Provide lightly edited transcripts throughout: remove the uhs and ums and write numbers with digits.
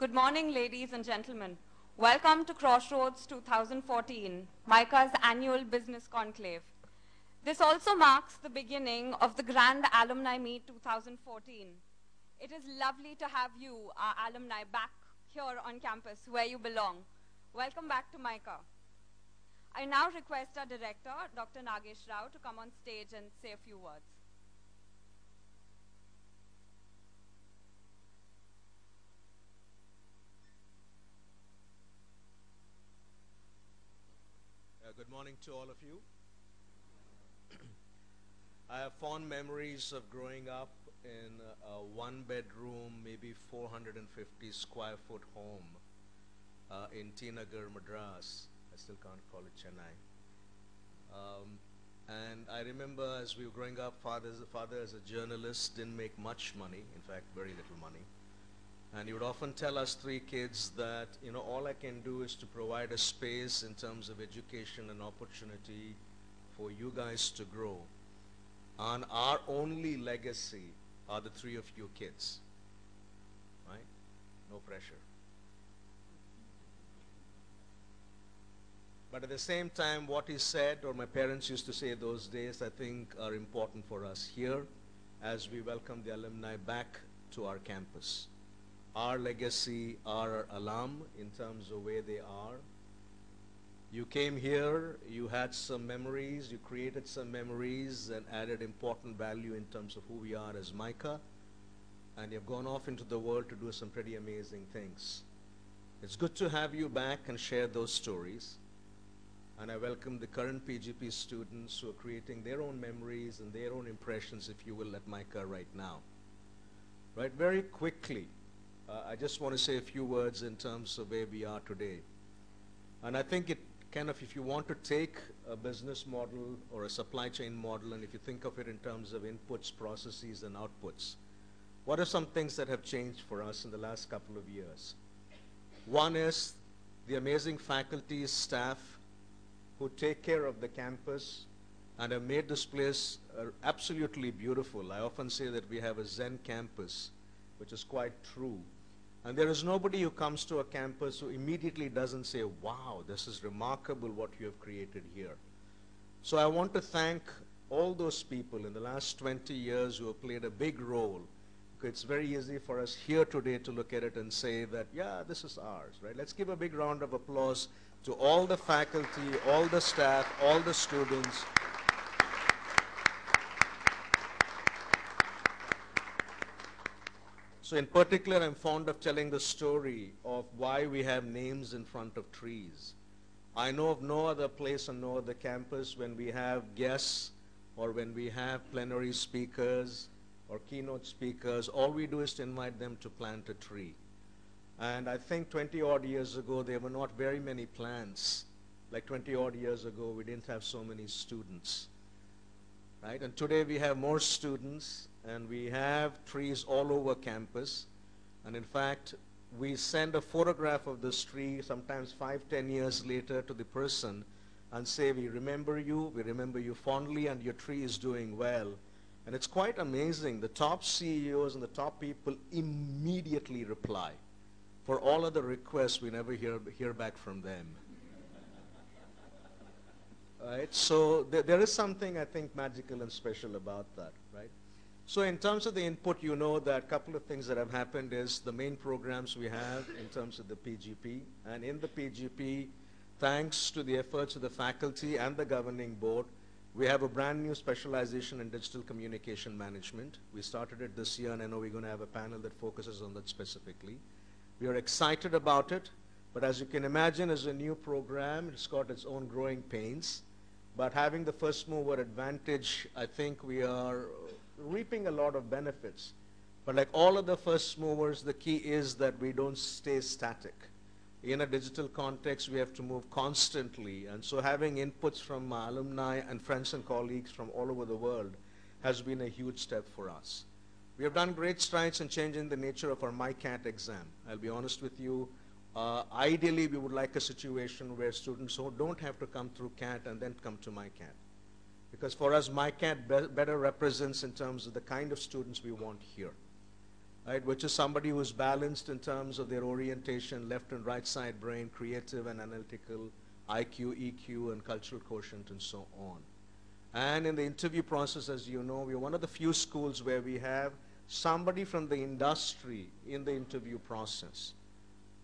Good morning, ladies and gentlemen. Welcome to Crossroads 2014, MICA's annual business conclave. This also marks the beginning of the Grand Alumni Meet 2014. It is lovely to have you, our alumni, back here on campus where you belong. Welcome back to MICA. I now request our director, Dr. Nagesh Rao, to come on stage and say a few words. Good morning to all of you. I have fond memories of growing up in a one-bedroom, maybe 450 square foot home in T Nagar, Madras. I still can't call it Chennai. And I remember as we were growing up, father as a journalist didn't make much money, in fact very little money. And he would often tell us three kids that, you know, all I can do is to provide a space in terms of education and opportunity for you guys to grow. And our only legacy are the three of you kids, right? No pressure. But at the same time, what he said, or my parents used to say those days, I think are important for us here as we welcome the alumni back to our campus. Our legacy, our alum in terms of where they are. You came here, you had some memories, you created some memories and added important value in terms of who we are as MICA, and you've gone off into the world to do some pretty amazing things. It's good to have you back and share those stories, and I welcome the current PGP students who are creating their own memories and their own impressions, if you will, at MICA right now. Right, very quickly, I just want to say a few words in terms of where we are today. And I think it kind of, if you want to take a business model or a supply chain model, and if you think of it in terms of inputs, processes, and outputs, what are some things that have changed for us in the last couple of years? One is the amazing faculty, staff who take care of the campus and have made this place absolutely beautiful. I often say that we have a Zen campus, which is quite true. And there is nobody who comes to a campus who immediately doesn't say, wow, this is remarkable what you have created here. So I want to thank all those people in the last 20 years who have played a big role. It's very easy for us here today to look at it and say that, yeah, this is ours, right? Let's give a big round of applause to all the faculty, all the staff, all the students. So in particular, I'm fond of telling the story of why we have names in front of trees. I know of no other place on no other campus when we have guests or when we have plenary speakers or keynote speakers, all we do is to invite them to plant a tree. And I think 20 odd years ago, there were not very many plants. Like 20 odd years ago, we didn't have so many students, right? And today we have more students, and we have trees all over campus. And in fact, we send a photograph of this tree sometimes 5-10 years later to the person and say, we remember you fondly, and your tree is doing well. And it's quite amazing. The top CEOs and the top people immediately reply. For all other requests, we never hear back from them. Right? So there is something, I think, magical and special about that, right? So in terms of the input, you know that a couple of things that have happened is the main programs we have in terms of the PGP. And in the PGP, thanks to the efforts of the faculty and the governing board, we have a brand new specialization in digital communication management. We started it this year, and I know we're going to have a panel that focuses on that specifically. We are excited about it, but as you can imagine, as a new program, it's got its own growing pains. But having the first mover advantage, I think we are reaping a lot of benefits. But like all of the first movers, the key is that we don't stay static. In a digital context, we have to move constantly. And so having inputs from alumni and friends and colleagues from all over the world has been a huge step for us. We have done great strides in changing the nature of our MyCAT exam. I'll be honest with you. Ideally, we would like a situation where students don't have to come through CAT and then come to MyCAT. Because for us, MyCAT better represents in terms of the kind of students we want here. right, which is somebody who's balanced in terms of their orientation, left and right side brain, creative and analytical, IQ, EQ, and cultural quotient, and so on. And in the interview process, as you know, we're one of the few schools where we have somebody from the industry in the interview process.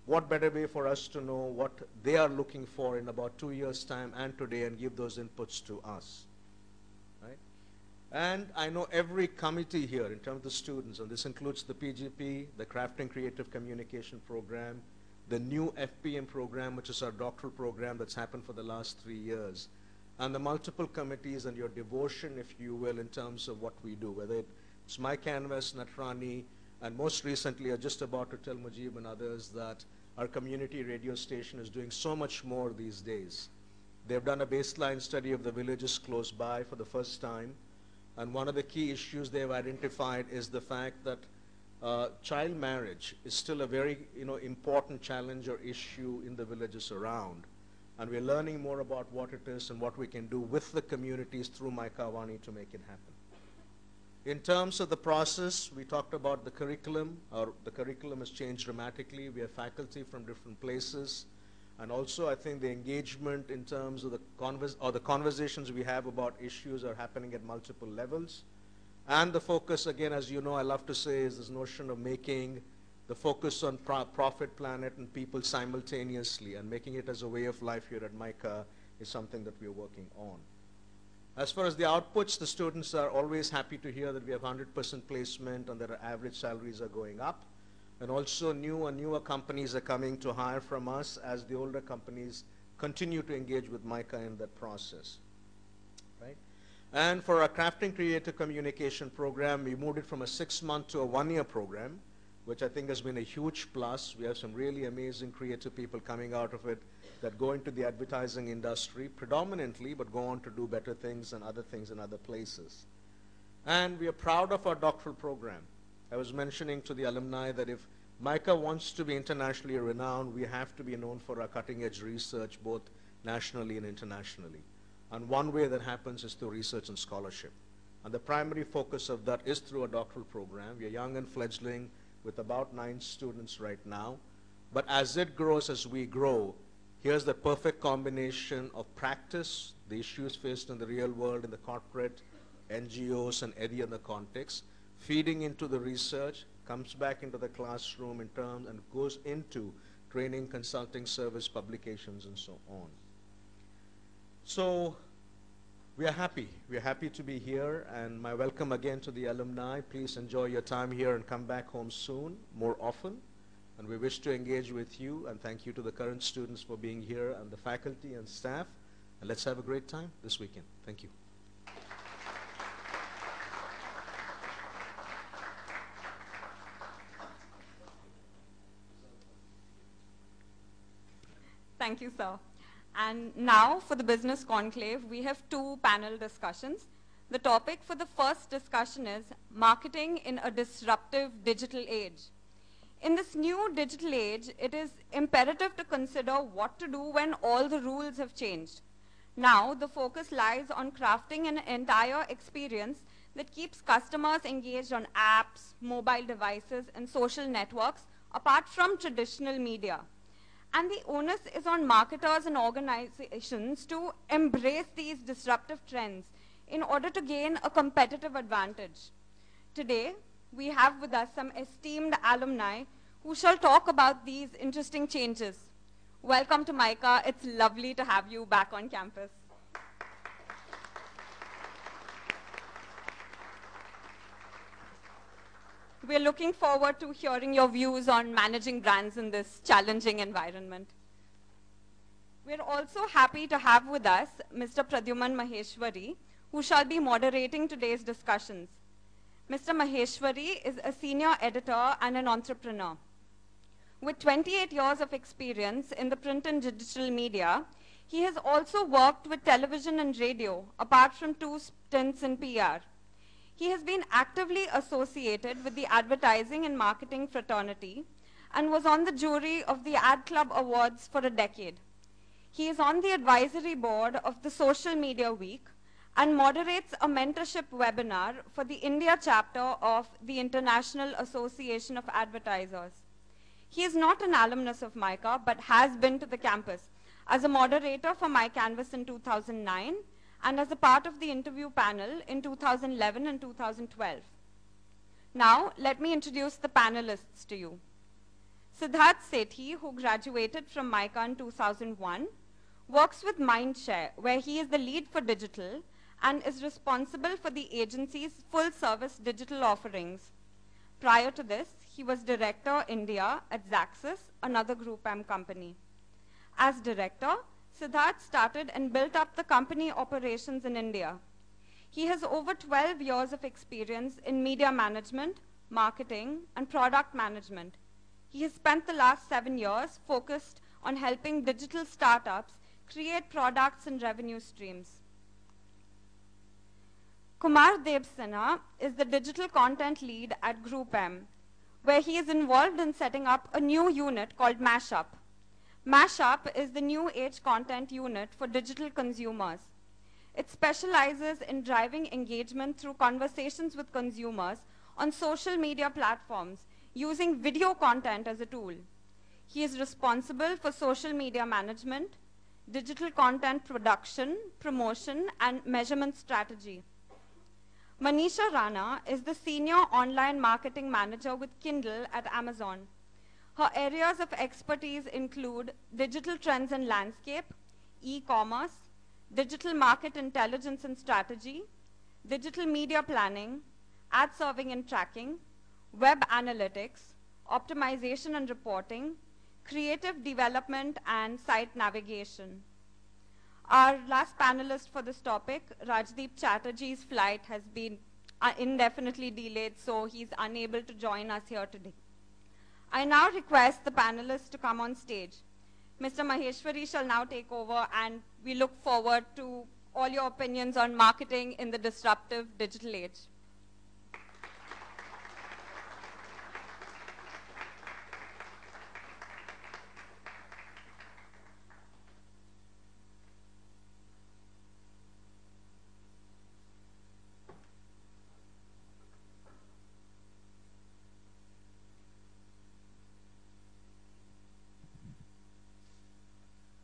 What better way for us to know what they are looking for in about 2 years' time and today, and give those inputs to us, right? And I know every committee here in terms of the students, and this includes the PGP, the Crafting Creative Communication Program, the new FPM program, which is our doctoral program that's happened for the last 3 years, and the multiple committees and your devotion, if you will, in terms of what we do, whether it's My Canvas, Natrani, and most recently, I'm just about to tell Mujib and others that our community radio station is doing so much more these days. They've done a baseline study of the villages close by for the first time, and one of the key issues they've identified is the fact that child marriage is still a very important challenge or issue in the villages around. And we're learning more about what it is and what we can do with the communities through My Kawani to make it happen. In terms of the process, we talked about the curriculum. The curriculum has changed dramatically. We have faculty from different places. And also, I think the engagement in terms of the conversations we have about issues are happening at multiple levels. And the focus, again, as you know, I love to say, is this notion of making the focus on profit, planet, and people simultaneously, and making it as a way of life here at MICA is something that we're working on. As far as the outputs, the students are always happy to hear that we have 100% placement and that our average salaries are going up. And also new and newer companies are coming to hire from us as the older companies continue to engage with MICA in that process, right? And for our Crafting Creative Communication program, we moved it from a 6-month to a 1-year program, which I think has been a huge plus. We have some really amazing creative people coming out of it that go into the advertising industry predominantly, but go on to do better things and other things in other places. And we are proud of our doctoral program. I was mentioning to the alumni that if MICA wants to be internationally renowned, we have to be known for our cutting-edge research, both nationally and internationally. And one way that happens is through research and scholarship. And the primary focus of that is through a doctoral program. We are young and fledgling with about 9 students right now. But as it grows, as we grow, here's the perfect combination of practice, the issues faced in the real world, in the corporate, NGOs, and any other context, feeding into the research, comes back into the classroom in terms and goes into training, consulting, service, publications, and so on. So we are happy. We are happy to be here, and my welcome again to the alumni. Please enjoy your time here and come back home soon, more often. And we wish to engage with you, and thank you to the current students for being here and the faculty and staff. And let's have a great time this weekend. Thank you. Thank you, sir. And now for the business conclave, we have 2 panel discussions. The topic for the first discussion is marketing in a disruptive digital age. In this new digital age, it is imperative to consider what to do when all the rules have changed. Now, the focus lies on crafting an entire experience that keeps customers engaged on apps, mobile devices, and social networks apart from traditional media. And the onus is on marketers and organizations to embrace these disruptive trends in order to gain a competitive advantage. Today, we have with us some esteemed alumni who shall talk about these interesting changes. Welcome to MICA. It's lovely to have you back on campus. We're looking forward to hearing your views on managing brands in this challenging environment. We're also happy to have with us Mr. Pradyuman Maheshwari, who shall be moderating today's discussions. Mr. Maheshwari is a senior editor and an entrepreneur. With 28 years of experience in the print and digital media, he has also worked with television and radio, apart from 2 stints in PR. He has been actively associated with the advertising and marketing fraternity and was on the jury of the Ad Club Awards for a decade. He is on the advisory board of the Social Media Week and moderates a mentorship webinar for the India chapter of the International Association of Advertisers. He is not an alumnus of MICA, but has been to the campus as a moderator for MyCanvas in 2009 and as a part of the interview panel in 2011 and 2012. Now, let me introduce the panelists to you. Siddharth Sethi, who graduated from MICA in 2001, works with Mindshare, where he is the lead for digital and is responsible for the agency's full-service digital offerings. Prior to this, he was Director India at Xaxis, another Group M company. As director, Siddharth started and built up the company operations in India. He has over 12 years of experience in media management, marketing, and product management. He has spent the last 7 years focused on helping digital startups create products and revenue streams. Kumar Deb Sinha is the digital content lead at Group M, where he is involved in setting up a new unit called Mashup. Mashup is the new age content unit for digital consumers. It specializes in driving engagement through conversations with consumers on social media platforms using video content as a tool. He is responsible for social media management, digital content production, promotion, and measurement strategy. Manisha Rana is the Senior Online Marketing Manager with Kindle at Amazon. Her areas of expertise include digital trends and landscape, e-commerce, digital market intelligence and strategy, digital media planning, ad serving and tracking, web analytics, optimization and reporting, creative development, and site navigation. Our last panelist for this topic, Rajdeep Chatterjee's flight has been indefinitely delayed, so he's unable to join us here today. I now request the panelists to come on stage. Mr. Maheshwari shall now take over, and we look forward to all your opinions on marketing in the disruptive digital age.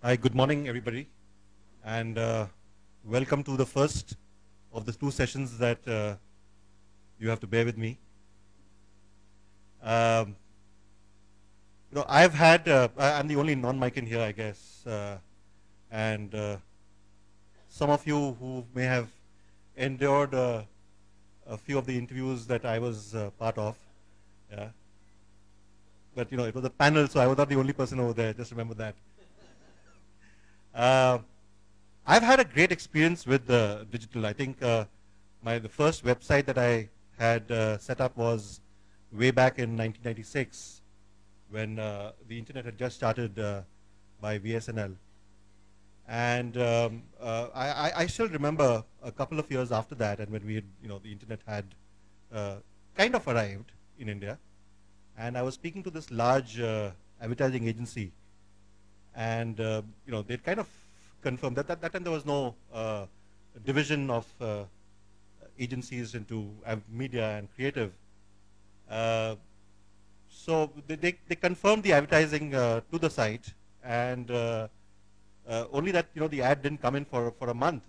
Hi, good morning, everybody, and welcome to the first of the 2 sessions that you have to bear with me. You know, I've had, I'm the only non-Mican here, I guess, and some of you who may have endured a few of the interviews that I was part of, yeah. But, you know, it was a panel, so I was not the only person over there, just remember that. I've had a great experience with digital. I think the first website that I had set up was way back in 1996 when the internet had just started by VSNL. And I still remember a couple of years after that, and when we had, you know, the internet had kind of arrived in India, and I was speaking to this large advertising agency. And you know, they kind of confirmed that that time there was no division of agencies into media and creative. So they confirmed the advertising to the site, and only that, you know, the ad didn't come in for a month.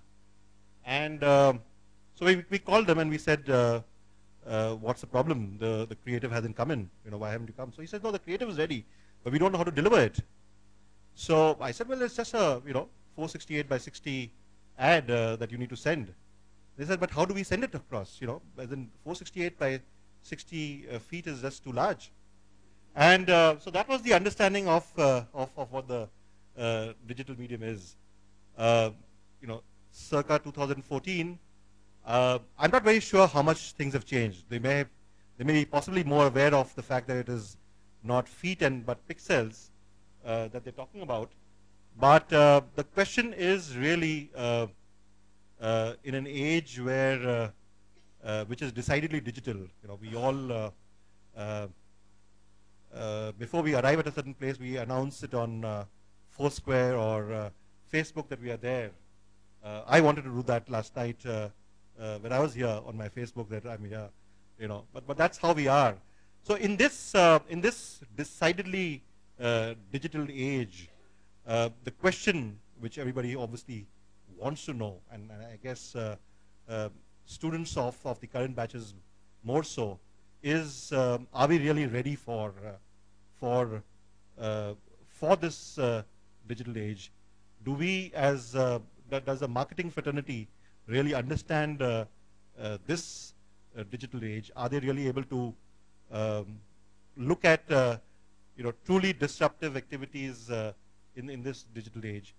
And so we called them and we said, what's the problem? The creative hasn't come in. You know, why haven't you come? So he said, no, the creative is ready, but we don't know how to deliver it. So I said, well, it's just a, you know, 468 by 60 ad that you need to send. They said, but how do we send it across? You know, as in 468 by 60 feet is just too large. And so that was the understanding of what the digital medium is. You know, circa 2014, I'm not very sure how much things have changed. They may be possibly more aware of the fact that it is not feet but pixels that they're talking about. But the question is really, in an age where, which is decidedly digital, you know, we all, before we arrive at a certain place, we announce it on Foursquare or Facebook that we are there. I wanted to do that last night when I was here on my Facebook that I'm here, but that's how we are. So in this decidedly digital age, the question which everybody obviously wants to know, and I guess students of the current batches more so, is are we really ready for this digital age? Do we, as does the marketing fraternity really understand this digital age? Are they really able to look at truly disruptive activities in this digital age?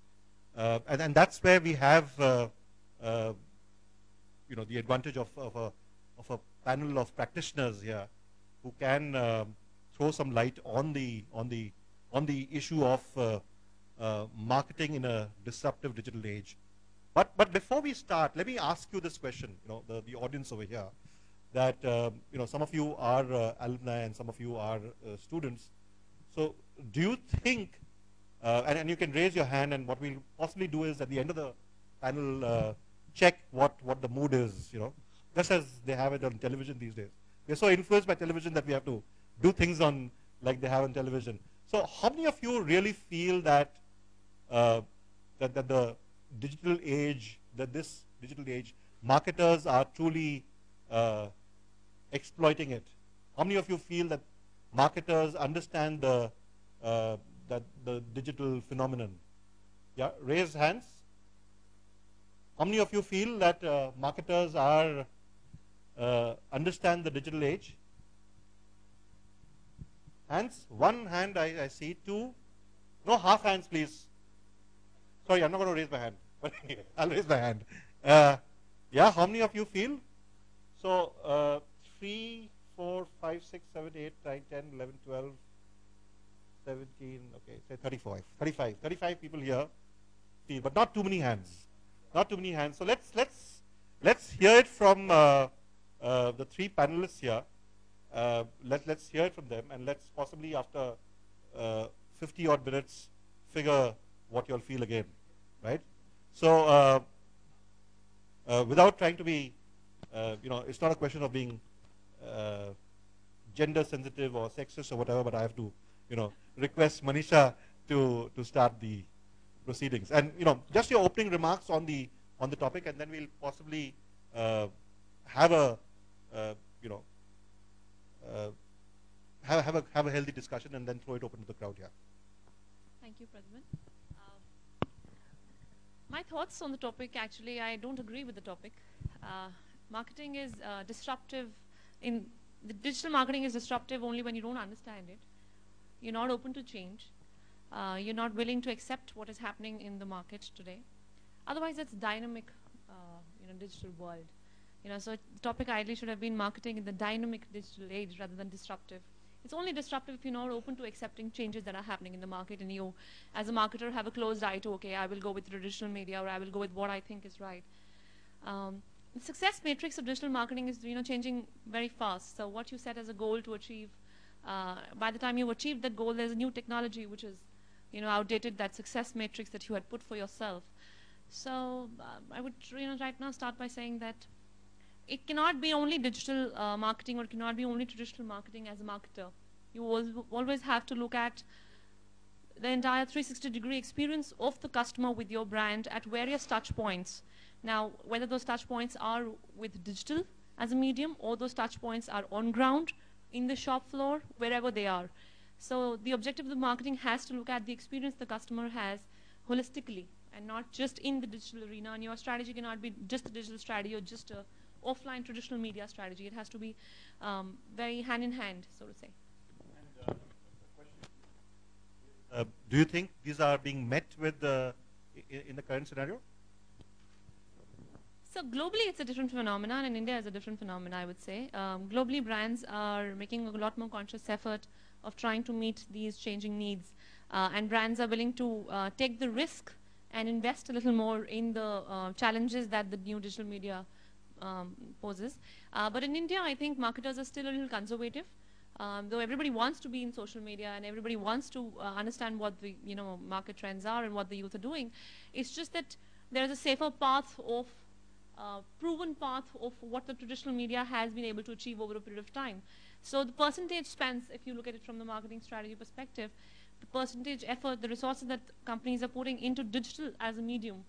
And that's where we have the advantage of a panel of practitioners here who can throw some light on the issue of marketing in a disruptive digital age. But before we start, let me ask you this question, the audience over here, that some of you are alumni and some of you are students. So do you think, and you can raise your hand, and what we'll possibly do is at the end of the panel check what the mood is, just as they have it on television these days. We're so influenced by television that we have to do things on like they have on television. So how many of you really feel that that the digital age, this digital age, marketers are truly exploiting it? How many of you feel that marketers understand the digital phenomenon? Yeah, raise hands. How many of you feel that marketers are understand the digital age? Hands? One hand I see. Two? No, half hands, please. Sorry, I'm not going to raise my hand. But anyway, I'll raise my hand. Yeah, how many of you feel? So 3, 4, 5, 6, 7, 8, 9, 10, 11, 12, 17, okay, say 35 people here feel, but not too many hands. Not too many hands. So let's hear it from the three panelists here. Let's hear it from them, and let's possibly after 50 odd minutes figure what you'll feel again, right? So without trying to be, it's not a question of being gender sensitive or sexist or whatever, but I have to, request Manisha to start the proceedings. And just your opening remarks on the topic, and then we'll possibly have a have a healthy discussion and then throw it open to the crowd here. Thank you, President. My thoughts on the topic, actually, I don't agree with the topic. Marketing is disruptive. The digital marketing is disruptive only when you don't understand it. You're not open to change. You're not willing to accept what is happening in the market today. Otherwise, it's dynamic, digital world. So the topic ideally should have been marketing in the dynamic digital age rather than disruptive. It's only disruptive if you're not open to accepting changes that are happening in the market, and you, as a marketer, have a closed eye to, okay, I will go with traditional media, or I will go with what I think is right. The success matrix of digital marketing is, changing very fast. So what you set as a goal to achieve, by the time you've achieved that goal, there's a new technology which is, outdated that success matrix that you had put for yourself. So I would, right now start by saying that it cannot be only digital marketing, or it cannot be only traditional marketing as a marketer. You always have to look at the entire 360-degree experience of the customer with your brand at various touch points. Now, whether those touch points are with digital as a medium, or those touch points are on ground, in the shop floor, wherever they are. So the objective of the marketing has to look at the experience the customer has holistically, and not just in the digital arena. And your strategy cannot be just a digital strategy or just a offline traditional media strategy. It has to be very hand in hand, so to say. And do you think these are being met with in the current scenario? So globally, it's a different phenomenon, and India is a different phenomenon, I would say. Globally, brands are making a lot more conscious effort of trying to meet these changing needs, and brands are willing to take the risk and invest a little more in the challenges that the new digital media poses. But in India, I think marketers are still a little conservative. Though everybody wants to be in social media and everybody wants to understand what the market trends are and what the youth are doing, it's just that there is a safer path of, proven path of what the traditional media has been able to achieve over a period of time. So the percentage spends, if you look at it from the marketing strategy perspective, the percentage effort, the resources that companies are putting into digital as a medium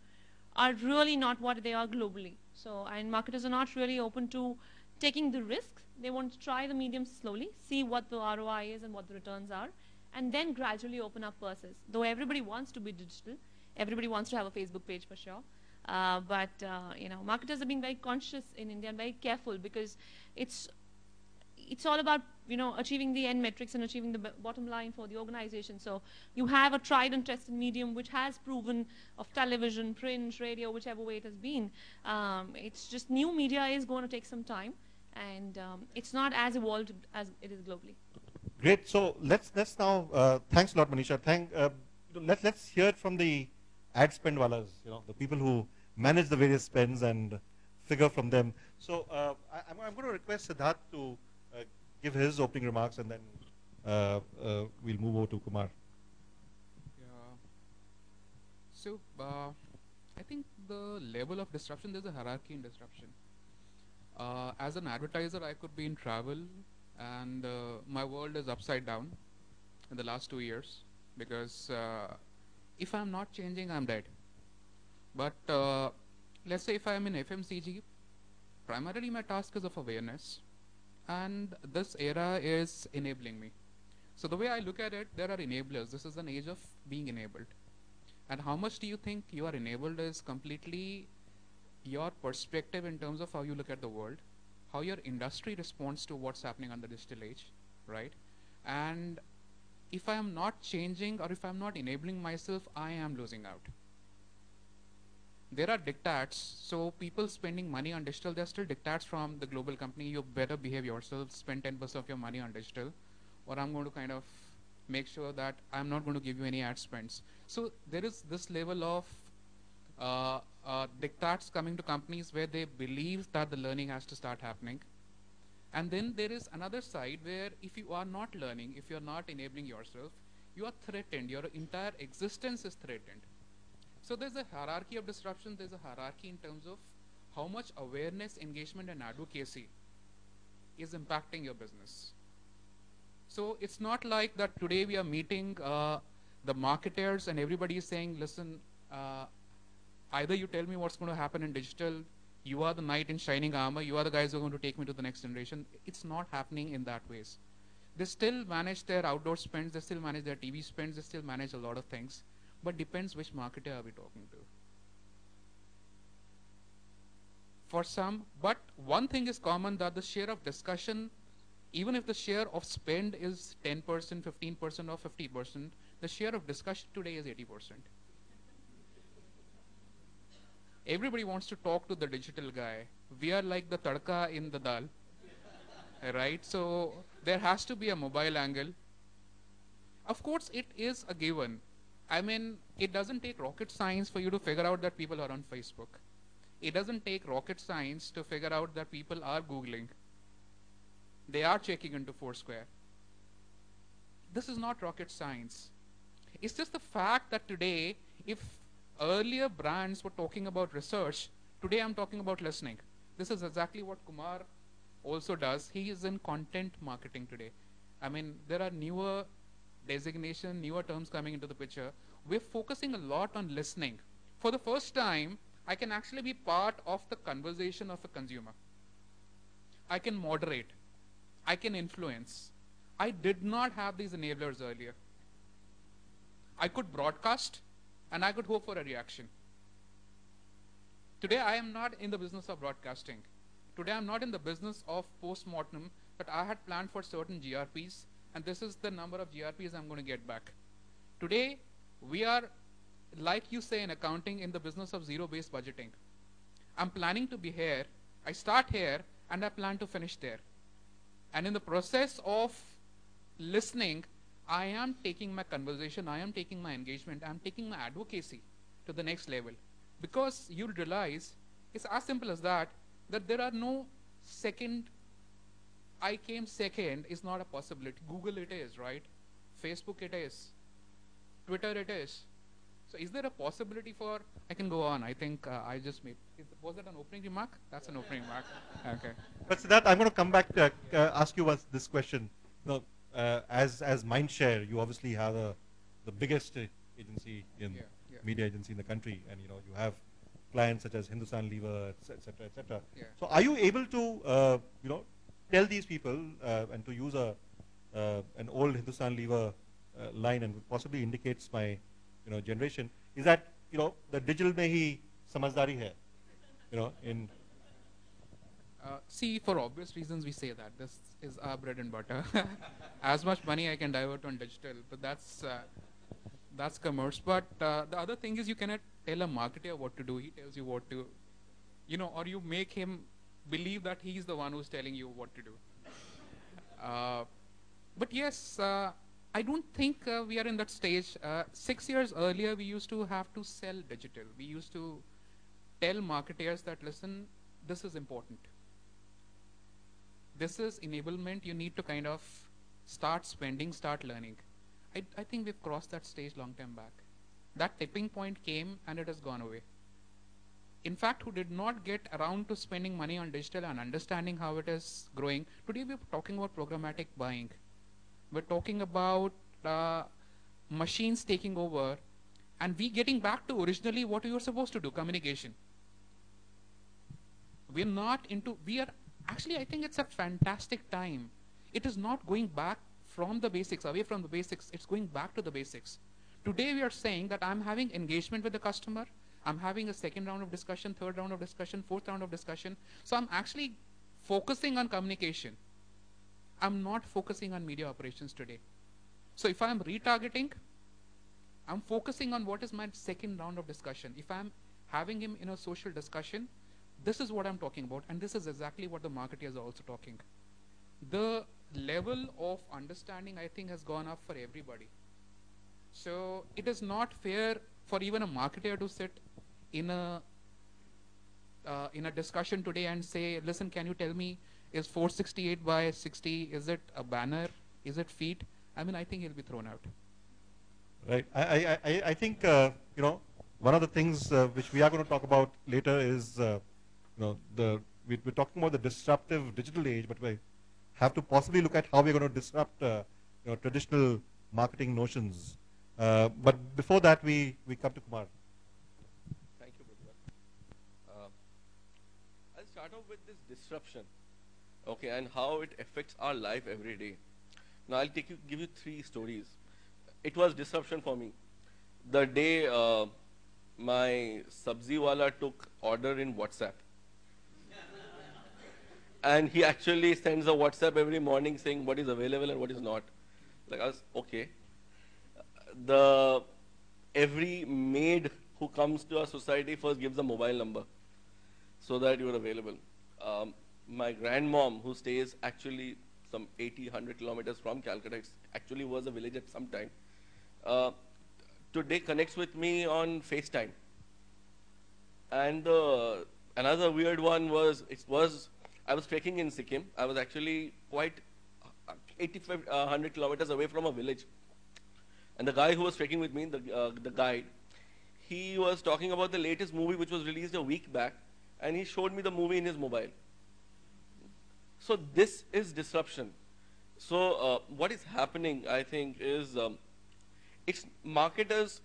are really not what they are globally. So, and marketers are not really open to taking the risks. They want to try the medium slowly, see what the ROI is and what the returns are, and then gradually open up purses. Though everybody wants to be digital, everybody wants to have a Facebook page for sure. But you know, marketers are being very conscious in India and very careful, because it's all about, you know, achieving the end metrics and achieving the bottom line for the organization. So you have a tried and tested medium which has proven of television, print, radio, whichever way it has been. It's just new media is going to take some time, and it's not as evolved as it is globally. Great. So let's now thanks a lot, Manisha. Let's hear it from the ad spend walas, you know, the people who manage the various spends and figure from them. So I'm going to request Siddharth to give his opening remarks, and then we'll move over to Kumar. Yeah. So I think the level of disruption, there's a hierarchy in disruption. As an advertiser, I could be in travel, and my world is upside down in the last 2 years, because if I'm not changing, I'm dead. But let's say if I'm in FMCG, primarily my task is of awareness, and this era is enabling me. So the way I look at it, there are enablers. This is an age of being enabled. And how much do you think you are enabled is completely your perspective in terms of how you look at the world, how your industry responds to what's happening on the digital age, right? And if I am not changing, or if I'm not enabling myself, I am losing out. There are diktats, so people spending money on digital, there's still diktats from the global company: you better behave yourself, spend 10% of your money on digital, or I'm going to kind of make sure that I'm not going to give you any ad spends. So there is this level of diktats coming to companies where they believe that the learning has to start happening. And then there is another side where if you are not learning, if you're not enabling yourself, you are threatened, your entire existence is threatened. So there's a hierarchy of disruption, there's a hierarchy in terms of how much awareness, engagement, and advocacy is impacting your business. So it's not like that today we are meeting the marketers and everybody is saying, listen, either you tell me what's going to happen in digital, you are the knight in shining armor, you are the guys who are going to take me to the next generation. It's not happening in that ways. They still manage their outdoor spends, they still manage their TV spends, they still manage a lot of things. But depends which marketer are we talking to. For some, but one thing is common, that the share of discussion, even if the share of spend is 10%, 15% or 50%, the share of discussion today is 80%. Everybody wants to talk to the digital guy. We are like the tadka in the dal, right? So there has to be a mobile angle. Of course, it is a given. I mean, it doesn't take rocket science for you to figure out that people are on Facebook. It doesn't take rocket science to figure out that people are Googling. They are checking into Foursquare. This is not rocket science. It's just the fact that today, if earlier brands were talking about research, today I'm talking about listening. This is exactly what Kumar also does. He is in content marketing today. I mean, there are newer designation, newer terms coming into the picture. We're focusing a lot on listening. For the first time, I can actually be part of the conversation of a consumer. I can moderate. I can influence. I did not have these enablers earlier. I could broadcast and I could hope for a reaction. Today, I am not in the business of broadcasting. Today, I'm not in the business of post-mortem that I had planned for certain GRPs, and this is the number of GRPs I'm going to get back. Today, we are, like you say in accounting, in the business of zero-based budgeting. I'm planning to be here, I start here, and I plan to finish there. And in the process of listening, I am taking my conversation, I am taking my engagement, I'm taking my advocacy to the next level. Because you'll realize, it's as simple as that there are no second, I came second is not a possibility. Google it is, right? Facebook it is. Twitter it is. So is there a possibility for, I can go on, I think I just made, was that an opening remark? That's an opening remark. Okay. But Siddharth, I'm going to come back to ask you this question. You know, as Mindshare, you obviously have the biggest agency in media agency in the country, and you have clients such as Hindustan Lever, etc., etc. Yeah. So, are you able to tell these people and to use an old Hindustan Lever line, and possibly indicates my generation, is that the digital mein hi samajhdari hai, in see, for obvious reasons, we say that this is our bread and butter. As much money I can divert on digital, but that's commerce. But the other thing is, you cannot tell a marketer what to do. He tells you what to, or you make him believe that he's the one who's telling you what to do. But yes, I don't think we are in that stage. 6 years earlier, we used to have to sell digital. We used to tell marketers that, listen, this is important. This is enablement. You need to kind of start spending, start learning. I think we've crossed that stage long time back. That tipping point came and it has gone away. In fact, who did not get around to spending money on digital and understanding how it is growing. Today we're talking about programmatic buying. We're talking about machines taking over, and we getting back to originally what we were supposed to do, communication. We're not into, actually I think it's a fantastic time. It is not going back from the basics, away from the basics, it's going back to the basics. Today we are saying that I'm having engagement with the customer, I'm having a second round of discussion, third round of discussion, fourth round of discussion. So I'm actually focusing on communication. I'm not focusing on media operations today. So if I'm retargeting, I'm focusing on what is my second round of discussion. If I'm having him in a social discussion, this is what I'm talking about, and this is exactly what the marketers are also talking. The level of understanding, I think, has gone up for everybody. So it is not fair for even a marketer to sit in a discussion today and say, listen, can you tell me, is 468 by 60, is it a banner, is it feet? I mean, I think he'll be thrown out. Right. I think, one of the things which we are going to talk about later is, we're talking about the disruptive digital age, but we have to possibly look at how we're going to disrupt, traditional marketing notions. But before that, we come to Kumar. Thank you, Prabha. I'll start off with this disruption, okay, and how it affects our life every day. Now, I'll give you 3 stories. It was disruption for me. The day my sabzi wala took order in WhatsApp. And he actually sends a WhatsApp every morning saying what is available and what is not. Like, I was, okay. Every maid who comes to our society first gives a mobile number so that you are available. My grandmom, who stays actually some 80, 100 kilometers from Calcutta, actually was a village at some time, today connects with me on FaceTime. And another weird one was, I was trekking in Sikkim. I was actually quite 85, 100 kilometers away from a village. And the guy who was trekking with me, the guide, he was talking about the latest movie which was released a week back, and he showed me the movie in his mobile. So this is disruption. So what is happening, I think, is marketers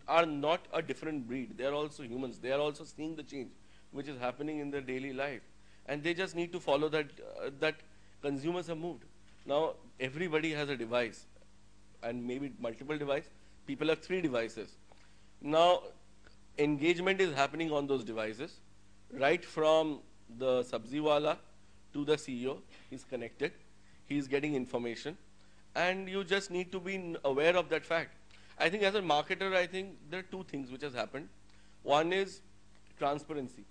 are not a different breed. They are also humans. They are also seeing the change which is happening in their daily life. And they just need to follow that, that consumers have moved. Now, everybody has a device, and maybe multiple devices. People have 3 devices. Now, engagement is happening on those devices, right from the sabziwala to the CEO. He's connected. He's getting information. And you just need to be aware of that fact. I think as a marketer, I think there are 2 things which has happened. One is transparency.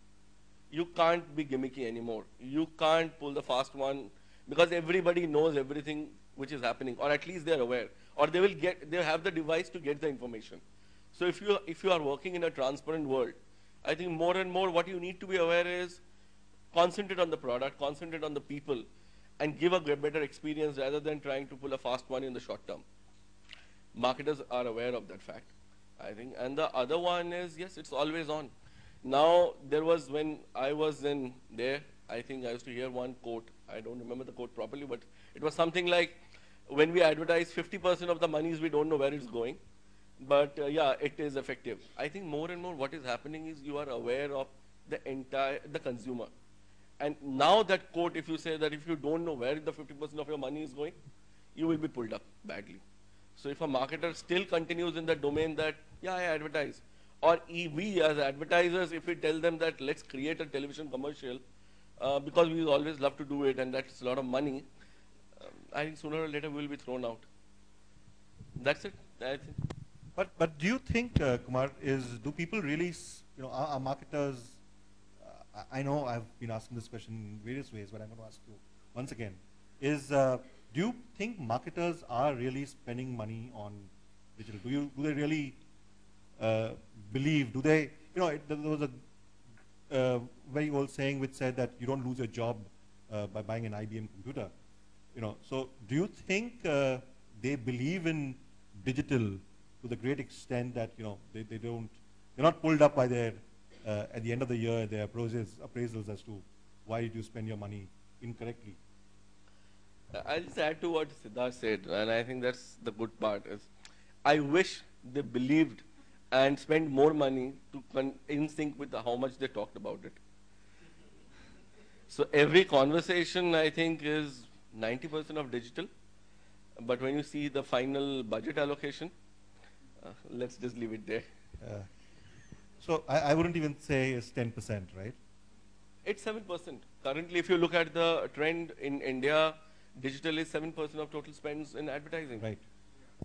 You can't be gimmicky anymore. You can't pull the fast one, because everybody knows everything which is happening, or at least they're aware, or they have the device to get the information. So if you are working in a transparent world, I think more and more what you need to be aware is concentrate on the product, concentrate on the people, and give a better experience rather than trying to pull a fast one in the short term. Marketers are aware of that fact. I think. And the other one is, yes, it's always on. Now, there was, when I was in there, I think I used to hear one quote. I don't remember the quote properly, but it was something like, when we advertise 50% of the monies, we don't know where it's going. But yeah, it is effective. I think more and more what is happening is you are aware of the consumer. And now that quote, if you say that if you don't know where the 50% of your money is going, you will be pulled up badly. So if a marketer still continues in the domain that, yeah, I advertise, or we as advertisers, if we tell them that let's create a television commercial, because we always love to do it and that's a lot of money, I think sooner or later we'll be thrown out. That's it, I think. But do you think, Kumar, do people really, are marketers, I know I've been asking this question in various ways, but I'm going to ask you once again, do you think marketers are really spending money on digital? Do they really believe, there was a very old saying which said that you don't lose your job by buying an IBM computer. So do you think they believe in digital to the great extent that they're not pulled up by their at the end of the year their appraisals as to why did you spend your money incorrectly? I'll just add to what Siddharth said, and I think that's the good part. Is I wish they believed and spent more money in sync with how much they talked about it. So every conversation, I think, is 90% of digital. But when you see the final budget allocation, let's just leave it there. So I wouldn't even say it's 10%, right? It's 7%. Currently, if you look at the trend in India, digital is 7% of total spends in advertising. Right.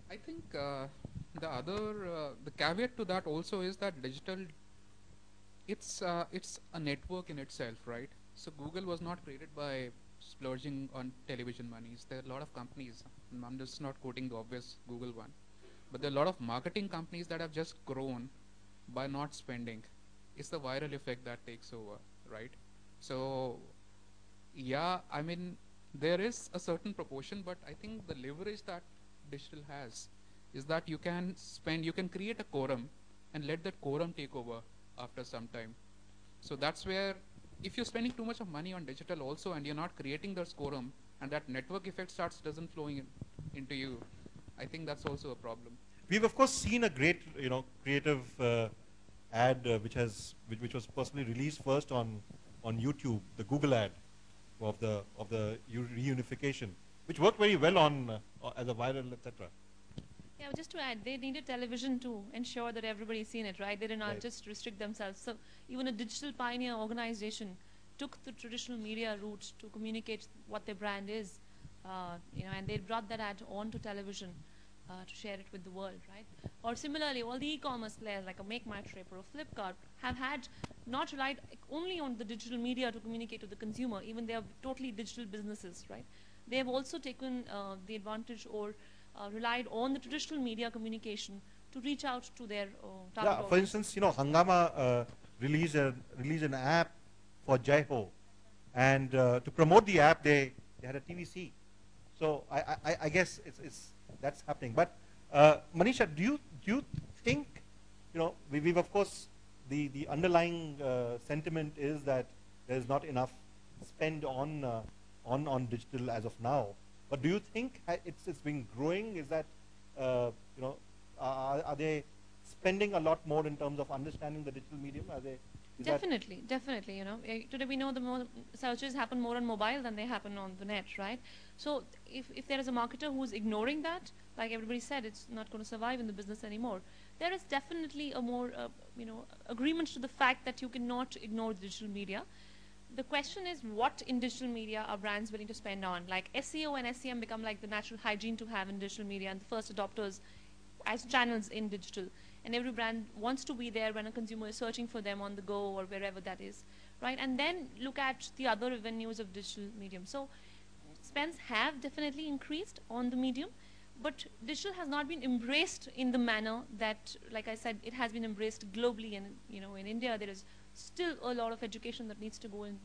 I think the caveat to that also is that digital, it's a network in itself, right? So Google was not created by splurging on television monies. There are a lot of companies, I'm just not quoting the obvious Google one, but there are a lot of marketing companies that have just grown by not spending. It's the viral effect that takes over, right? So yeah, I mean, there is a certain proportion, but I think the leverage that digital has is that you can create a quorum and let that quorum take over after some time. So that's where, if you're spending too much of money on digital also and you're not creating this quorum and that network effect doesn't flowing into you, I think that's also a problem. We've of course seen a great, creative ad which was personally released first on YouTube, the Google ad of the reunification, which worked very well on as a viral, etc. Yeah, just to add, they needed television to ensure that everybody's seen it, right? They did not just restrict themselves. So even a digital pioneer organization took the traditional media route to communicate what their brand is, and they brought that ad onto television to share it with the world, right? Or similarly, all the e-commerce players like a Make My Trip or a Flipkart have had not relied only on the digital media to communicate to the consumer. Even they are totally digital businesses, right? They have also taken the advantage or relied on the traditional media communication to reach out to their target audience. For instance, Hungama released an app for Jai Ho, and to promote the app, they had a TVC. So I guess that's happening. But Manisha, do you think, we've of course the underlying sentiment is that there's not enough spend on digital as of now. But do you think it's been growing? Is that, are they spending a lot more in terms of understanding the digital medium? Definitely. Today we know the more searches happen more on mobile than they happen on the net, right? So if there is a marketer who's ignoring that, like everybody said, it's not going to survive in the business anymore. There is definitely a more, agreement to the fact that you cannot ignore the digital media. The question is, what in digital media are brands willing to spend on? Like SEO and SEM become like the natural hygiene to have in digital media and the first adopters as channels in digital. And every brand wants to be there when a consumer is searching for them on the go or wherever that is, right? And then look at the other avenues of digital medium. So spends have definitely increased on the medium, but digital has not been embraced in the manner that, like I said, it has been embraced globally. And in India, there is still a lot of education that needs to go in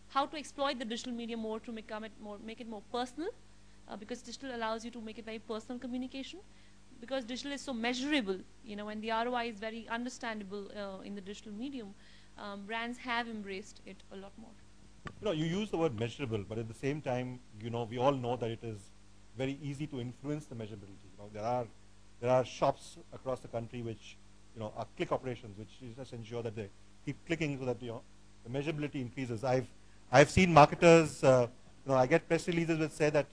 how to exploit the digital media more to make it more personal, because digital allows you to make it very personal communication. because digital is so measurable, and the ROI is very understandable in the digital medium, brands have embraced it a lot more. You use the word measurable, but at the same time, we all know that it is very easy to influence the measurability. There are shops across the country which, are click operations, which just ensure that they keep clicking so that, the measurability increases. I've seen marketers, I get press releases which say that,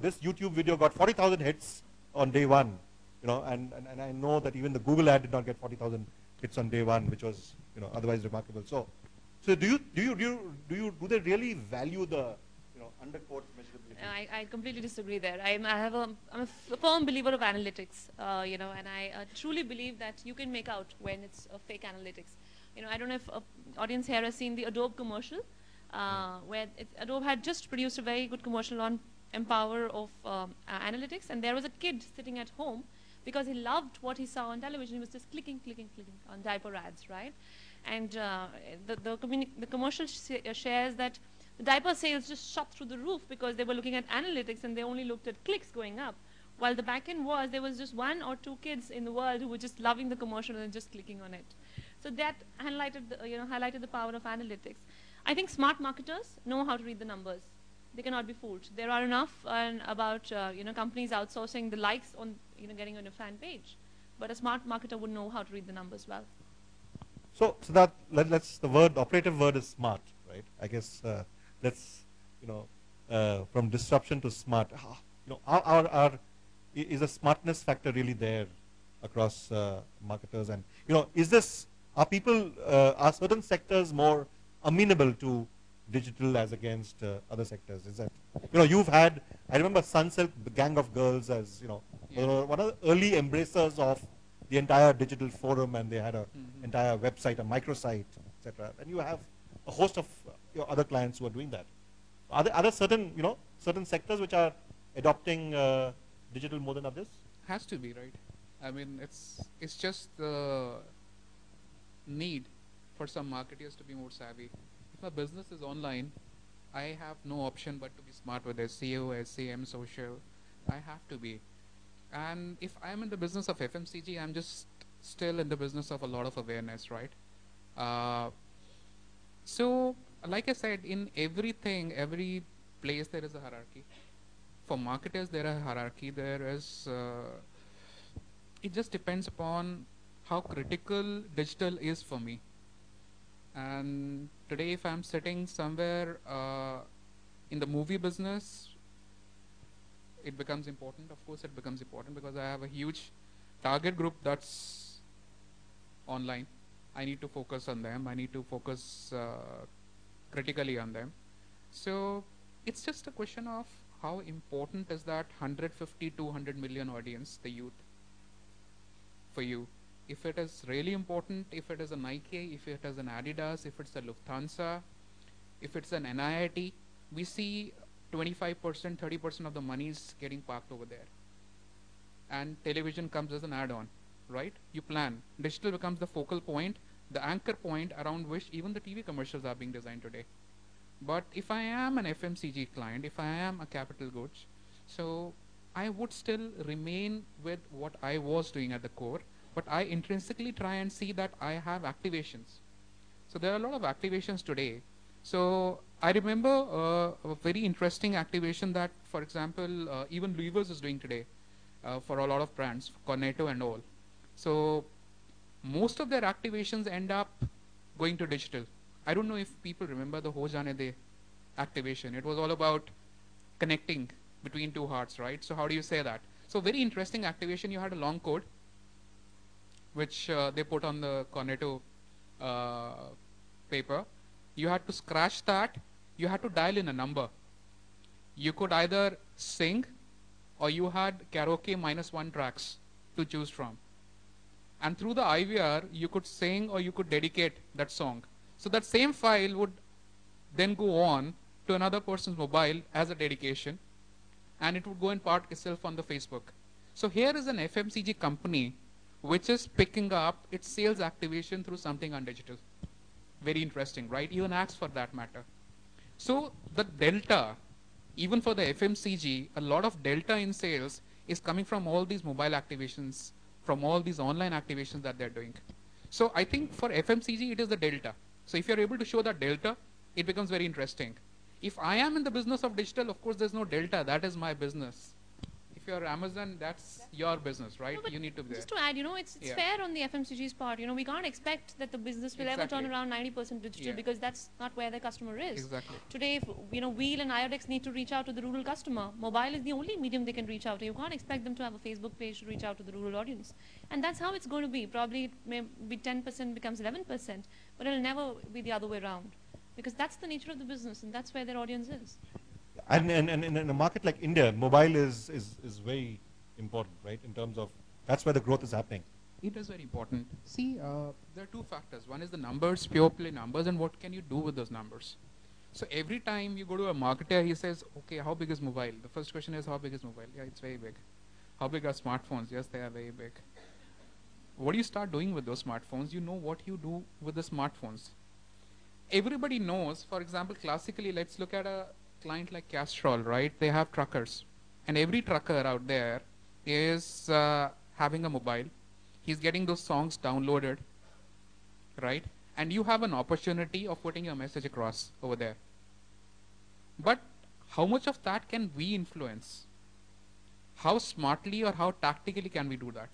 this YouTube video got 40,000 hits on day one, and I know that even the Google ad did not get 40,000 hits on day one, which was, otherwise remarkable. So do they really value the, undercoat measurability? I completely disagree there. I'm a firm believer of analytics, and I truly believe that you can make out when it's fake analytics. I don't know if audience here has seen the Adobe commercial, where Adobe had just produced a very good commercial on Empower of analytics, and there was a kid sitting at home because he loved what he saw on television. He was just clicking on diaper ads, right? And the commercial shares that the diaper sales just shot through the roof because they were looking at analytics and they only looked at clicks going up. While the back end was, there was just 1 or 2 kids in the world who were just loving the commercial and just clicking on it. So that highlighted the power of analytics. I think smart marketers know how to read the numbers. They cannot be fooled. There are enough about companies outsourcing the likes on getting on a fan page, but a smart marketer would know how to read the numbers well. So that the operative word is smart, right? I guess let's from disruption to smart. Is the smartness factor really there across marketers? And are certain sectors more amenable to digital as against other sectors? Is that, I remember Sunsilk, the gang of girls, as one of the early embracers of the entire digital forum, and they had a entire website, a microsite, etc. And you have a host of your other clients who are doing that. Are there certain sectors which are adopting digital more than others? Has to be, right? I mean, it's just the need for some marketers to be more savvy. If my business is online, I have no option but to be smart with SEO, SEM, social. I have to be. And if I'm in the business of FMCG, I'm just still in the business of a lot of awareness, right? So, like I said, in everything, every place there is a hierarchy. For marketers, there is a hierarchy. There is, it just depends upon how critical digital is for me. And today, if I'm sitting somewhere in the movie business, it becomes important. Of course, it becomes important because I have a huge target group that's online. I need to focus on them. I need to focus critically on them. So it's just a question of how important is that 150, 200 million audience, the youth, for you. If it is really important, if it is a Nike, if it is an Adidas, if it's a Lufthansa, if it's an NIIT, we see 25%, 30% of the money is getting parked over there. And television comes as an add-on, right? You plan. Digital becomes the focal point, the anchor point around which even the TV commercials are being designed today. But if I am an FMCG client, if I am a capital goods, so I would still remain with what I was doing at the core, but I intrinsically try and see that I have activations. So there are a lot of activations today. So I remember a very interesting activation that, for example, even Levers is doing today for a lot of brands, Cornetto and all. So most of their activations end up going to digital. I don't know if people remember the Ho Jaane De activation. It was all about connecting between two hearts, right? So how do you say that? So very interesting activation. You had a long code, which they put on the Cornetto paper. You had to scratch that. You had to dial in a number. You could either sing or you had karaoke -1 tracks to choose from. And through the IVR, you could sing or you could dedicate that song. So that same file would then go on to another person's mobile as a dedication, and it would go and park itself on the Facebook. So here is an FMCG company which is picking up its sales activation through something on digital. Very interesting, right? Even Axe for that matter. So the delta, even for the FMCG, a lot of delta in sales is coming from all these mobile activations, from all these online activations that they're doing. So I think for FMCG, it is the delta. So if you're able to show that delta, it becomes very interesting. If I am in the business of digital, of course, there's no delta. That is my business. If you're Amazon, that's your business, right? No, but you need to be there. just to add, it's Yeah. fair on the FMCG's part. We can't expect that the business will ever turn Exactly. around 90% digital Yeah. because that's not where the customer is. Exactly. Today, if, Wheel and Iodex need to reach out to the rural customer, mobile is the only medium they can reach out to. You can't expect them to have a Facebook page to reach out to the rural audience. And that's how it's going to be. Probably it may be 10% becomes 11%, but it'll never be the other way around because that's the nature of the business and that's where their audience is. And in a market like India, mobile is very important, right? In terms of, that's where the growth is happening. It is very important. See, there are two factors. One is the numbers, pure play numbers, and what can you do with those numbers. So every time you go to a marketer, he says, okay, how big is mobile? The first question is, how big is mobile? Yeah, it's very big. How big are smartphones? Yes, they are very big. What do you start doing with those smartphones? You know what you do with the smartphones. Everybody knows, for example, classically, let's look at a client like Castrol, right? They have truckers. And every trucker out there is having a mobile. He's getting those songs downloaded, right? And you have an opportunity of putting your message across over there. But how much of that can we influence? How smartly or how tactically can we do that?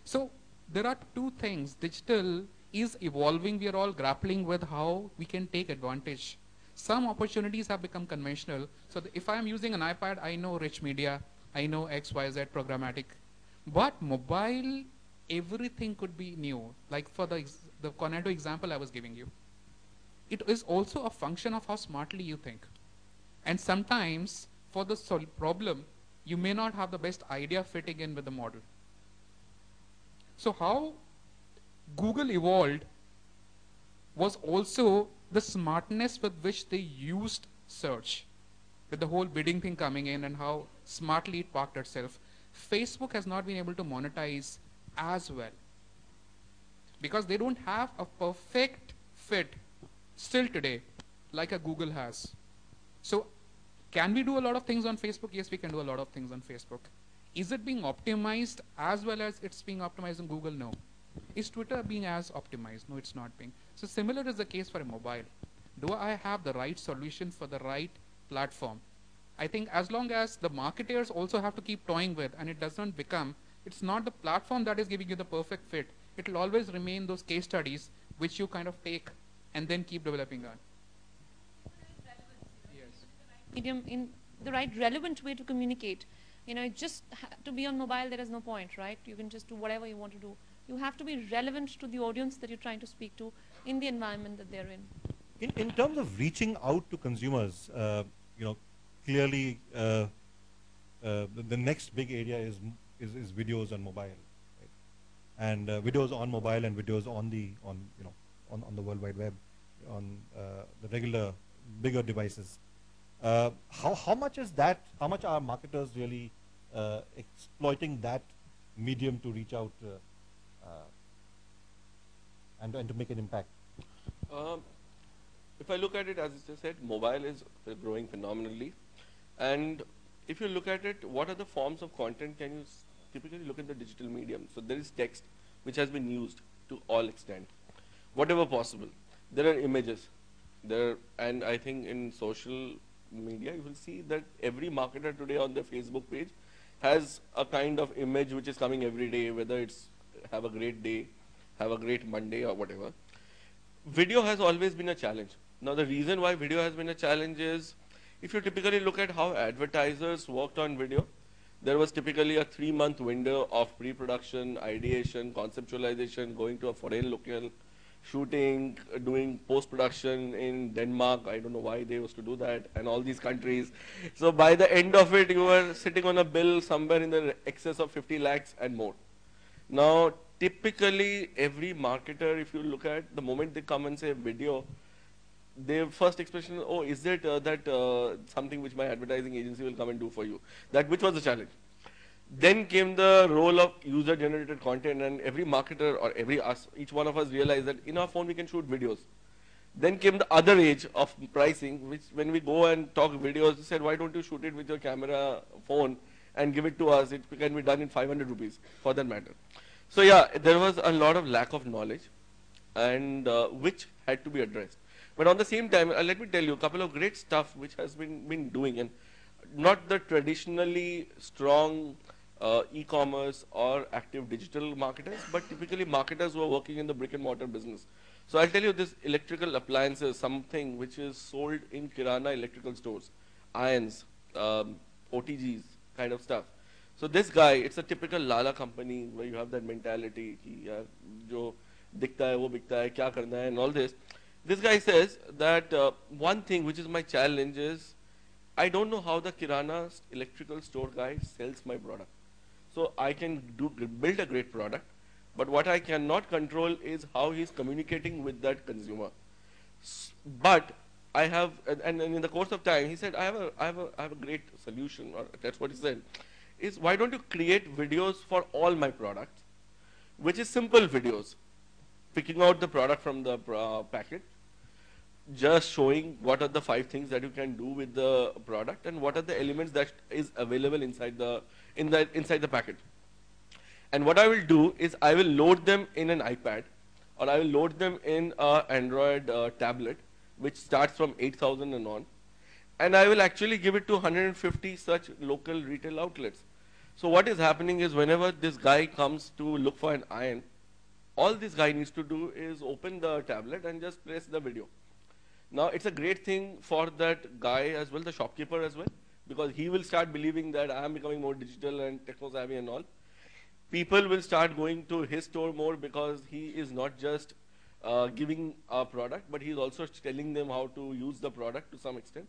So there are two things. Digital is evolving. We are all grappling with how we can take advantage. Some opportunities have become conventional. So if I'm using an iPad, I know rich media, I know X, Y, Z programmatic. But mobile, everything could be new. Like for the Cornetto example I was giving you. It is also a function of how smartly you think. And sometimes for the problem, you may not have the best idea fitting in with the model. So how Google evolved was also the smartness with which they used search, with the whole bidding thing coming in and how smartly it parked itself. Facebook has not been able to monetize as well because they don't have a perfect fit still today like a Google has. So can we do a lot of things on Facebook? Yes, we can do a lot of things on Facebook. Is it being optimized as well as it's being optimized on Google? No. Is Twitter being as optimized? No, it's not being. So similar is the case for a mobile. Do I have the right solution for the right platform? I think as long as the marketers also have to keep toying with and it doesn't become, it's not the platform that is giving you the perfect fit. It will always remain those case studies which you kind of take and then keep developing on. Yes. Medium in the right relevant way to communicate. Just to be on mobile, there is no point, right? You can just do whatever you want to do. You have to be relevant to the audience that you're trying to speak to in the environment that they're in. In terms of reaching out to consumers, clearly the next big area is videos on mobile, right? And videos on mobile and videos on the World Wide Web, on the regular bigger devices. How much is that? How much are marketers really exploiting that medium to reach out and to make an impact? If I look at it, as I said, mobile is growing phenomenally. And if you look at it, what are the forms of content can you typically look at the digital medium? So there is text, which has been used to all extent, whatever possible. There are images. And I think in social media, you will see that every marketer today on their Facebook page has a kind of image which is coming every day, whether it's have a great day, have a great Monday or whatever. Video has always been a challenge. Now the reason why video has been a challenge is, if you typically look at how advertisers worked on video, there was typically a 3-month window of pre-production, ideation, conceptualization, going to a foreign local, shooting, doing post-production in Denmark. I don't know why they used to do that, and all these countries. So by the end of it, you were sitting on a bill somewhere in the excess of 50 lakhs and more. Now, typically, every marketer, if you look at the moment they come and say video, their first expression is, oh, is it something which my advertising agency will come and do for you? That which was the challenge. Then came the role of user-generated content, and every marketer or each one of us realized that in our phone we can shoot videos. Then came the other age of pricing, which when we go and talk videos, we said, why don't you shoot it with your camera phone and give it to us. It can be done in 500 rupees for that matter. So yeah, there was a lot of lack of knowledge, and which had to be addressed. But on the same time, let me tell you a couple of great stuff which has been doing, and not the traditionally strong e-commerce or active digital marketers, but typically marketers who are working in the brick and mortar business. So I'll tell you, this electrical appliances, something which is sold in Kirana electrical stores, irons, OTGs, kind of stuff. So this guy, it's a typical Lala company where you have that mentality, ki yaar, jo dikhta hai, wo bikta hai, kya karna hai, and all this. This guy says that one thing which is my challenge is, I don't know how the Kirana electrical store guy sells my product. So I can build a great product, but what I cannot control is how he's communicating with that consumer. But I have, and in the course of time, he said, I have a great solution, or that's what he said, is why don't you create videos for all my products, which is simple videos, picking out the product from the packet, just showing what are the 5 things that you can do with the product and what are the elements that is available inside the packet. And what I will do is I will load them in an iPad, or I will load them in an Android tablet, which starts from 8,000 and on, and I will actually give it to 150 such local retail outlets. So what is happening is, whenever this guy comes to look for an iron, all this guy needs to do is open the tablet and just press the video. Now it's a great thing for that guy as well, the shopkeeper as well, because he will start believing that I am becoming more digital and techno savvy and all. People will start going to his store more because he is not just giving a product, but he is also telling them how to use the product to some extent.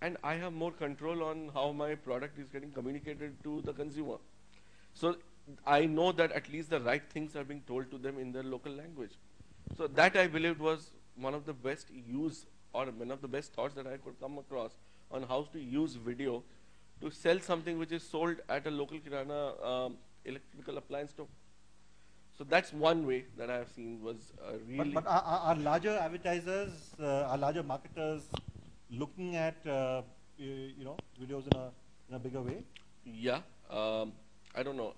And I have more control on how my product is getting communicated to the consumer. So I know that at least the right things are being told to them in their local language. So that, I believed, was one of the best use, or one of the best thoughts that I could come across on how to use video to sell something which is sold at a local Kirana electrical appliance store. So that's one way that I have seen was really. But are larger advertisers, are larger marketers looking at videos in a bigger way? Yeah, I don't know.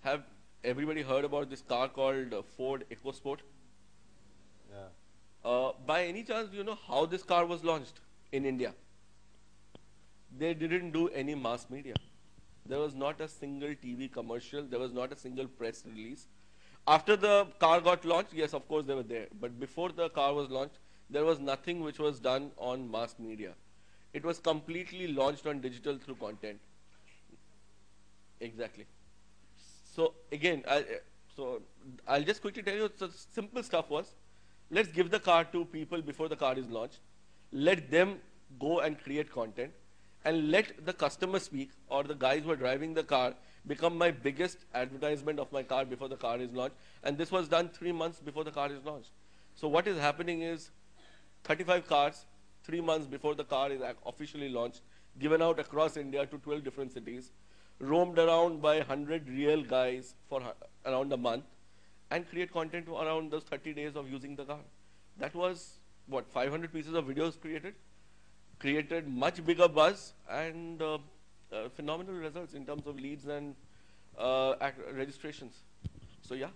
Have everybody heard about this car called Ford EcoSport? Yeah. By any chance, do you know how this car was launched in India? They didn't do any mass media. There was not a single TV commercial. There was not a single press release. After the car got launched, yes, of course they were there. But before the car was launched, there was nothing which was done on mass media. It was completely launched on digital through content. Exactly. So again, I'll just quickly tell you, the simple stuff was, let's give the car to people before the car is launched. Let them go and create content, and let the customer speak, or the guys who are driving the car become my biggest advertisement of my car before the car is launched. And this was done 3 months before the car is launched. So what is happening is 35 cars, 3 months before the car is officially launched, given out across India to 12 different cities, roamed around by 100 real guys for around a month, and create content around those 30 days of using the car. That was, what, 500 pieces of videos created much bigger buzz, and phenomenal results in terms of leads and registrations. So yeah,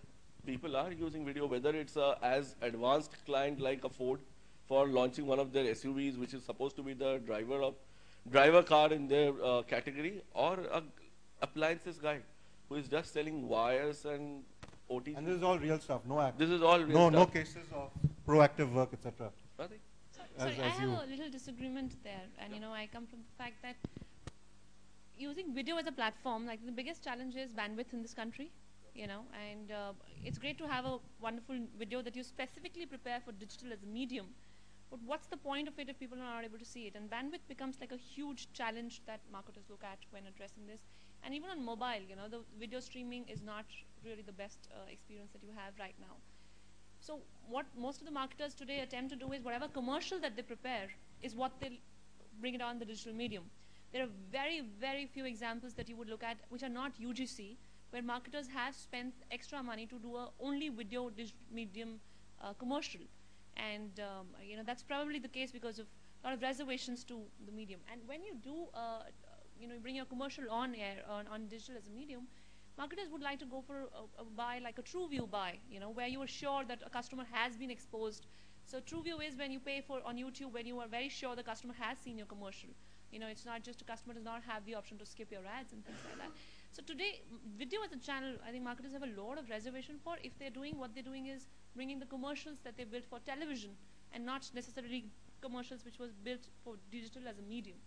people are using video, whether it's a as advanced client like a Ford for launching one of their SUVs, which is supposed to be the driver car in their category, or a appliances guy who is just selling wires and OT. And this is all real stuff, no act. This is all real stuff. No cases of proactive work, etc. Nothing. Sorry, I have a little disagreement there, and I come from the fact that using video as a platform, like, the biggest challenge is bandwidth in this country, and it's great to have a wonderful video that you specifically prepare for digital as a medium, but what's the point of it if people are not able to see it? And bandwidth becomes like a huge challenge that marketers look at when addressing this. And even on mobile, the video streaming is not really the best experience that you have right now. So what most of the marketers today attempt to do is, whatever commercial that they prepare is what they'll bring it on the digital medium. There are very, very few examples that you would look at which are not UGC, where marketers have spent extra money to do a only video digital medium commercial. And that's probably the case because of a lot of reservations to the medium. And when you do bring your commercial on air, on digital as a medium, marketers would like to go for a buy, like a true view buy, where you are sure that a customer has been exposed. So true view is when you pay for on YouTube, when you are very sure the customer has seen your commercial. It's not just a customer does not have the option to skip your ads and things like that. So today, video as a channel, I think marketers have a lot of reservation for if they're doing what they're doing is bringing the commercials that they built for television and not necessarily commercials which was built for digital as a medium.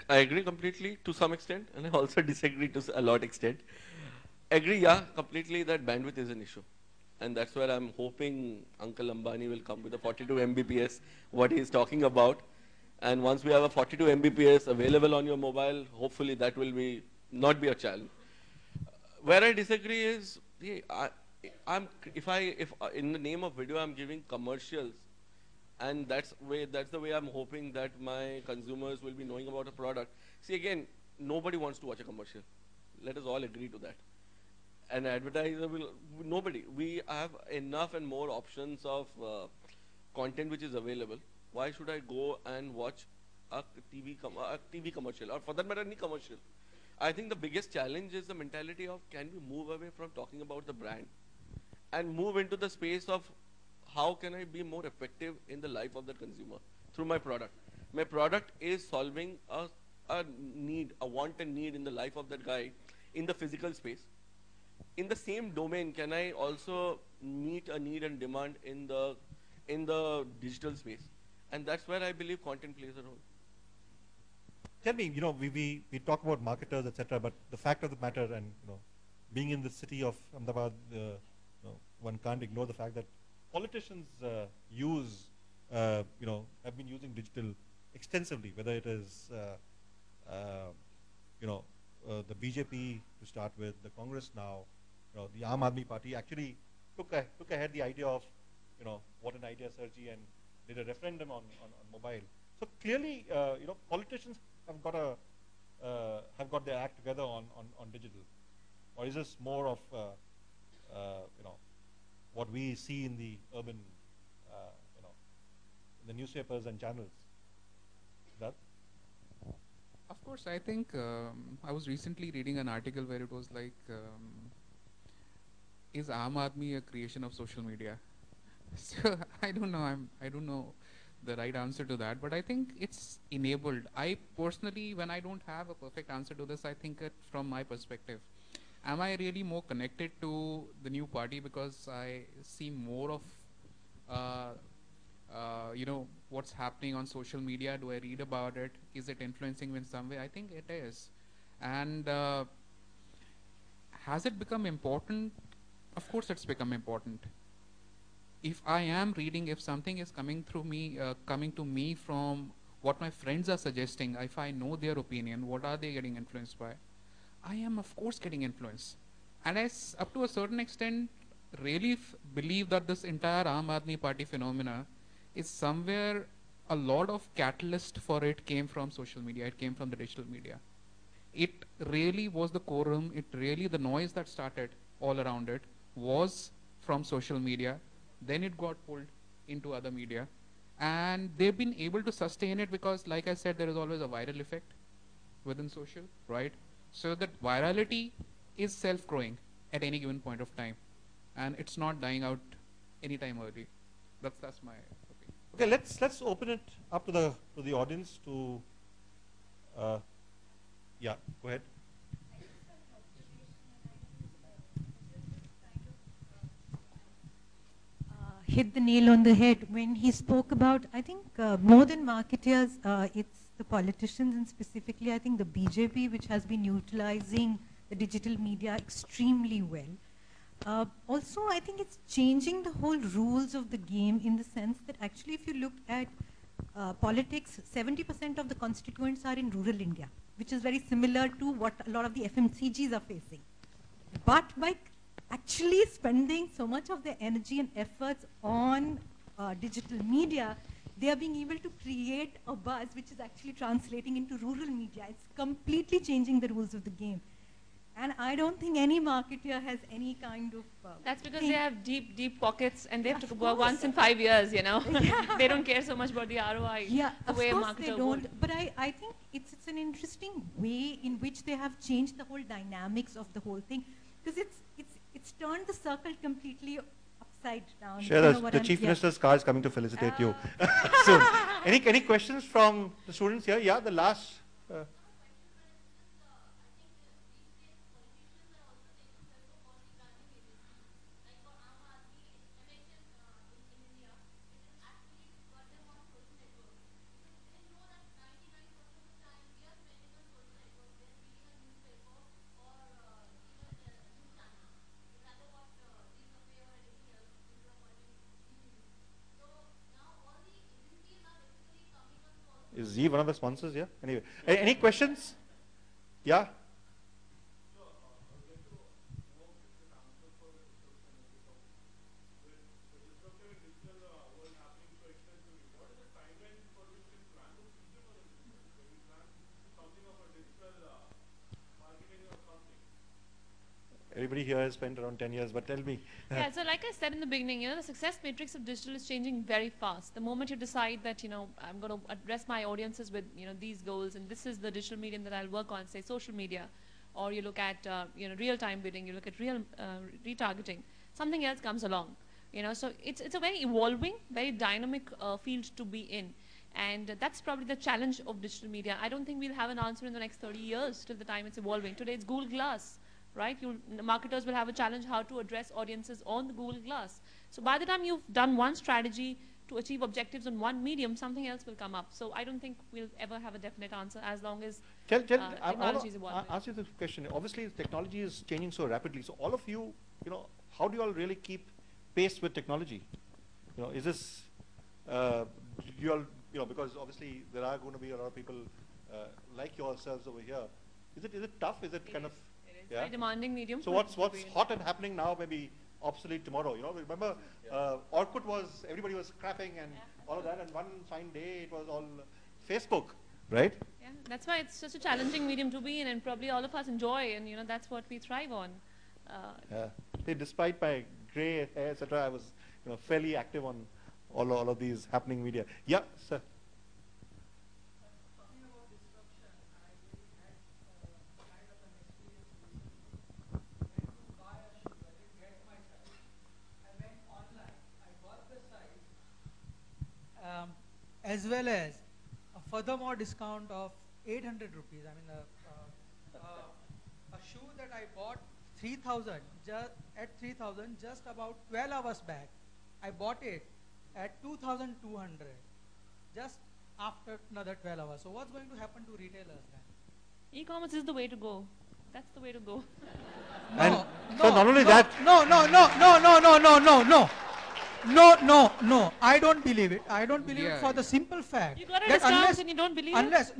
I agree completely to some extent, and I also disagree to a lot extent. Agree, yeah, completely that bandwidth is an issue. And that's where I'm hoping Uncle Ambani will come with the 42 Mbps, what he's talking about. And once we have a 42 Mbps available on your mobile, hopefully that will not be a challenge. Where I disagree is, if in the name of video I'm giving commercials, and that's the way I'm hoping that my consumers will be knowing about a product. See, again, nobody wants to watch a commercial. Let us all agree to that. An advertiser nobody. We have enough and more options of content which is available. Why should I go and watch a TV commercial, or for that matter, any commercial? I think the biggest challenge is the mentality of, can we move away from talking about the brand and move into the space of how can I be more effective in the life of the consumer through my product. My product is solving a need, a want and need in the life of that guy in the physical space. In the same domain, can I also meet a need and demand in the digital space? And that's where I believe content plays a role. Tell me, we talk about marketers, etc., but the fact of the matter, and being in the city of Ahmedabad, one can't ignore the fact that politicians have been using digital extensively, whether it is the BJP to start with, the Congress now, the Aam Aadmi Party actually took ahead the idea of, what an idea surgery, and did a referendum on mobile. So clearly, politicians have got their act together on digital, or is this more of what we see in the urban, in the newspapers and channels? That? Of course, I think I was recently reading an article where it was like, is Aam Aadmi a creation of social media? So I don't know the right answer to that, but I think it's enabled. I personally, when I don't have a perfect answer to this, I think it from my perspective. Am I really more connected to the new party because I see more of what's happening on social media? Do I read about it? Is it influencing me in some way? I think it is. And has it become important? Of course it's become important. If I am reading, if something is coming to me from what my friends are suggesting, if I know their opinion, what are they getting influenced by? I am of course getting influenced. And I, up to a certain extent, really believe that this entire Aam Aadmi Party phenomena is somewhere a lot of catalyst for it came from social media, it came from the digital media. It really was the quorum, the noise that started all around it was from social media. Then it got pulled into other media. And they've been able to sustain it because, like I said, there is always a viral effect within social, right? So that virality is self-growing at any given point of time. And it's not dying out anytime early. That's my opinion. Okay, let's open it up to the audience to, yeah, go ahead. Hit the nail on the head when he spoke about, I think more than marketers, it's the politicians, and specifically I think the BJP, which has been utilizing the digital media extremely well. Also, I think it's changing the whole rules of the game in the sense that actually if you look at politics, 70% of the constituents are in rural India, which is very similar to what a lot of the FMCGs are facing. But by actually spending so much of their energy and efforts on digital media, they are being able to create a buzz which is actually translating into rural media. It's completely changing the rules of the game. And I don't think any marketer has any kind of... That's because thing. they have deep, deep pockets and they have to Of go course. once in 5 years, you know. They don't care so much about the ROI Yeah, the of way a course marketer they would. don't. But I think it's an interesting way in which they have changed the whole dynamics of the whole thing. Because it's turned the circle completely upside down. Share You know what the I'm- Chief yeah. Minister's car is coming to felicitate you soon. Any questions from the students here? Yeah, the last. Is he one of the sponsors? Yeah. Anyway, any questions? Yeah. Everybody here has spent around 10 years, but tell me. Yeah, so like I said in the beginning, you know, the success matrix of digital is changing very fast. The moment you decide that, you know, I'm going to address my audiences with, you know, these goals, and this is the digital medium that I'll work on, say social media, or you look at, you know, real-time bidding, you look at real retargeting, something else comes along. You know, so it's a very evolving, very dynamic field to be in. And that's probably the challenge of digital media. I don't think we'll have an answer in the next 30 years till the time it's evolving. Today it's Google Glass. Right? Marketers will have a challenge how to address audiences on the Google Glass. So by the time you've done one strategy to achieve objectives on one medium, something else will come up. So I don't think we'll ever have a definite answer as long as technology is evolving. I'll ask you this question. Obviously, technology is changing so rapidly. So all of you, you know, how do you all really keep pace with technology? You know, is this, you all, you know, because obviously there are going to be a lot of people like yourselves over here. Is it tough? Is it kind of... Yeah. Very demanding medium. So what's hot and happening now may be obsolete tomorrow. You know, remember Orkut was, everybody was scrapping and all of that, and one fine day it was all Facebook, right? Yeah, that's why it's such a challenging medium to be in, and probably all of us enjoy, and you know that's what we thrive on. Yeah. Despite my grey hair, etc., I was, you know, fairly active on all of these happening media. Yeah, sir. As well as a furthermore discount of 800 rupees. I mean, a shoe that I bought 3,000 at 3,000 just about 12 hours back. I bought it at 2,200 just after another 12 hours. So what's going to happen to retailers then? E-commerce is the way to go. That's the way to go. No, so not only that. No, I don't believe it. I don't believe it for the simple fact You got a that discount and you don't believe it?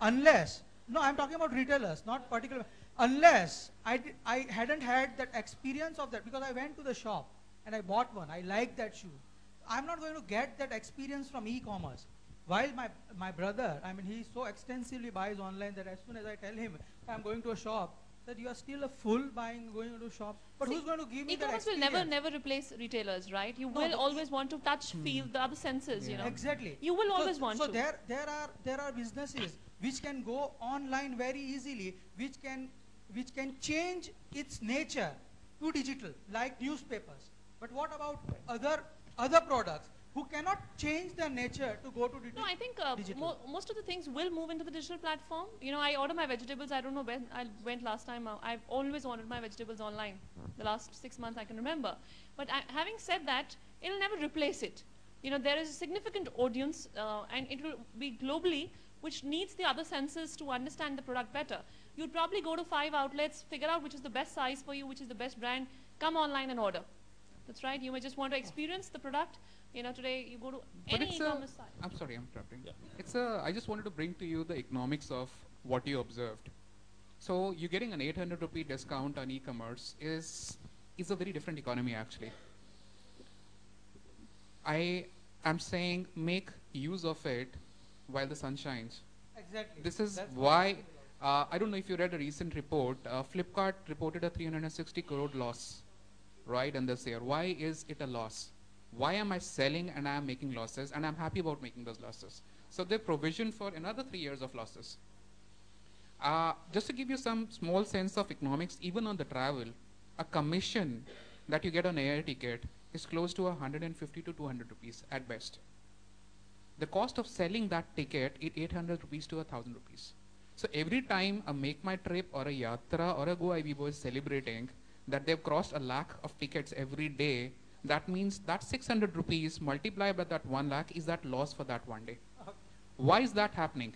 Unless, I'm talking about retailers, not particular. Unless I hadn't had that experience of that, because I went to the shop and I bought one. I liked that shoe. I'm not going to get that experience from e-commerce. While my brother, I mean, he so extensively buys online that as soon as I tell him I'm going to a shop, that you are still a fool going to a shop. But who's going to give me that E-commerce experience? will never replace retailers, right? You will always want to touch, feel the other senses, you know. Exactly. You will always want to. So there are businesses which can go online very easily, which can change its nature to digital, like newspapers. But what about other products who cannot change their nature to go to digital? No, I think most of the things will move into the digital platform. You know, I order my vegetables. I don't know when I went last time. I've always ordered my vegetables online. The last 6 months I can remember. But having said that, it'll never replace it. You know, there is a significant audience, and it will be globally, which needs the other senses to understand the product better. You'd probably go to 5 outlets, figure out which is the best size for you, which is the best brand, come online and order. That's right. You may just want to experience the product. You know, today you go to any e-commerce site. I'm sorry, I'm interrupting. Yeah. I just wanted to bring to you the economics of what you observed. So you're getting an 800 rupee discount on e-commerce is a very different economy actually. I am saying make use of it while the sun shines. Exactly. This is why I don't know if you read a recent report. Flipkart reported a 360 crore loss, right, in this year. Why is it a loss? Why am I selling and I am making losses, and I'm happy about making those losses? So they provision for another 3 years of losses. Just to give you some small sense of economics, even on the travel, a commission that you get on air ticket is close to 150 to 200 rupees at best. The cost of selling that ticket is 800 rupees to 1,000 rupees. So every time a Make My Trip or a Yatra or a GoIbibo is celebrating that they've crossed 1 lakh of tickets every day, that means that 600 rupees multiplied by that 1 lakh is that loss for that one day. Why is that happening?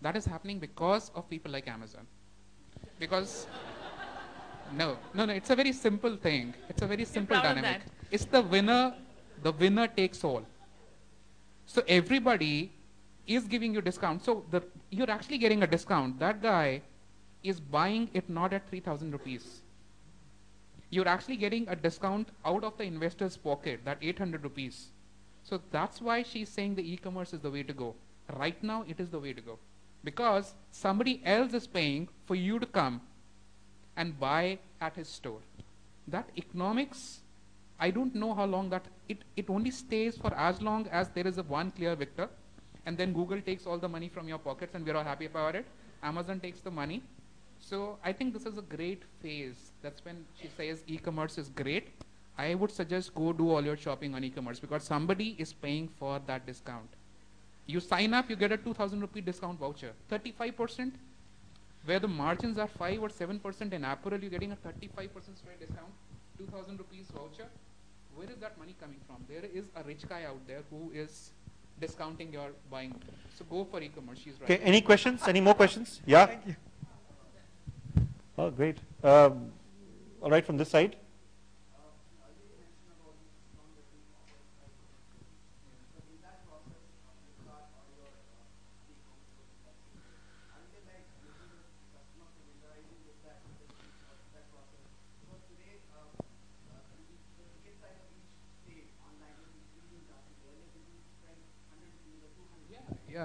That is happening because of people like Amazon. Because, no, it's a very simple thing. It's a very simple dynamic. It's the winner takes all. So everybody is giving you discount. So you're actually getting a discount. That guy is buying it not at 3,000 rupees. You're actually getting a discount out of the investor's pocket, that 800 rupees. So that's why she's saying the e-commerce is the way to go. Right now, it is the way to go. Because somebody else is paying for you to come and buy at his store. That economics, I don't know how long that, it only stays for as long as there is a one clear victor, and then Google takes all the money from your pockets and we're all happy about it. Amazon takes the money. So I think this is a great phase. That's when she says e-commerce is great. I would suggest go do all your shopping on e-commerce because somebody is paying for that discount. You sign up, you get a 2,000 rupee discount voucher, 35%, where the margins are 5 or 7% in Apparel, you're getting a 35% straight discount, 2,000 rupees voucher. Where is that money coming from? There is a rich guy out there who is discounting your buying. So go for e-commerce, she's right. Okay, any questions? Any more questions? Yeah? Thank you. Oh, great. All right, from this side.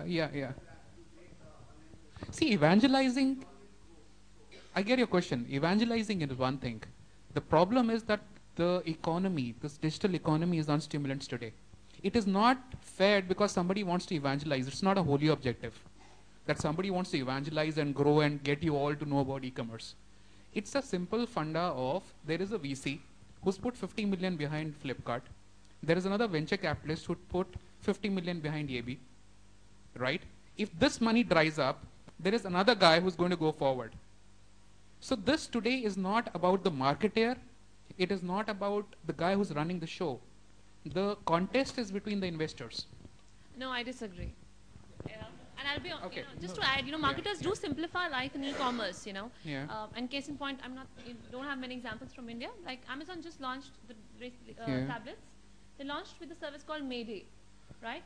Yeah. See, evangelizing, I get your question. Evangelizing is one thing. The problem is that the economy, this digital economy is on stimulants today. It is not fed because somebody wants to evangelize. It's not a holy objective that somebody wants to evangelize and grow and get you all to know about e-commerce. It's a simple funda of there is a VC who's put 50 million behind Flipkart. There is another venture capitalist who put 50 million behind AB. Right? If this money dries up, there is another guy who's going to go forward. So this today is not about the marketer. It is not about the guy who's running the show. The contest is between the investors. No, I disagree. Yeah. And I'll be, Okay. just to add, marketers do simplify life in e-commerce, Yeah. And case in point, don't have many examples from India. Like Amazon just launched the tablets. They launched with a service called Mayday, right?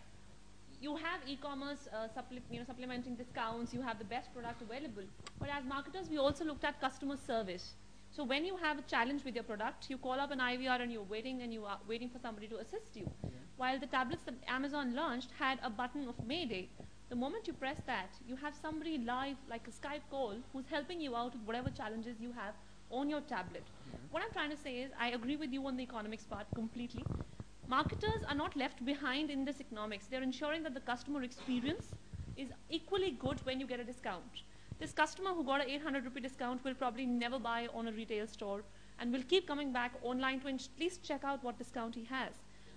You have e-commerce supplementing discounts, you have the best product available. But as marketers, we also looked at customer service. So when you have a challenge with your product, you call up an IVR and you're waiting for somebody to assist you. Yeah. While the tablets that Amazon launched had a button of Mayday. The moment you press that, you have somebody live, like a Skype call, who's helping you out with whatever challenges you have on your tablet. What I'm trying to say is, I agree with you on the economics part completely. Marketers are not left behind in this economics. They're ensuring that the customer experience is equally good when you get a discount. This customer who got an 800 rupee discount will probably never buy on a retail store and will keep coming back online to at least check out what discount he has.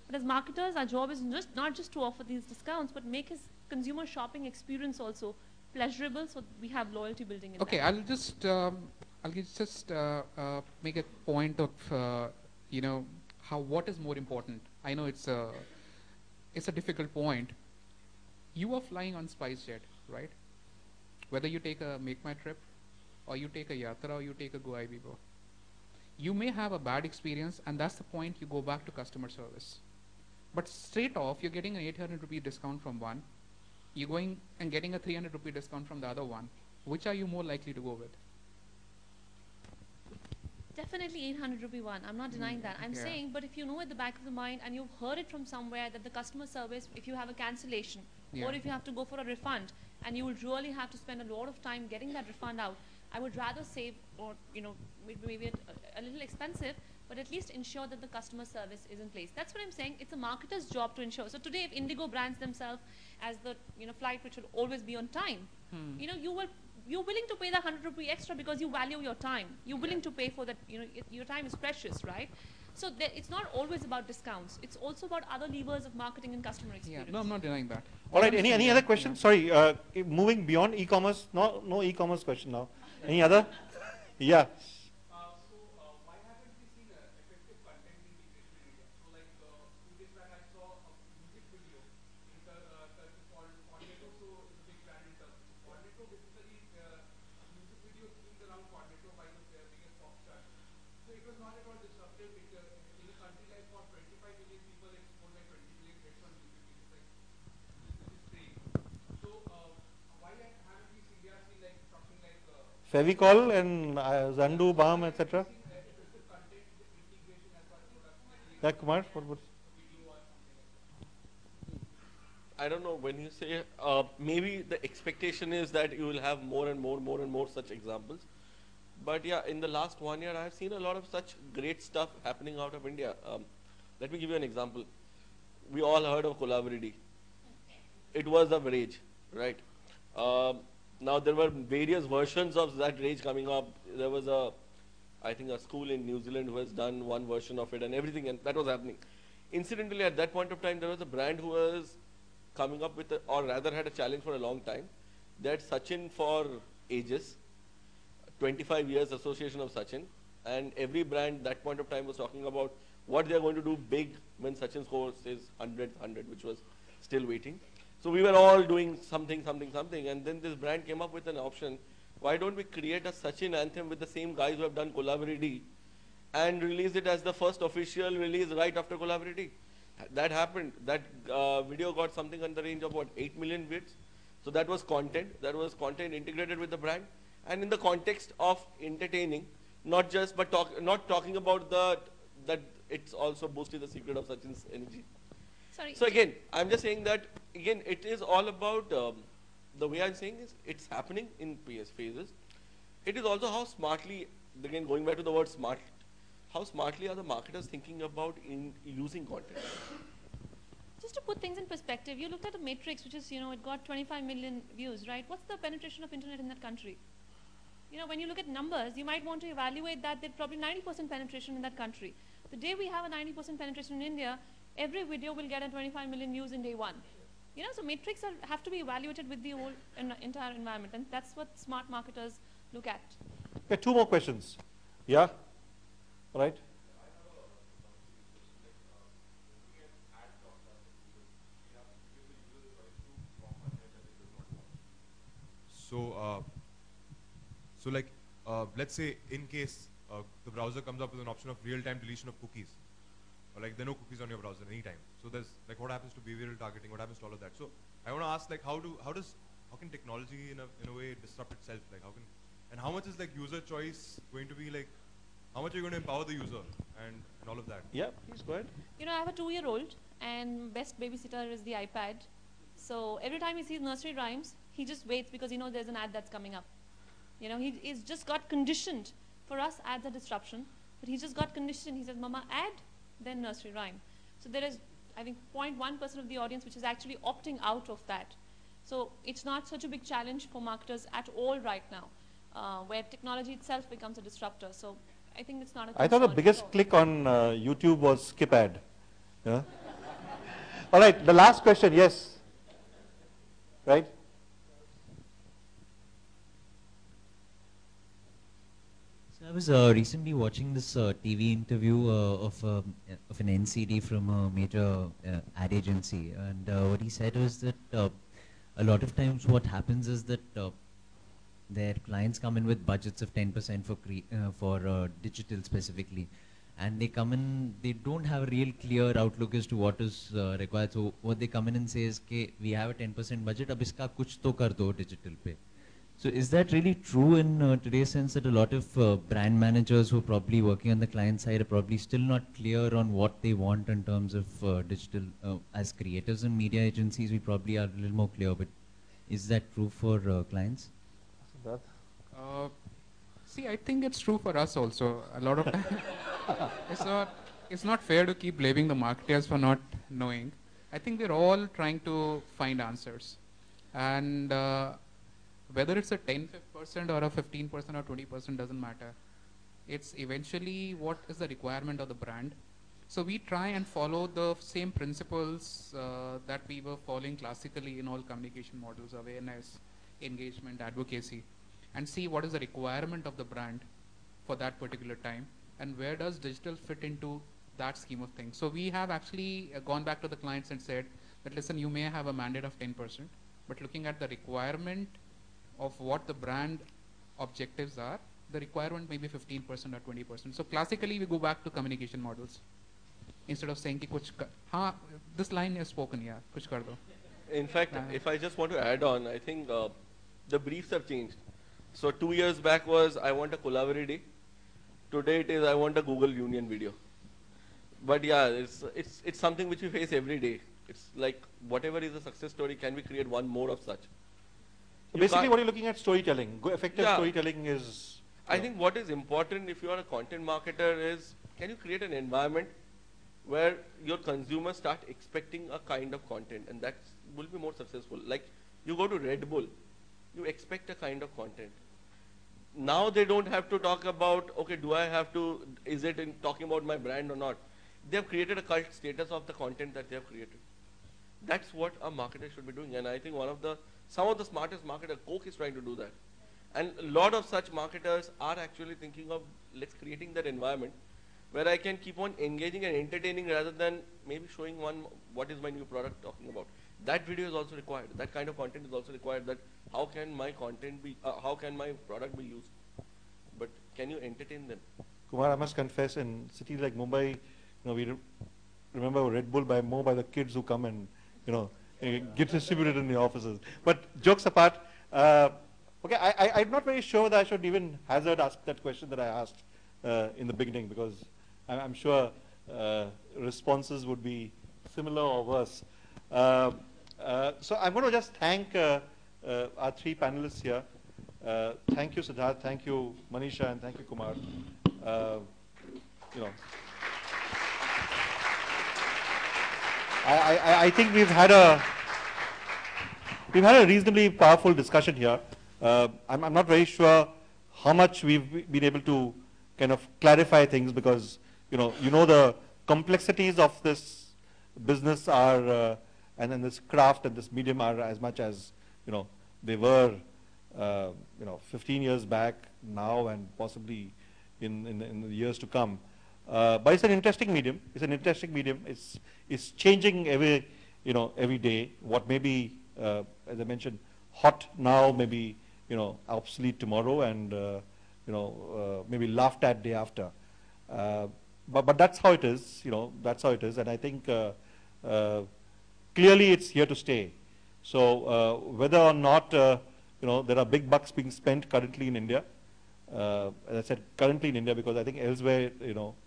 But as marketers, our job is not just to offer these discounts, but make his consumer shopping experience also pleasurable, so we have loyalty building in Okay, that. I'll just make a point of what is more important. I know it's a difficult point. You are flying on SpiceJet, right? Whether you take a Make My Trip, or you take a Yatra, or you take a GoIbibo, you may have a bad experience, and that's the point. You go back to customer service. But straight off, you're getting an 800 rupee discount from one. You're going and getting a 300 rupee discount from the other one. Which are you more likely to go with? Definitely 800 rupee one. I'm not denying that. I'm saying, but if you know at the back of the mind and you've heard it from somewhere that the customer service, if you have a cancellation or if you have to go for a refund and you will really have to spend a lot of time getting that refund out, I would rather save, or maybe a little expensive, but at least ensure that the customer service is in place. That's what I'm saying. It's a marketer's job to ensure. So today, if Indigo brands themselves as the flight which will always be on time, you're willing to pay the 100 rupee extra because you value your time. You're willing to pay for that. Your time is precious, right? So it's not always about discounts. It's also about other levers of marketing and customer experience. Yeah, no, I'm not denying that. All right. Any other questions? Sorry. Moving beyond e-commerce. No e-commerce question now. Any other? Yeah. Fevicol and Zandu, Balm, etc. Yeah, Kumar, what? I don't know, when you say, maybe the expectation is that you will have more and more such examples. But yeah, in the last 1 year, I have seen a lot of such great stuff happening out of India. Let me give you an example. We all heard of Kolavaridi. It was a rage, right? Now there were various versions of that rage coming up. There was I think a school in New Zealand who has done one version of it and everything, and that was happening. Incidentally, at that point of time, there was a brand who was coming up with, or rather had a challenge for a long time. They had Sachin for ages, 25 years association of Sachin, and every brand that point of time was talking about what they are going to do big when Sachin score says 100, which was still waiting. So we were all doing something, and then this brand came up with an option. Why don't we create a Sachin anthem with the same guys who have done Kolavaridi and release it as the first official release right after Kolavaridi? That happened. That video got something in the range of what, 8 million views. So that was content. That was content integrated with the brand, and in the context of entertaining, not just but not talking about that it's also boosting the secret of Sachin's energy. Sorry. So again, I'm just saying that again, it is all about the way I'm saying is it's happening in phases. It is also how smartly, again going back to the word smart, how smartly are the marketers thinking about in using content? Just to put things in perspective, you looked at a matrix, which is, it got 25 million views, right? What's the penetration of internet in that country? When you look at numbers, you might want to evaluate that there's probably 90% penetration in that country. The day we have a 90% penetration in India, every video will get a 25 million views in day one. So metrics have to be evaluated with the whole entire environment, and that's what smart marketers look at. Okay, 2 more questions. Yeah? All right. So like, let's say in case the browser comes up with an option of real-time deletion of cookies, or like there are no cookies on your browser anytime. So there's like, what happens to behavioral targeting? What happens to all of that? So I want to ask, like, how can technology in a way disrupt itself? Like how much is like user choice going to be like? How much are you going to empower the user and all of that? Yeah, please go ahead. I have a 2-year-old, and best babysitter is the iPad. So every time he sees nursery rhymes, he just waits because there's an ad that's coming up. He's just got conditioned. For us, ads are disruption, but he's just got conditioned. He says, "Mama, ad, then nursery rhyme." So there is, I think, 0.1% of the audience which is actually opting out of that. So it's not such a big challenge for marketers at all right now, where technology itself becomes a disruptor. So I think it's not a concern. I thought the biggest click on YouTube was skip ad. Yeah? All right, the last question, yes. Right? So I was recently watching this TV interview of an NCD from a major ad agency, and what he said was that a lot of times what happens is that their clients come in with budgets of 10% for digital specifically, and they come in, they don't have a real clear outlook as to what is required. So what they come in and say is, "Okay, we have a 10% budget, ab iska kuch to kar do digital pe." So is that really true in today's sense that a lot of brand managers who are probably working on the client side are probably still not clear on what they want in terms of digital, as creators and media agencies, we probably are a little more clear, but is that true for clients? See, I think it's true for us also. A lot of time, it's not fair to keep blaming the marketers for not knowing. I think we're all trying to find answers. And whether it's a 10% or a 15% or 20% doesn't matter. It's eventually what is the requirement of the brand. So we try and follow the same principles that we were following classically in all communication models: awareness, engagement, advocacy, and see what is the requirement of the brand for that particular time, and where does digital fit into that scheme of things. So we have actually gone back to the clients and said that, listen, you may have a mandate of 10%, but looking at the requirement of what the brand objectives are, the requirement may be 15% or 20%. So classically, we go back to communication models. Instead of saying, ki kuch this line is spoken, yeah, kuch kar do. In fact, if I just want to add on, I think the briefs have changed. So 2 years back was, I want a Kolavari day. Today it is, I want a Google Union video. But yeah, it's something which we face every day. It's like, whatever is a success story, can we create one more of such? So basically, what you're looking at storytelling. Effective storytelling is. I think what is important if you are a content marketer is, can you create an environment where your consumers start expecting a kind of content, and that will be more successful. Like, you go to Red Bull, you expect a kind of content. Now they don't have to talk about, okay, do I have to, is it in talking about my brand or not? They have created a cult status of the content that they have created. That's what a marketer should be doing, and I think some of the smartest marketers, Coke is trying to do that. And a lot of such marketers are actually thinking of, let's creating that environment where I can keep on engaging and entertaining rather than maybe showing what is my new product talking about. That video is also required. That kind of content is also required. That how can my content be, how can my product be used? But can you entertain them? Kumar, I must confess, in cities like Mumbai, we remember Red Bull by the kids who come and, get distributed in the offices. But jokes apart, okay, I'm not very sure that I should even hazard ask that question that I asked in the beginning, because I'm sure responses would be similar or worse. So I'm going to just thank our three panelists here. Thank you, Siddharth. Thank you, Manisha, and thank you, Kumar. I think we've had a reasonably powerful discussion here. I'm not very sure how much we've been able to kind of clarify things, because the complexities of this business are and then this craft and this medium are as much as they were 15 years back now, and possibly in the years to come. But it's an interesting medium. It's changing every day. What may be, as I mentioned, hot now may be obsolete tomorrow, and maybe laughed at day after. But that's how it is. That's how it is. And I think clearly it's here to stay. So whether or not there are big bucks being spent currently in India. As I said, currently in India, because I think elsewhere,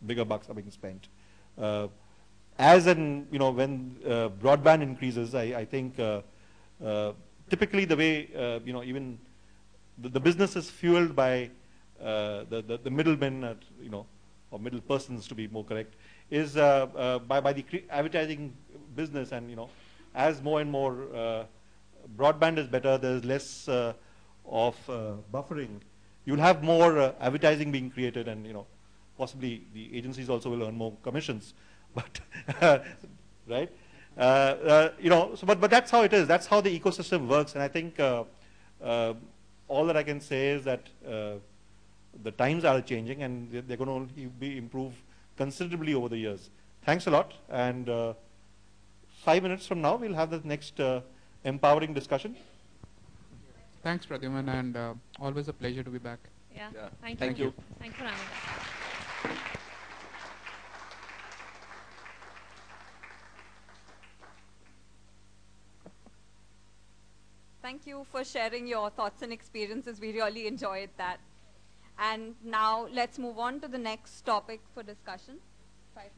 bigger bucks are being spent. As in, when broadband increases, I think typically the way, even the business is fueled by the middlemen, or middle persons to be more correct, is by the advertising business, and as more and more broadband is better, there's less of buffering. You'll have more advertising being created, and possibly the agencies also will earn more commissions. But right, but that's how it is. That's how the ecosystem works. And I think all that I can say is that the times are changing, and they're going to be improved considerably over the years. Thanks a lot. And 5 minutes from now, we'll have the next empowering discussion. Thanks, Pradyuman, and always a pleasure to be back. Yeah. Thank you. you. Thanks for having us. Thank you for sharing your thoughts and experiences. We really enjoyed that. And now let's move on to the next topic for discussion. 5 minutes?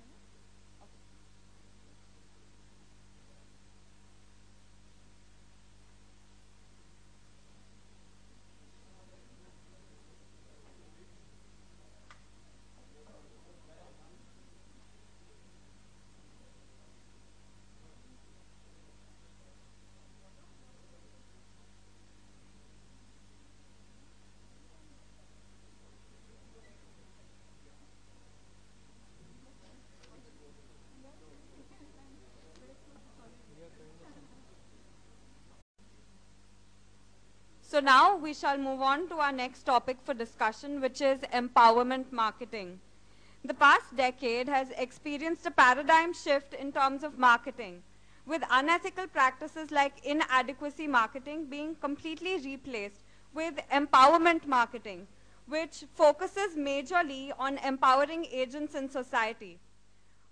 So now we shall move on to our next topic for discussion, which is empowerment marketing. The past decade has experienced a paradigm shift in terms of marketing, with unethical practices like inadequacy marketing being completely replaced with empowerment marketing, which focuses majorly on empowering agents in society.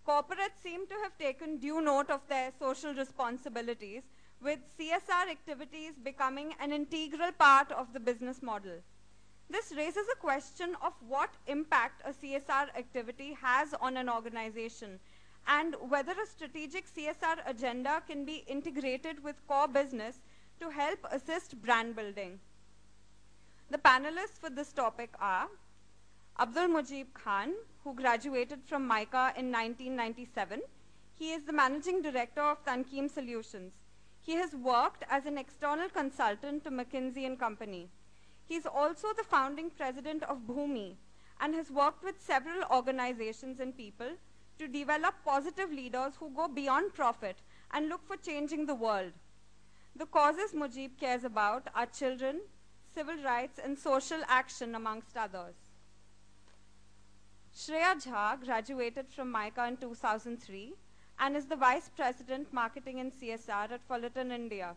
Corporates seem to have taken due note of their social responsibilities, with CSR activities becoming an integral part of the business model. This raises a question of what impact a CSR activity has on an organization and whether a strategic CSR agenda can be integrated with core business to help assist brand building. The panelists for this topic are Abdul Mujib Khan, who graduated from MICA in 1997. He is the managing director of Tankeem Solutions. He has worked as an external consultant to McKinsey & Company. He is also the founding president of Bhumi and has worked with several organizations and people to develop positive leaders who go beyond profit and look for changing the world. The causes Mujib cares about are children, civil rights, and social action, amongst others. Shreya Jha graduated from MICA in 2003 and is the Vice President Marketing and CSR at Fullerton India.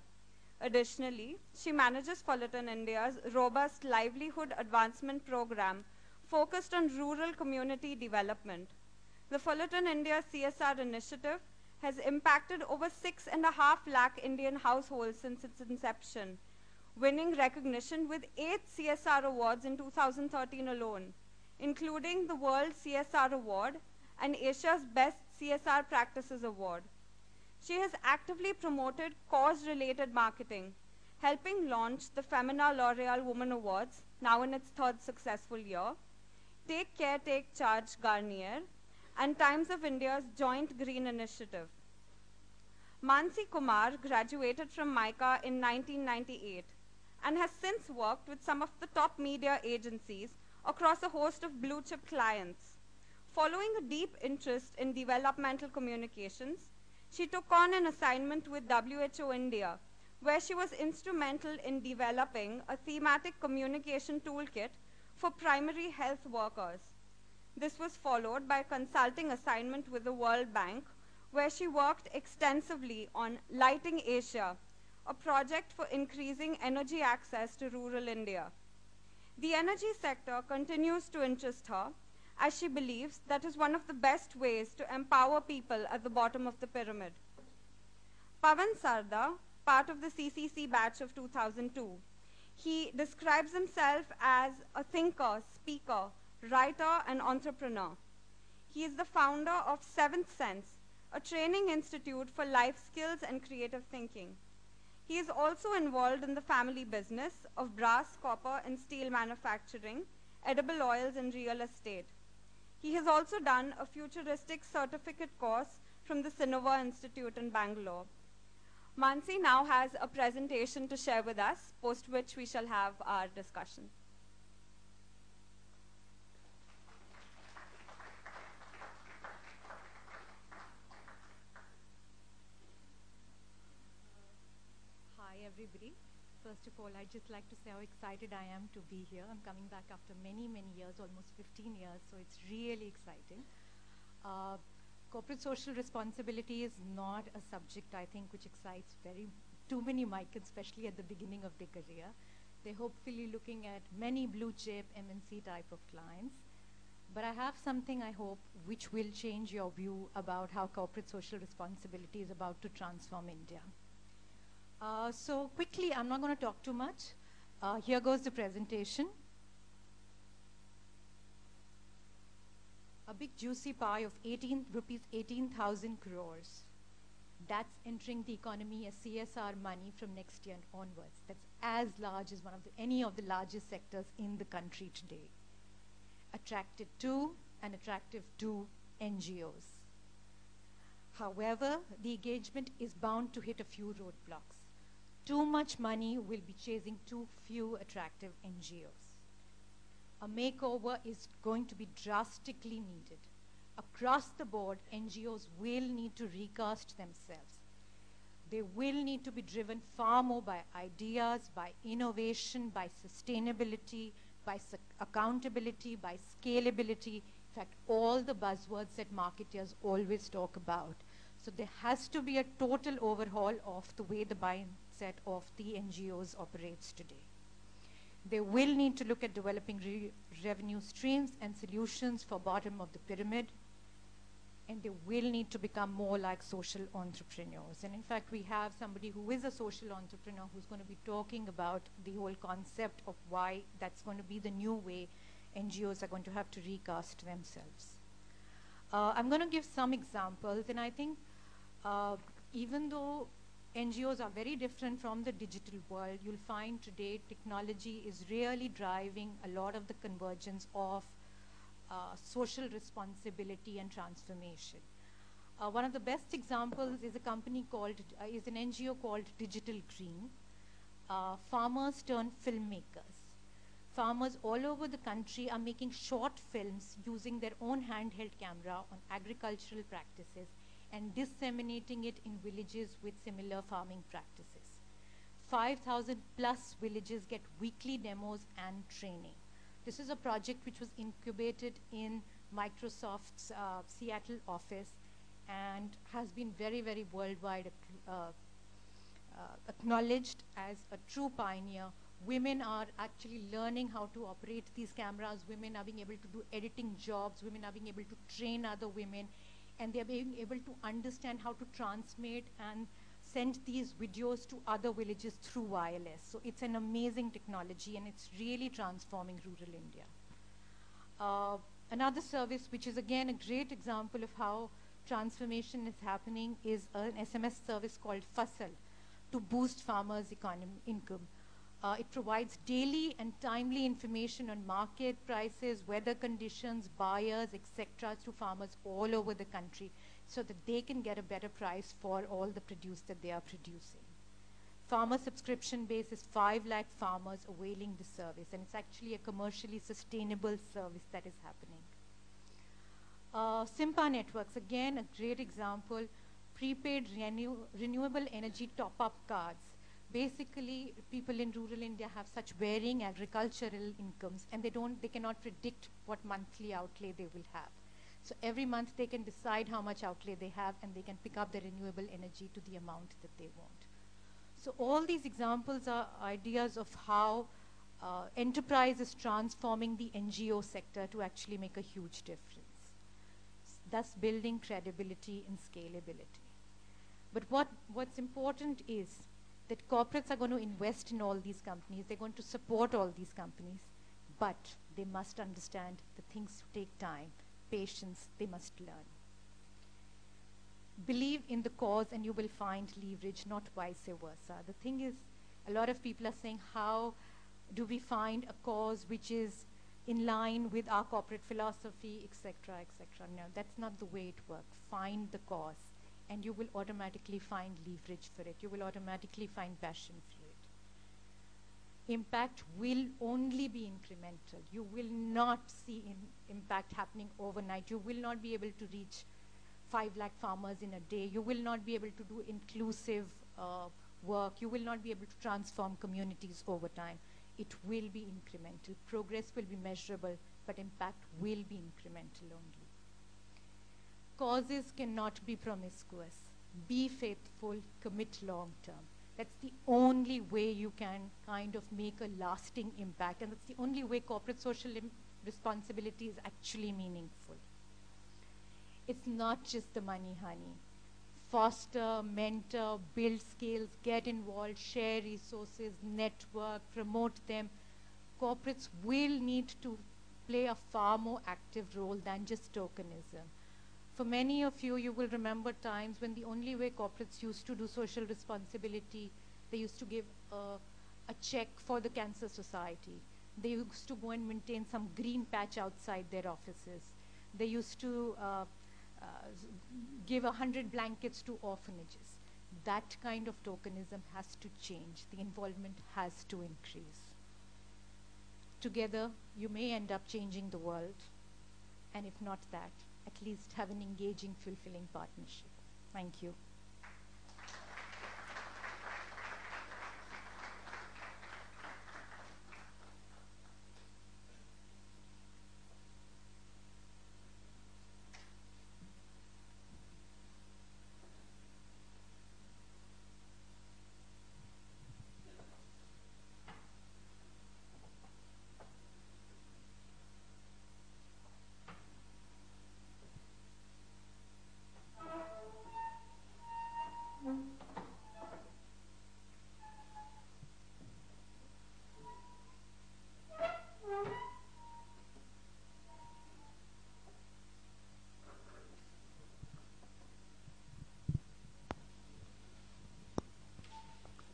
Additionally, she manages Fullerton India's robust livelihood advancement program focused on rural community development. The Fullerton India CSR initiative has impacted over 6.5 lakh Indian households since its inception, winning recognition with 8 CSR awards in 2013 alone, including the World CSR Award and Asia's Best CSR Practices Award. She has actively promoted cause-related marketing, helping launch the Femina L'Oreal Women Awards, now in its 3rd successful year, Take Care, Take Charge Garnier, and Times of India's Joint Green Initiative. Mansi Kumar graduated from MICA in 1998 and has since worked with some of the top media agencies across a host of blue-chip clients. Following a deep interest in developmental communications, she took on an assignment with WHO India, where she was instrumental in developing a thematic communication toolkit for primary health workers. This was followed by a consulting assignment with the World Bank, where she worked extensively on Lighting Asia, a project for increasing energy access to rural India. The energy sector continues to interest her, as she believes that is one of the best ways to empower people at the bottom of the pyramid. Pavan Sarda, part of the CCC batch of 2002, he describes himself as a thinker, speaker, writer, and entrepreneur. He is the founder of Seventh Sense, a training institute for life skills and creative thinking. He is also involved in the family business of brass, copper, and steel manufacturing, edible oils, and real estate. He has also done a futuristic certificate course from the Sinova Institute in Bangalore. Mansi now has a presentation to share with us, post which we shall have our discussion. Hi, everybody. First of all, I'd just like to say how excited I am to be here. I'm coming back after many, many years, almost 15 years, so it's really exciting. Corporate social responsibility is not a subject, I think, which excites too many Micans, especially at the beginning of their career. They're hopefully looking at many blue chip MNC type of clients. But I have something, I hope, which will change your view about how corporate social responsibility is about to transform India. So quickly, I'm not going to talk too much. Here goes the presentation. A big juicy pie of rupees 18,000 crores. That's entering the economy as CSR money from next year and onwards. That's as large as any of the largest sectors in the country today. Attracted to and attractive to NGOs. However, the engagement is bound to hit a few roadblocks. Too much money will be chasing too few attractive NGOs. A makeover is going to be drastically needed. Across the board, NGOs will need to recast themselves. They will need to be driven far more by ideas, by innovation, by sustainability, by accountability, by scalability. In fact, all the buzzwords that marketers always talk about. So there has to be a total overhaul of the way the mindset of the NGOs operates today. They will need to look at developing revenue streams and solutions for bottom of the pyramid, and they will need to become more like social entrepreneurs. And in fact, we have somebody who is a social entrepreneur who's going to be talking about the whole concept of why that's going to be the new way NGOs are going to have to recast themselves. I'm going to give some examples, and I think even though NGOs are very different from the digital world, you'll find today technology is really driving a lot of the convergence of social responsibility and transformation. One of the best examples is is an NGO called Digital Green. Farmers turn filmmakers. Farmers all over the country are making short films using their own handheld camera on agricultural practices and disseminating it in villages with similar farming practices. 5,000 plus villages get weekly demos and training. This is a project which was incubated in Microsoft's Seattle office and has been very, very worldwide acknowledged as a true pioneer. Women are actually learning how to operate these cameras. Women are being able to do editing jobs. Women are being able to train other women. And they're being able to understand how to transmit and send these videos to other villages through wireless. So it's an amazing technology, and it's really transforming rural India. Another service, which is again a great example of how transformation is happening, is an SMS service called Fasal to boost farmers' income. It provides daily and timely information on market prices, weather conditions, buyers, etc. to farmers all over the country so that they can get a better price for all the produce that they are producing. Farmer subscription base is 5 lakh farmers availing the service, and it's actually a commercially sustainable service that is happening. Simpa Networks, again a great example, prepaid renewable energy top-up cards. Basically, people in rural India have such varying agricultural incomes, and they cannot predict what monthly outlay they will have. So every month they can decide how much outlay they have, and they can pick up the renewable energy to the amount that they want. So all these examples are ideas of how enterprise is transforming the NGO sector to actually make a huge difference, thus building credibility and scalability. But what's important is that corporates are going to invest in all these companies. They're going to support all these companies, but they must understand that things take time, patience, they must learn. Believe in the cause and you will find leverage, not vice versa. The thing is, a lot of people are saying, how do we find a cause which is in line with our corporate philosophy, etc., etc. No, that's not the way it works. Find the cause, and you will automatically find leverage for it. You will automatically find passion for it. Impact will only be incremental. You will not see impact happening overnight. You will not be able to reach 5 lakh farmers in a day. You will not be able to do inclusive work. You will not be able to transform communities over time. It will be incremental. Progress will be measurable, but impact will be incremental only. Causes cannot be promiscuous. Be faithful, commit long term. That's the only way you can kind of make a lasting impact, and that's the only way corporate social responsibility is actually meaningful. It's not just the money, honey. foster, mentor, build skills, get involved, share resources, network, promote them. Corporates will need to play a far more active role than just tokenism. For many of you, you will remember times when the only way corporates used to do social responsibility, they used to give a check for the Cancer Society. They used to go and maintain some green patch outside their offices. They used to give 100 blankets to orphanages. That kind of tokenism has to change. The involvement has to increase. Together, you may end up changing the world, and if not that, at least have an engaging, fulfilling partnership. Thank you.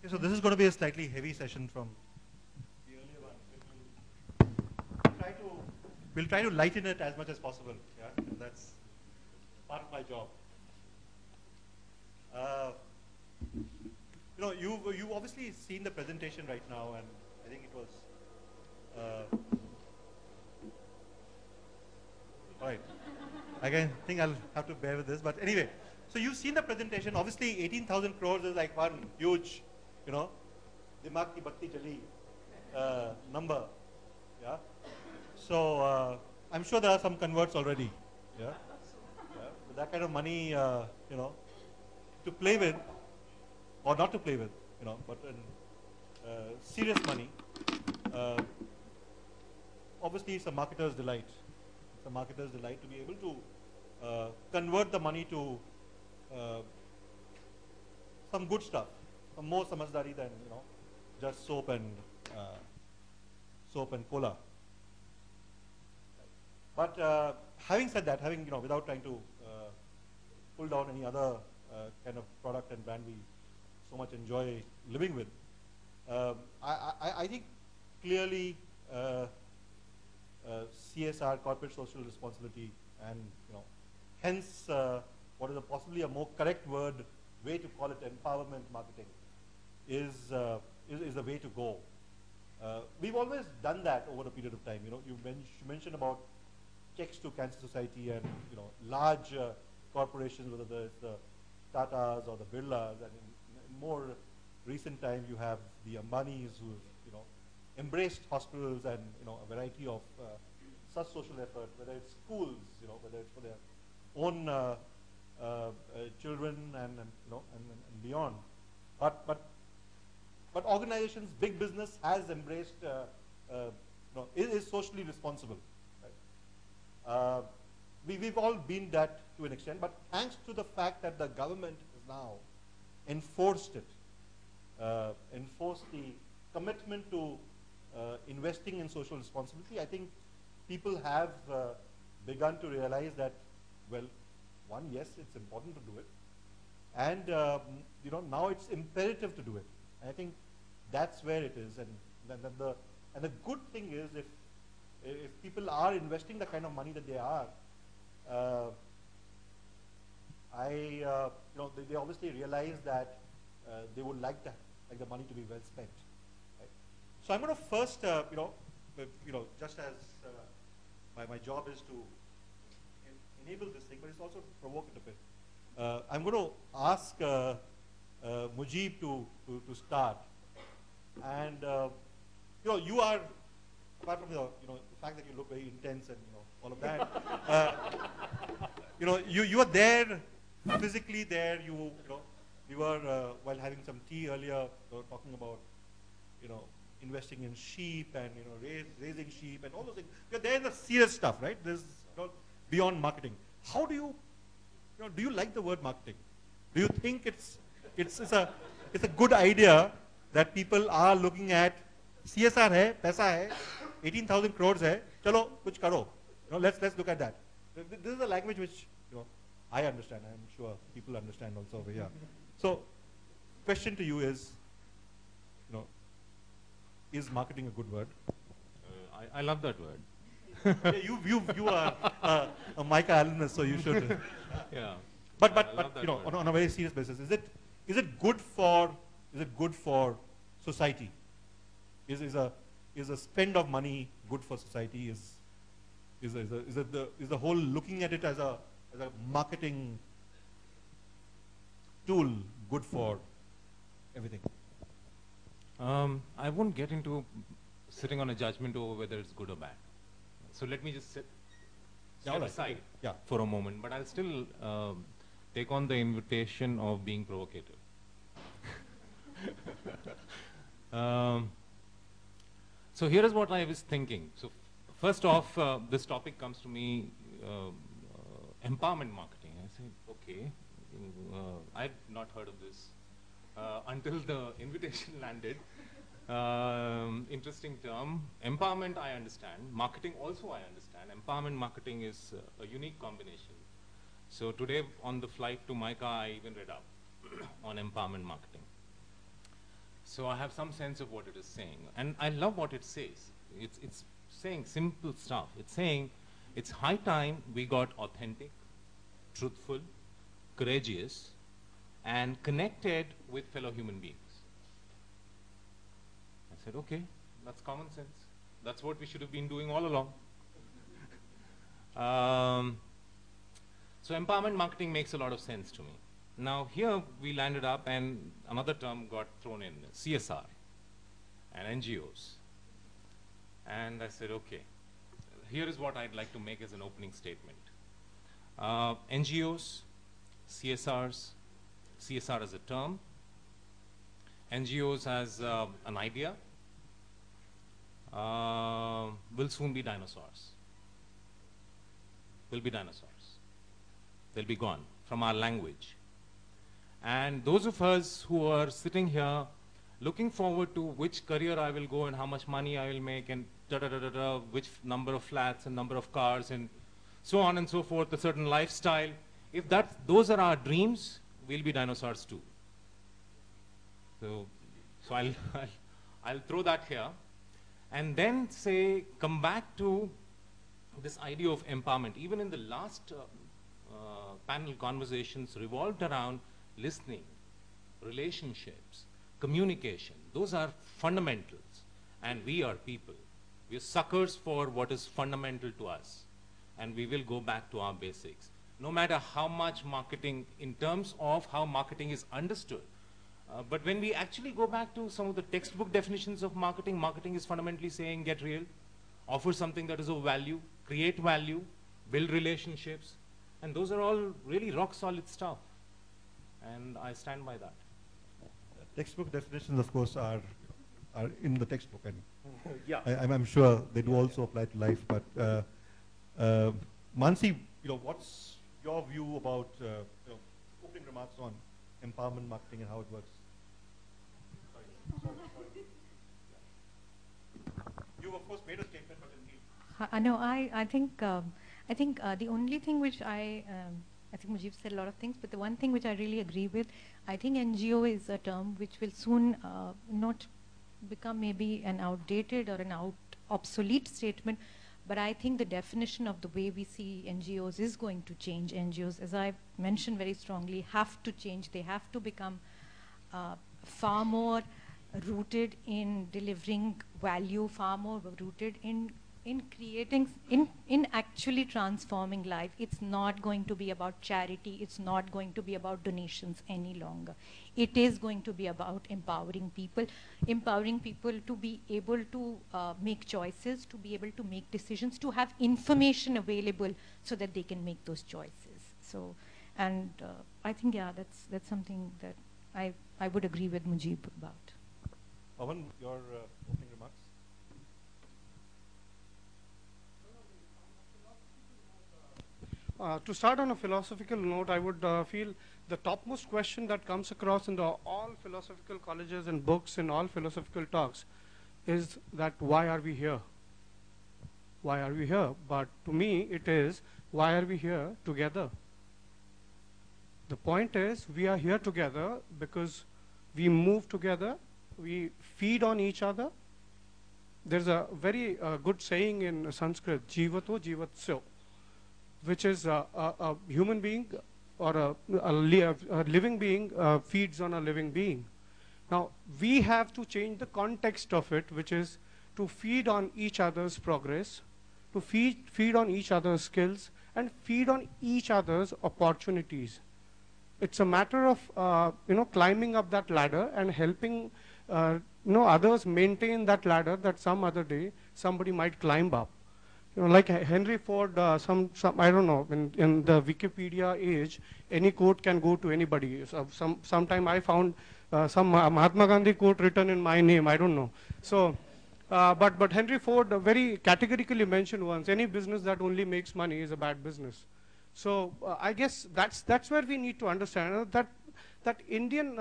So this is going to be a slightly heavy session from the earlier one. We'll try to lighten it as much as possible. Yeah, and that's part of my job. You've obviously seen the presentation right now, and I think it was. All right. I think I'll have to bear with this, but anyway. So you've seen the presentation. Obviously, 18,000 crores is like one huge, Dimag ki batti jali number. Yeah. So I'm sure there are some converts already. Yeah. With that kind of money, to play with, or not to play with, but serious money. Obviously, it's a marketer's delight. It's a marketer's delight to be able to convert the money to some good stuff, some more samajhdari than just soap and cola. But having said that, without trying to pull down any other kind of product and brand we so much enjoy living with, I think clearly CSR, corporate social responsibility, and hence what is possibly a more correct way to call it, empowerment marketing, is the way to go. We've always done that over a period of time. You mentioned about checks to Cancer Society and large corporations, whether it's the Tatas or the Birlas, and in more recent time you have the Ambanis who've embraced hospitals and a variety of such social effort, whether it's schools, whether it's for their own children and beyond. But organizations, big business has embraced, is socially responsible. Right? We've all been that to an extent, but thanks to the fact that the government has now enforced it, enforced the commitment to investing in social responsibility, I think people have begun to realize that, well, one, yes, it's important to do it, and now it's imperative to do it. And I think that's where it is, and the good thing is if people are investing the kind of money that they are, they obviously realize that they would like the money to be well spent. Right? So I'm going to first, just as my job is to enable this thing, but it's also to provoke it a bit. I'm going to ask Mujib to start, and you are, apart from the fact that you look very intense and all of that, you are there, physically there. We were while having some tea earlier, talking about investing in sheep and raising sheep and all those things. You're there in the serious stuff, right? There's beyond marketing. How do you like the word marketing? Do you think it's a good idea that people are looking at CSR hai, paisa hai, 18,000 crores hai, chalo kuch karo. Let's look at that. This is a language which I understand. I'm sure people understand also over here. So, question to you is, is marketing a good word? I love that word. Yeah, you are a Mica alumnus, so you should. Yeah. But on a very serious basis, is it good for society? Is a spend of money good for society? Is the whole looking at it as a marketing tool good for everything? I won't get into sitting on a judgment over whether it's good or bad. So let me just step aside for a moment, but I'll still take on the invitation of being provocative. So here is what I was thinking. So first off, this topic comes to me, empowerment marketing. I say, okay, I've not heard of this until the invitation landed. Interesting term. Empowerment I understand. Marketing also I understand. Empowerment marketing is a unique combination. So today on the flight to Mica, I even read up on empowerment marketing. So I have some sense of what it is saying. And I love what it says. It's saying simple stuff. It's saying it's high time we got authentic, truthful, courageous, and connected with fellow human beings. I said, okay, that's common sense. That's what we should have been doing all along. So empowerment marketing makes a lot of sense to me. Now here we landed up and another term got thrown in, CSR and NGOs. And I said, okay, here is what I'd like to make as an opening statement. NGOs, CSRs, CSR as a term, NGOs as an idea, will soon be dinosaurs. Will be dinosaurs. They'll be gone from our language. And those of us who are sitting here looking forward to which career I will go and how much money I will make and which number of flats and number of cars and so on and so forth, a certain lifestyle, if those are our dreams, we'll be dinosaurs too. So I'll throw that here and then say, come back to this idea of empowerment. Even in the last panel conversations revolved around listening, relationships, communication. Those are fundamentals. And we are people. We are suckers for what is fundamental to us. And we will go back to our basics. No matter how much marketing, in terms of how marketing is understood. But when we actually go back to some of the textbook definitions of marketing, marketing is fundamentally saying get real, offer something that is of value, create value, build relationships. And those are all really rock solid stuff. And I stand by that. Textbook definitions, of course, are in the textbook, and yeah. I'm sure they do also apply to life. But Mansi, what's your view about opening remarks on empowerment marketing and how it works? Sorry. You of course made a statement, but indeed. No, I think the only thing which I think Mujib said a lot of things, but the one thing which I really agree with, I think NGO is a term which will soon not become maybe an outdated or an obsolete statement, but I think the definition of the way we see NGOs is going to change. NGOs, as I mentioned very strongly, have to change. They have to become far more rooted in delivering value, far more rooted in creating, in actually transforming life. It's not going to be about charity. It's not going to be about donations any longer. It is going to be about empowering people to be able to make choices, to be able to make decisions, to have information available so that they can make those choices. So, and I think, yeah, that's something that I would agree with Mujib about. Pawan, your opening remarks? To start on a philosophical note, I would feel the topmost question that comes across in all philosophical colleges and books and all philosophical talks is that why are we here? Why are we here? But to me, it is why are we here together? The point is we are here together because we move together, we feed on each other. There's a very good saying in Sanskrit, jivato jivatsyo, which is a human being or a living being feeds on a living being. Now, we have to change the context of it, which is to feed on each other's progress, to feed on each other's skills, and feed on each other's opportunities. It's a matter of climbing up that ladder and helping others maintain that ladder that some other day somebody might climb up. Like Henry Ford, I don't know, in the Wikipedia age, any quote can go to anybody. So sometime I found some Mahatma Gandhi quote written in my name, I don't know. So, but Henry Ford very categorically mentioned once, any business that only makes money is a bad business. So I guess that's where we need to understand that Indian,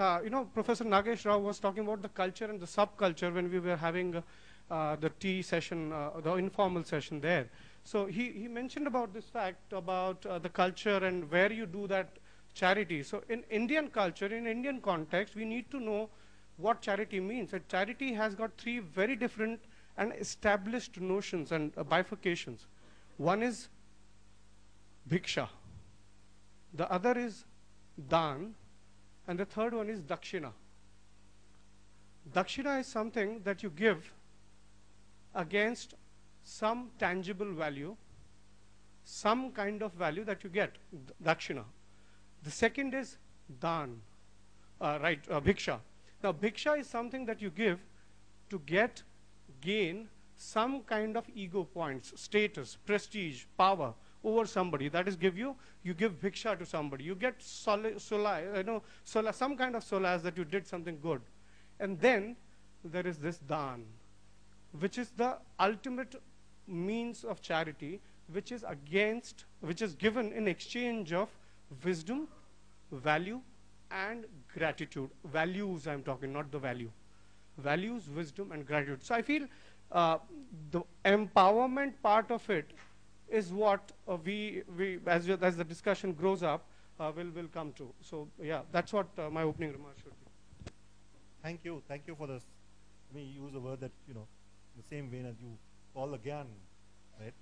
Professor Nagesh Rao was talking about the culture and the subculture when we were having the tea session, the informal session there. So he mentioned about this fact about the culture and where you do that charity. So in Indian culture, in Indian context, we need to know what charity means. And charity has got three very different and established notions and bifurcations. One is bhiksha, the other is dan, and the third one is dakshina. Dakshina is something that you give against some tangible value, some kind of value that you get, dakshina. The second is dan, bhiksha. Now, bhiksha is something that you give to gain some kind of ego points, status, prestige, power over somebody. That is, you give bhiksha to somebody. You get some kind of solace that you did something good. And then there is this dan, which is the ultimate means of charity, which is given in exchange of wisdom, value, and gratitude. Values I'm talking, not the value. Values, wisdom, and gratitude. So I feel the empowerment part of it is what we as the discussion grows up, will come to. So yeah, that's what my opening remarks should be. Thank you for this. Let me use a word that, in the same vein as you call again, right?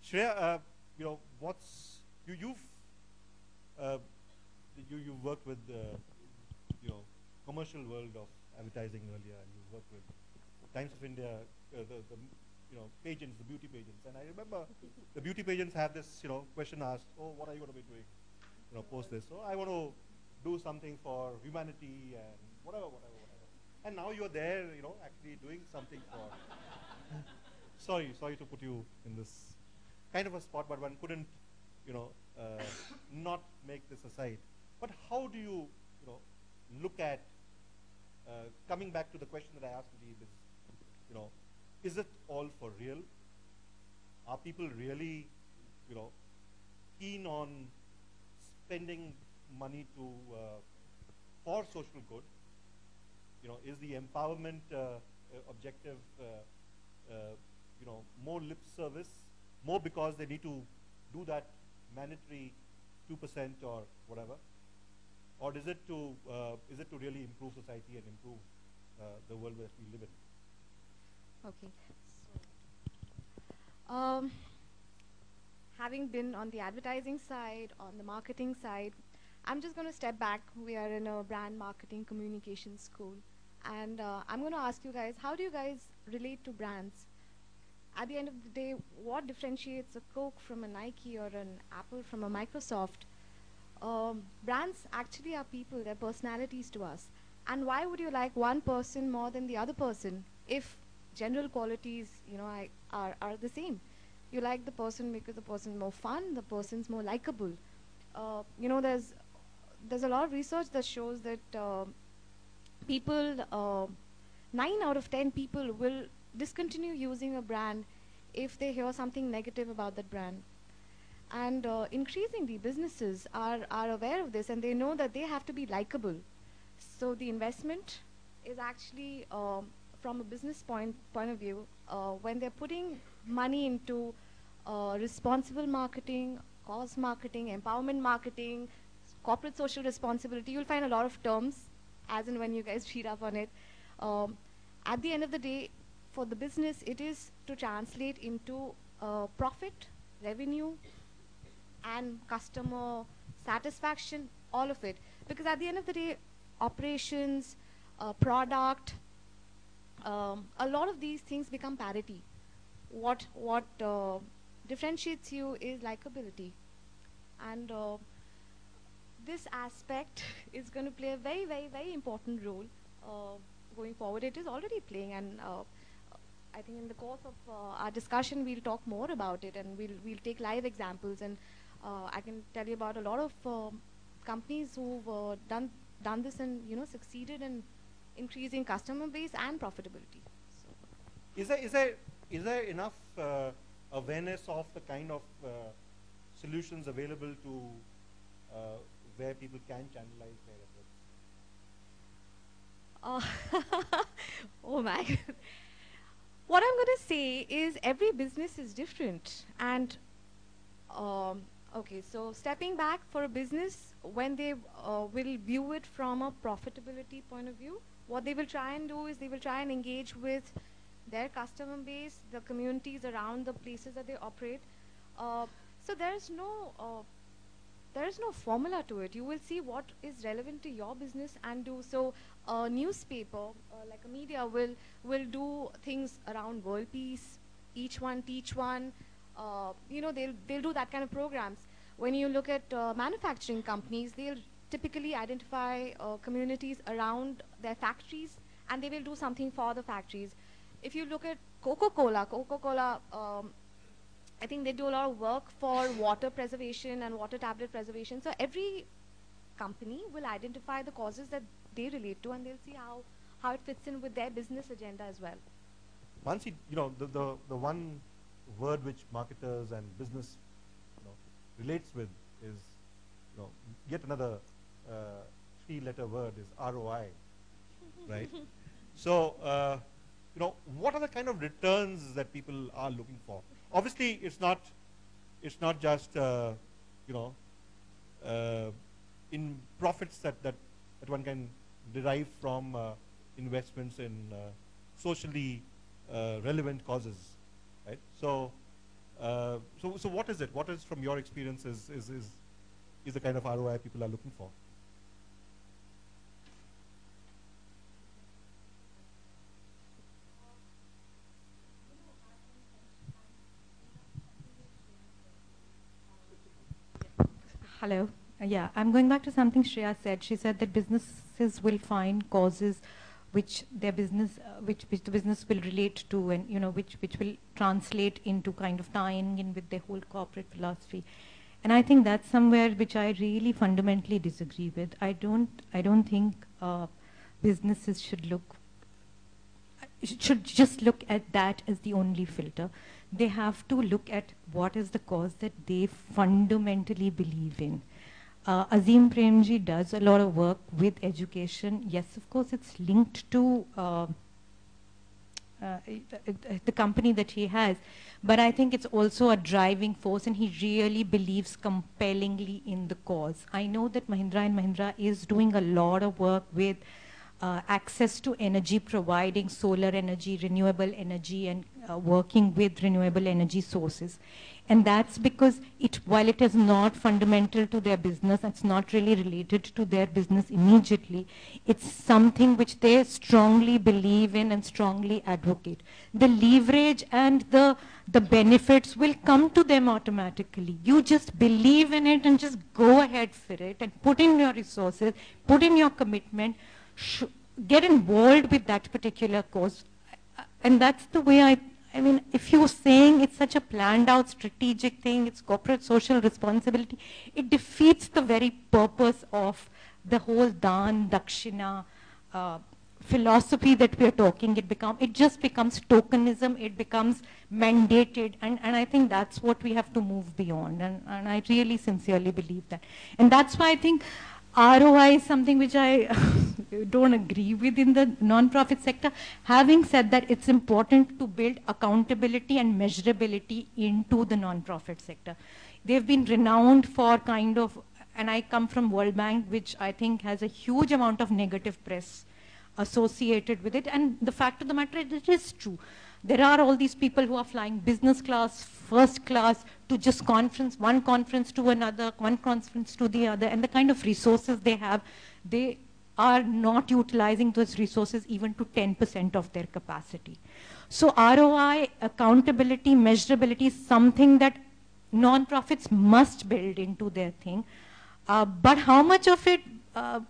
Shreya, you've worked with commercial world of advertising earlier, and you worked with Times of India, the pageants, the beauty pageants. And I remember the beauty pageants have this, question asked, oh, what are you going to be doing, post this? So I want to do something for humanity and whatever. And now you're there, actually doing something for, sorry to put you in this kind of a spot, but one couldn't, not make this aside. But how do you, look at, coming back to the question that I asked Nadeeb is it all for real? Are people really, keen on spending money for social good? Is the empowerment objective, more lip service, more because they need to do that mandatory 2% or whatever? Or is it to really improve society and improve the world that we live in? Okay. So, having been on the advertising side, on the marketing side, I'm just going to step back. We are in a brand marketing communication school. And I'm going to ask you guys, how do you guys relate to brands? At the end of the day, what differentiates a Coke from a Nike or an Apple from a Microsoft? Brands actually are people, they're personalities to us. And why would you like one person more than the other person if general qualities, are the same? You like the person because the person's more fun, the person's more likable. There's a lot of research that shows that people, 9 out of 10 people will discontinue using a brand if they hear something negative about that brand. And increasingly, businesses are aware of this, and they know that they have to be likable. So the investment is actually, from a business point of view, when they're putting money into responsible marketing, cause marketing, empowerment marketing, corporate social responsibility, you'll find a lot of terms, as in when you guys read up on it. At the end of the day, for the business, it is to translate into profit, revenue, and customer satisfaction, all of it. Because at the end of the day, operations, product, a lot of these things become parity. What differentiates you is likability. And this aspect is going to play a very, very, very important role going forward. It is already playing, and I think in the course of our discussion, we'll talk more about it, and we'll take live examples. And I can tell you about a lot of companies who've done this and succeeded in increasing customer base and profitability. So. Is there enough awareness of the kind of solutions available to where people can channelize their efforts? Oh my God. What I'm going to say is every business is different, and okay, so stepping back for a business, when they will view it from a profitability point of view, what they will try and do is they will try and engage with their customer base, the communities around the places that they operate. So there is no formula to it. You will see what is relevant to your business and do so. A newspaper, like a media, will do things around world peace, each one teach one. They'll do that kind of programs. When you look at manufacturing companies, they'll typically identify communities around their factories, and they will do something for the factories. If you look at Coca-Cola, I think they do a lot of work for water preservation and water tablet preservation. So every company will identify the causes that they relate to, and they'll see how it fits in with their business agenda as well. Mansi, the one word which marketers and business relates with is yet another three-letter word is ROI, right? So what are the kind of returns that people are looking for? Obviously, it's not just in profits that one can derive from investments in socially relevant causes, right? So what is it? What is, from your experience, is the kind of ROI people are looking for? Hello. Yeah, I'm going back to something Shreya said. She said that businesses will find causes which their business, which the business will relate to, and which will translate into kind of tying in with their whole corporate philosophy. And I think that's somewhere which I really fundamentally disagree with. I don't think businesses should just look at that as the only filter. They have to look at what is the cause that they fundamentally believe in. Azim Premji does a lot of work with education. Yes, of course, it's linked to the company that he has, but I think it's also a driving force, and he really believes compellingly in the cause. I know that Mahindra & Mahindra is doing a lot of work with access to energy, providing solar energy, renewable energy, and working with renewable energy sources. And that's because while it is not fundamental to their business, it's not really related to their business immediately, it's something which they strongly believe in and strongly advocate. The leverage and the benefits will come to them automatically. You just believe in it and just go ahead for it and put in your resources, put in your commitment, get involved with that particular cause. And that's the way I mean, if you're saying it's such a planned out strategic thing, it's corporate social responsibility, it defeats the very purpose of the whole Dan, Dakshina philosophy that we are talking, it just becomes tokenism, it becomes mandated, and I think that's what we have to move beyond, and I really sincerely believe that. And that's why I think ROI is something which I don't agree with in the non-profit sector. Having said that, it's important to build accountability and measurability into the non-profit sector. They've been renowned for kind of, and I come from World Bank, which I think has a huge amount of negative press associated with it. And the fact of the matter is, it is true. There are all these people who are flying business class, first class, to just one conference to another, one conference to the other, and the kind of resources they have, they are not utilizing those resources even to 10% of their capacity. So ROI, accountability, measurability is something that non-profits must build into their thing. But how much of it, I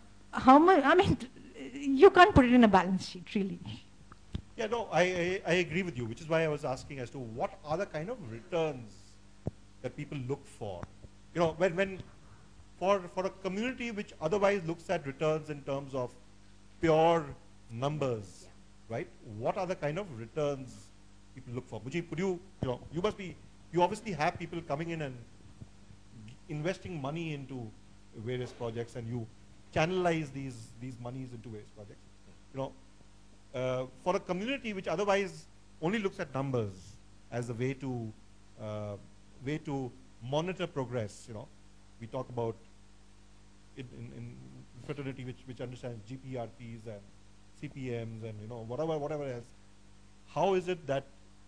mean, you can't put it in a balance sheet, really. Yeah, no, I agree with you, which is why I was asking as to what are the kind of returns that people look for. You know, when for a community which otherwise looks at returns in terms of pure numbers, right? What are the kind of returns people look for? Mujib, could you know, you obviously have people coming in and investing money into various projects, and you channelize these monies into various projects. You know, for a community which otherwise only looks at numbers as a way to monitor progress, you know, we talk about in fraternity which understands GPRPs and CPMs and, you know, whatever else. How is it that,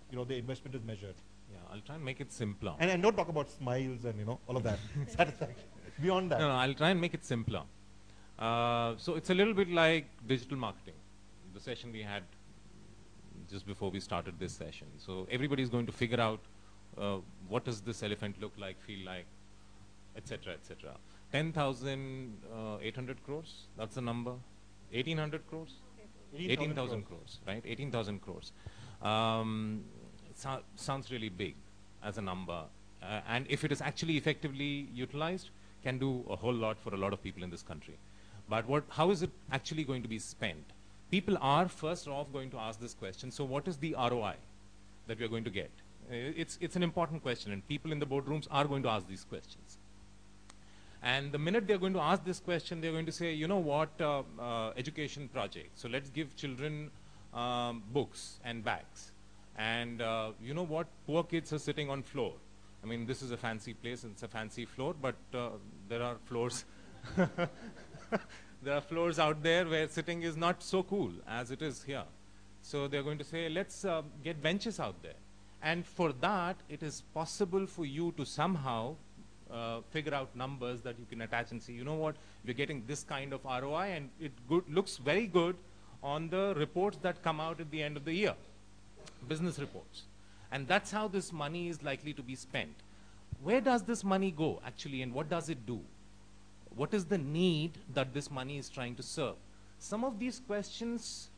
you know, the investment is measured? Yeah, I'll try and make it simpler. And don't talk about smiles and, you know, all of that. Satisfaction. Beyond that. No, I'll try and make it simpler. So it's a little bit like digital marketing, the session we had just before we started this session. So everybody's going to figure out what does this elephant look like, feel like, etc., etc. 10,800 crores, that's the number. 1,800 crores? 18,000 crores, right? 18,000 crores. Sounds really big as a number. And if it is actually effectively utilized, can do a whole lot for a lot of people in this country. But how is it actually going to be spent? People are first off going to ask this question, so what is the ROI that we are going to get? It's an important question, and people in the boardrooms are going to ask these questions. And the minute they're going to ask this question, they're going to say, you know what, education project. So let's give children books and bags. And you know what, poor kids are sitting on floor. I mean, this is a fancy place and it's a fancy floor, but there are floors. There are floors out there where sitting is not so cool as it is here. So they're going to say, let's get benches out there. And for that, it is possible for you to somehow figure out numbers that you can attach and say, you know what, we're getting this kind of ROI, and it looks very good on the reports that come out at the end of the year, business reports. And that's how this money is likely to be spent. Where does this money go, actually, and what does it do? What is the need that this money is trying to serve? Some of these questions,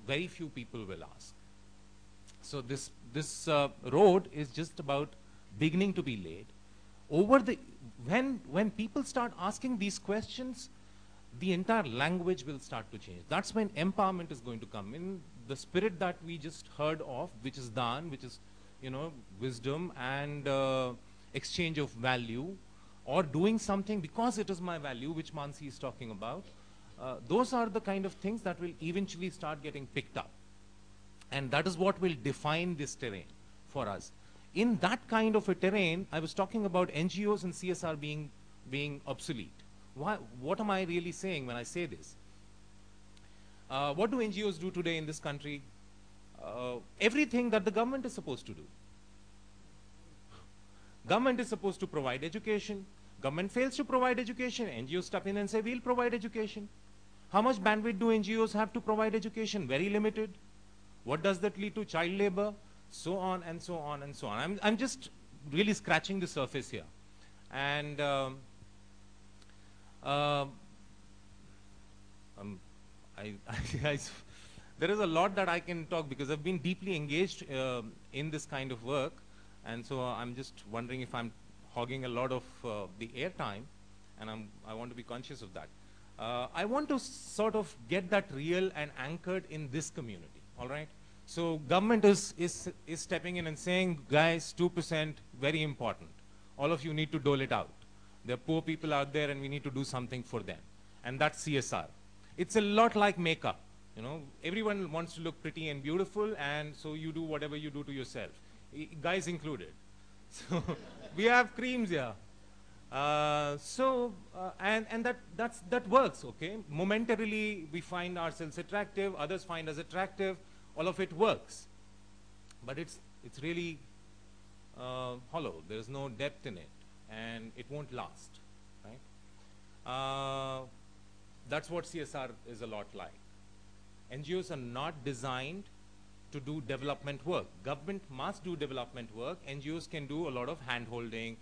very few people will ask. So this road is just about beginning to be laid. When people start asking these questions, the entire language will start to change. That's when empowerment is going to come in. The spirit that we just heard of, which is daan, which is, you know, wisdom and exchange of value, or doing something because it is my value, which Mansi is talking about. Those are the kind of things that will eventually start getting picked up. And that is what will define this terrain for us. In that kind of a terrain, I was talking about NGOs and CSR being obsolete. What am I really saying when I say this? What do NGOs do today in this country? Everything that the government is supposed to do. Government is supposed to provide education. Government fails to provide education. NGOs step in and say, we'll provide education. How much bandwidth do NGOs have to provide education? Very limited. What does that lead to? Child labor, so on and so on and so on. I'm just really scratching the surface here. And there is a lot that I can talk because I've been deeply engaged in this kind of work, and so I'm just wondering if I'm hogging a lot of the airtime, and I want to be conscious of that. I want to sort of get that real and anchored in this community, all right? So government is stepping in and saying, guys, 2%, very important. All of you need to dole it out. There are poor people out there and we need to do something for them. And that's CSR. It's a lot like makeup. You know, everyone wants to look pretty and beautiful, and so you do whatever you do to yourself, guys included. So we have creams here. And that works, okay? Momentarily, we find ourselves attractive, others find us attractive, all of it works. But it's really hollow. There's no depth in it, and it won't last, right? That's what CSR is a lot like. NGOs are not designed to do development work. Government must do development work. NGOs can do a lot of hand-holding,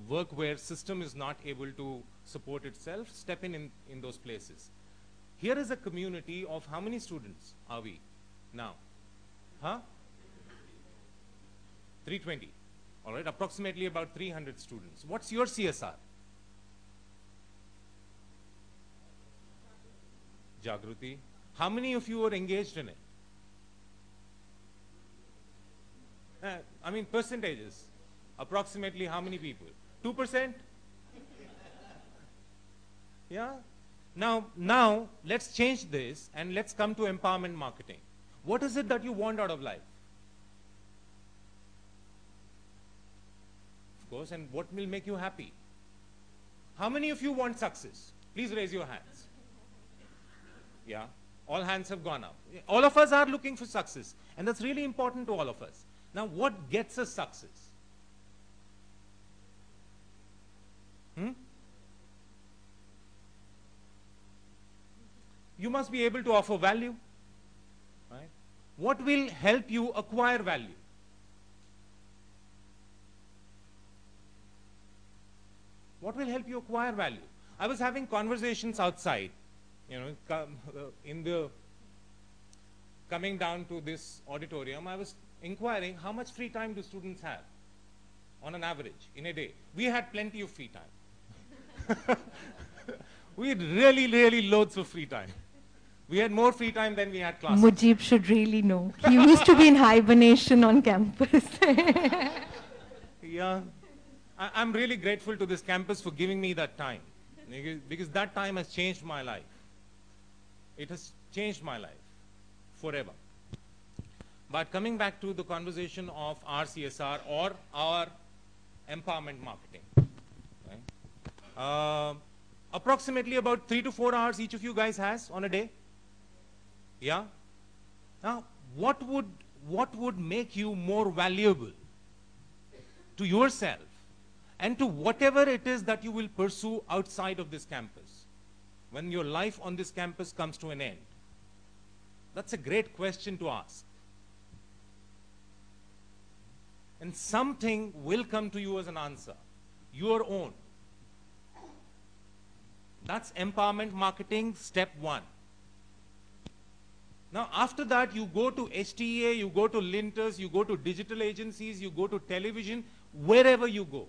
work where system is not able to support itself, step in those places. Here is a community of how many students are we now? Huh? 320. All right, approximately about 300 students. What's your CSR? Jagruti. How many of you are engaged in it? I mean, percentages. Approximately how many people? 2%? Yeah? Now, let's change this and let's come to empowerment marketing. What is it that you want out of life? Of course, and what will make you happy? How many of you want success? Please raise your hands. Yeah? All hands have gone up. All of us are looking for success, and that's really important to all of us. Now, what gets us success? You must be able to offer value, right? What will help you acquire value? What will help you acquire value? I was having conversations outside, you know, coming down to this auditorium. I was inquiring how much free time do students have on an average in a day. We had plenty of free time. We had really loads of free time. We had more free time than we had classes. Mujib should really know. He used to be in hibernation on campus. Yeah. I'm really grateful to this campus for giving me that time, because that time has changed my life. It has changed my life forever. But coming back to the conversation of our CSR or our empowerment marketing, right? Approximately about 3 to 4 hours each of you guys has on a day. Yeah? Now, what would make you more valuable to yourself and to whatever it is that you will pursue outside of this campus when your life on this campus comes to an end? That's a great question to ask. And something will come to you as an answer, your own. That's empowerment marketing, step 1. Now, after that, you go to HTA, you go to Linters, you go to digital agencies, you go to television, wherever you go.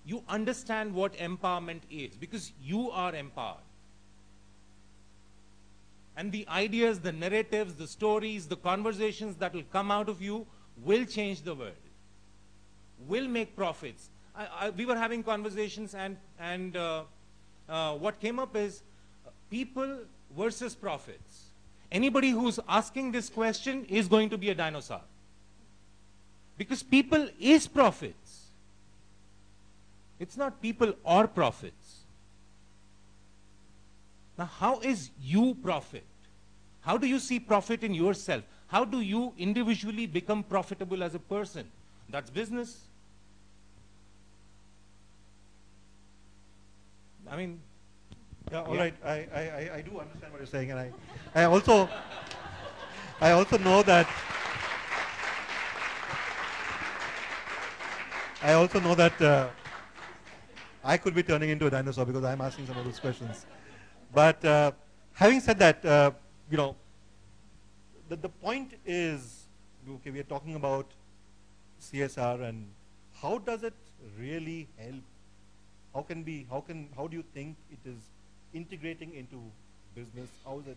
You understand what empowerment is, because you are empowered. And the ideas, the narratives, the stories, the conversations that will come out of you will change the world, will make profits. We were having conversations, and what came up is people versus profits. Anybody who's asking this question is going to be a dinosaur, because people is profits. It's not people or profits. Now, how is you profit? How do you see profit in yourself? How do you individually become profitable as a person? That's business. I mean, yeah, all right. I do understand what you're saying, and I also know that I could be turning into a dinosaur because I'm asking some of those questions. But having said that, you know, the point is, okay, we are talking about CSR and how does it really help how do you think it is integrating into business? How is it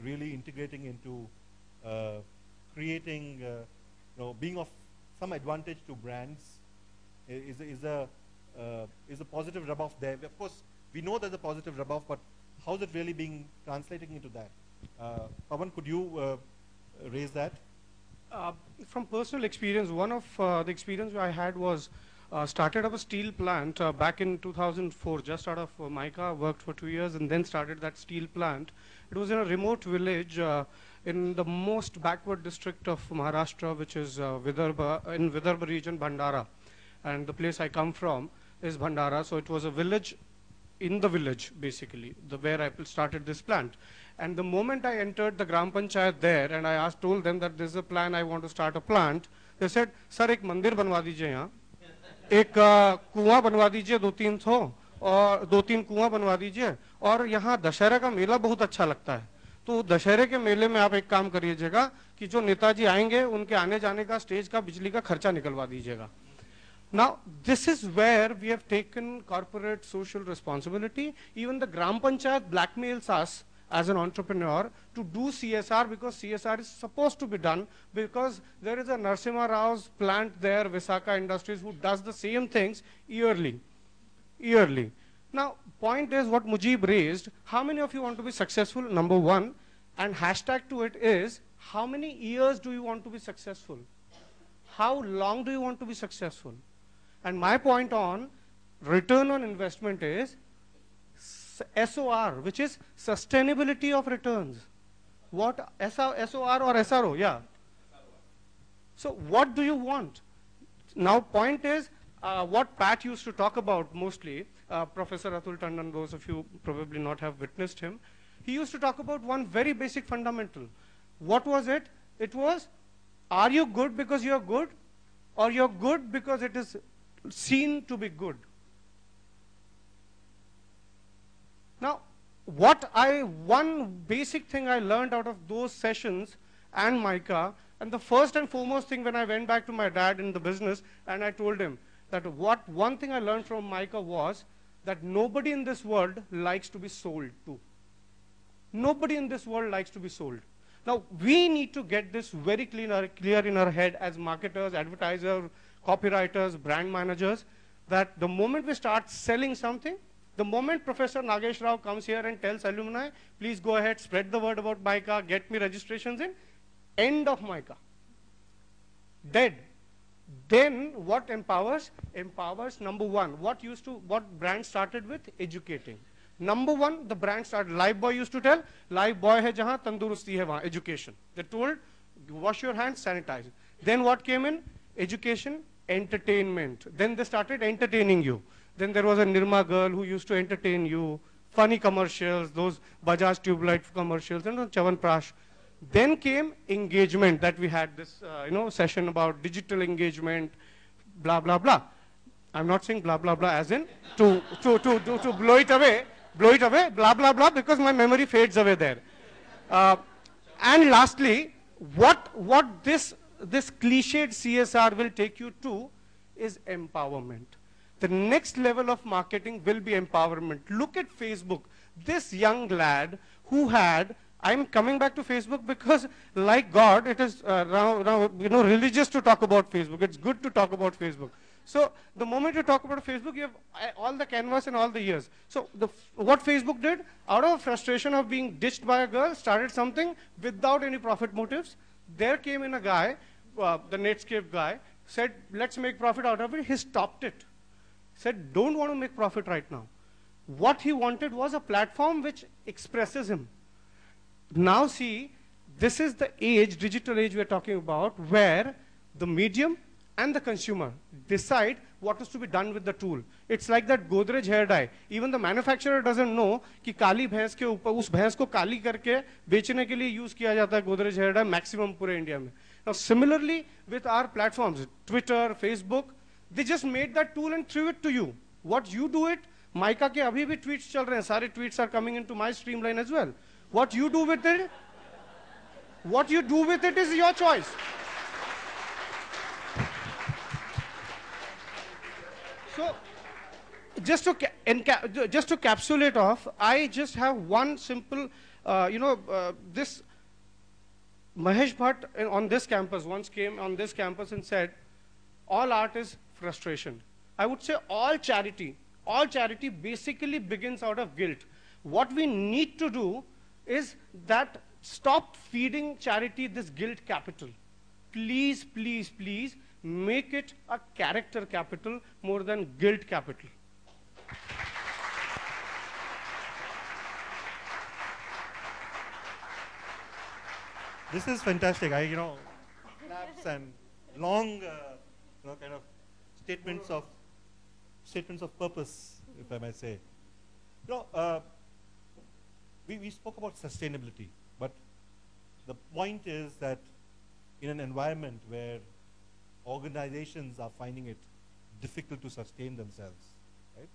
really integrating into creating, being of some advantage to brands? Is a positive rub-off there? Of course, we know there's a positive rub-off, but how is it really being translating into that? Pawan, could you raise that? From personal experience, one of the experience I had was started up a steel plant back in 2004, just out of Mica, worked for 2 years and then started that steel plant. It was in a remote village in the most backward district of Maharashtra, which is Vidarbha, in Vidarbha region, Bhandara. And the place I come from is Bhandara, so it was a village in the village, basically, where I started this plant. And the moment I entered the Gram Panchayat there, and I told them that this is a plan, I want to start a plant, they said, sir, ek mandir banwa dijiye yahan, ek kuआं बनवा दीजिए 2-3 ठो और 2-3 कुआं बनवा दीजिए और यहाँ दशहरा का मेला बहुत अच्छा लगता है तो दशहरे के मेले में आप एक काम करिएगा कि जो नेताजी आएंगे उनके आने जाने का स्टेज का बिजली का खर्चा निकलवा दीजिएगा. Now this is where we have taken corporate social responsibility. Even the Gram Panchayat blackmails us as an entrepreneur to do CSR because CSR is supposed to be done because there is a Narasimha Rao's plant there, Visakha Industries, who does the same things yearly. Now, point is what Mujib raised, how many of you want to be successful? Number one, and hashtag to it is, how many years do you want to be successful? How long do you want to be successful? And my point on return on investment is SOR, which is sustainability of returns. What? SOR or SRO? Yeah. So what do you want? Now point is what Pat used to talk about mostly, Professor Atul Tandon, those of you probably not have witnessed him, he used to talk about one very basic fundamental. What was it? It was, are you good because you're good, or you're good because it is seen to be good? Now, one basic thing I learned out of those sessions and Mica, and the first and foremost thing when I went back to my dad in the business and I told him that one thing I learned from Mica was that nobody in this world likes to be sold to. Nobody in this world likes to be sold. Now, we need to get this very clear in our head as marketers, advertisers, copywriters, brand managers, that the moment we start selling something, the moment Professor Nagesh Rao comes here and tells alumni, please go ahead, spread the word about Mica, get me registrations in, end of Mica. Dead. Then what empowers? Empowers, number one, what brand started with? Educating. Number one, the brand started, Lifebuoy used to tell, Lifebuoy hai jahan, tandurusti hai wahan, education. They told, wash your hands, sanitize. Then what came in? Education, entertainment. Then they started entertaining you. Then there was a Nirma girl who used to entertain you, funny commercials, those Bajaj Tubelite commercials, and Chyawanprash. Then came engagement, that we had this session about digital engagement, blah, blah, blah. I'm not saying blah, blah, blah as in to blow it away, blah, blah, blah, because my memory fades away there. And lastly, what this cliched CSR will take you to is empowerment. The next level of marketing will be empowerment. Look at Facebook. This young lad who had, I'm coming back to Facebook because like God, it is now religious to talk about Facebook. It's good to talk about Facebook. So the moment you talk about Facebook, you have all the canvas and all the years. So what Facebook did, out of frustration of being ditched by a girl, started something without any profit motives. There came in a guy, the Netscape guy, said, let's make profit out of it. He stopped it. Said, don't want to make profit right now. What he wanted was a platform which expresses him. Now see, this is the age, digital age we're talking about, where the medium and the consumer decide what is to be done with the tool. It's like that Godrej hair dye. Even the manufacturer doesn't know कि काली भैंस के ऊपर उस भैंस को काली करके बेचने के लिए use किया जाता है Godrej hair dye maximum पूरे इंडिया में. Now similarly with our platforms, Twitter, Facebook, they just made that tool and threw it to you. What you do it, Mica के अभी भी tweets चल रहे हैं. सारे tweets are coming into my streamline as well. What you do with it is your choice. just to just to capsulate off, I just have one simple, this Mahesh Bhatt on this campus once came on this campus and said, all art is frustration. I would say all charity basically begins out of guilt. What we need to do is that stop feeding charity this guilt capital. Please, please, please make it a character capital more than guilt capital. This is fantastic. Claps and long, kind of statements of purpose, if I may say. We spoke about sustainability, but the point is that in an environment where organizations are finding it difficult to sustain themselves, right?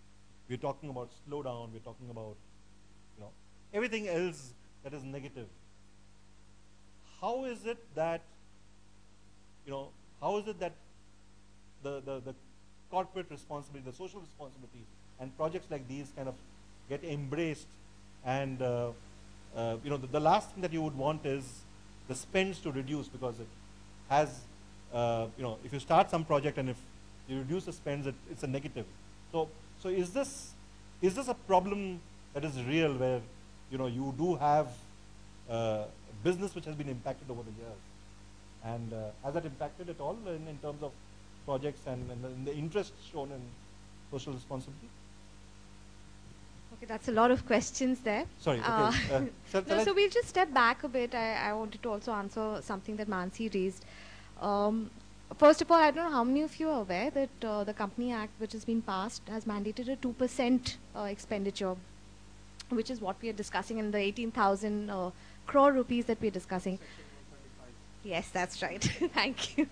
We're talking about slowdown. We're talking about, everything else that is negative. How is it that, the corporate responsibility, the social responsibilities, and projects like these kind of get embraced? And the last thing that you would want is the spends to reduce, because it has, if you start some project and if you reduce the spends, it's a negative. So is this a problem that is real, where you do have business which has been impacted over the years, and has that impacted at all in terms of projects and the interest shown in social responsibility? Okay, that's a lot of questions there. Sorry. Okay. So we'll just step back a bit. I wanted to also answer something that Mansi raised. First of all, I don't know how many of you are aware that the Company Act, which has been passed, has mandated a 2% expenditure, which is what we are discussing in the 18,000 crore rupees that we are discussing. Yes, that's right. Thank you.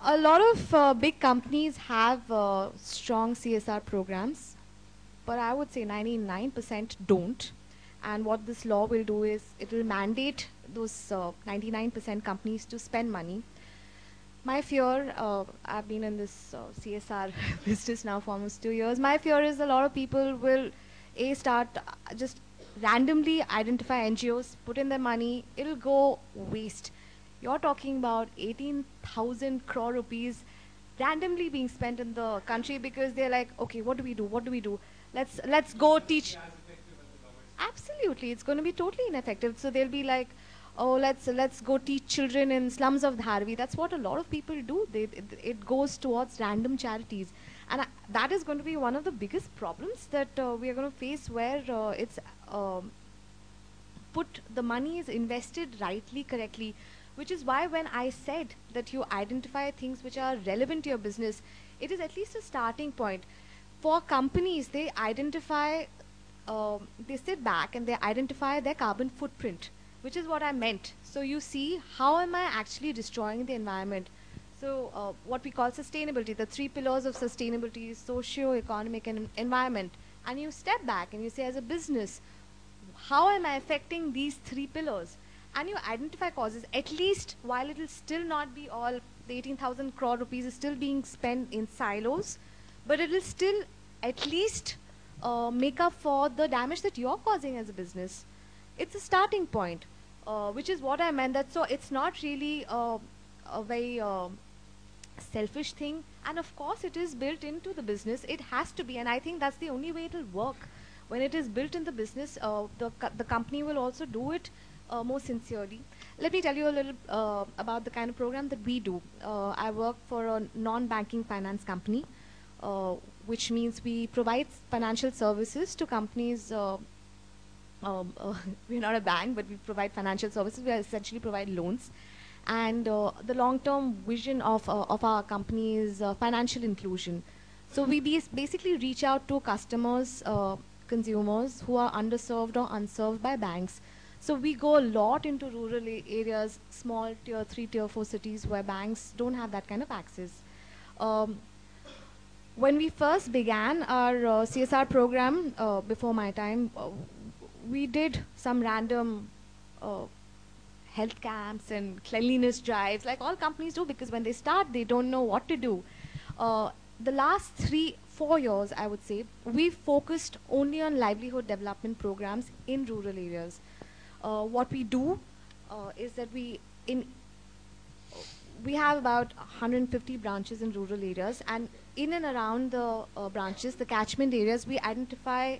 A lot of big companies have strong CSR programs, but I would say 99% don't. And what this law will do is it will mandate those 99% companies to spend money. My fear, I've been in this CSR business now for almost 2 years. My fear is a lot of people will start just randomly identify NGOs, put in their money, it'll go waste. You're talking about 18,000 crore rupees randomly being spent in the country because they're like, okay, what do we do? What do we do? Let's go teach. Absolutely, it's going to be totally ineffective. So they'll be like, oh, let's go teach children in slums of Dharavi. That's what a lot of people do. It goes towards random charities. And that is going to be one of the biggest problems that we are going to face, where the money is invested rightly, correctly. Which is why when I said that you identify things which are relevant to your business, it is at least a starting point. For companies, they identify, they sit back and they identify their carbon footprint, which is what I meant. So you see, how am I actually destroying the environment? So what we call sustainability, the 3 pillars of sustainability is socio-economic and environment. And you step back and you say, as a business, how am I affecting these 3 pillars? And you identify causes, at least while it will still not be all, the 18,000 crore rupees is still being spent in silos, but it will still at least make up for the damage that you're causing as a business. It's a starting point, which is what I meant. That so it's not really a very selfish thing, and of course it is built into the business. It has to be, and I think that's the only way it will work. When it is built in the business, the company will also do it more sincerely. Let me tell you a little about the kind of program that we do. I work for a non-banking finance company, which means we provide financial services to companies. We're not a bank, but we provide financial services. We essentially provide loans. And the long-term vision of our company is financial inclusion. So we basically reach out to customers, consumers who are underserved or unserved by banks. So we go a lot into rural areas, small tier 3, tier 4 cities where banks don't have that kind of access. when we first began our CSR program before my time, we did some random health camps and cleanliness drives, like all companies do, because when they start, they don't know what to do. The last 3-4 years, I would say, we focused only on livelihood development programs in rural areas. What we do is that we have about 150 branches in rural areas, and in and around the branches, the catchment areas, we identify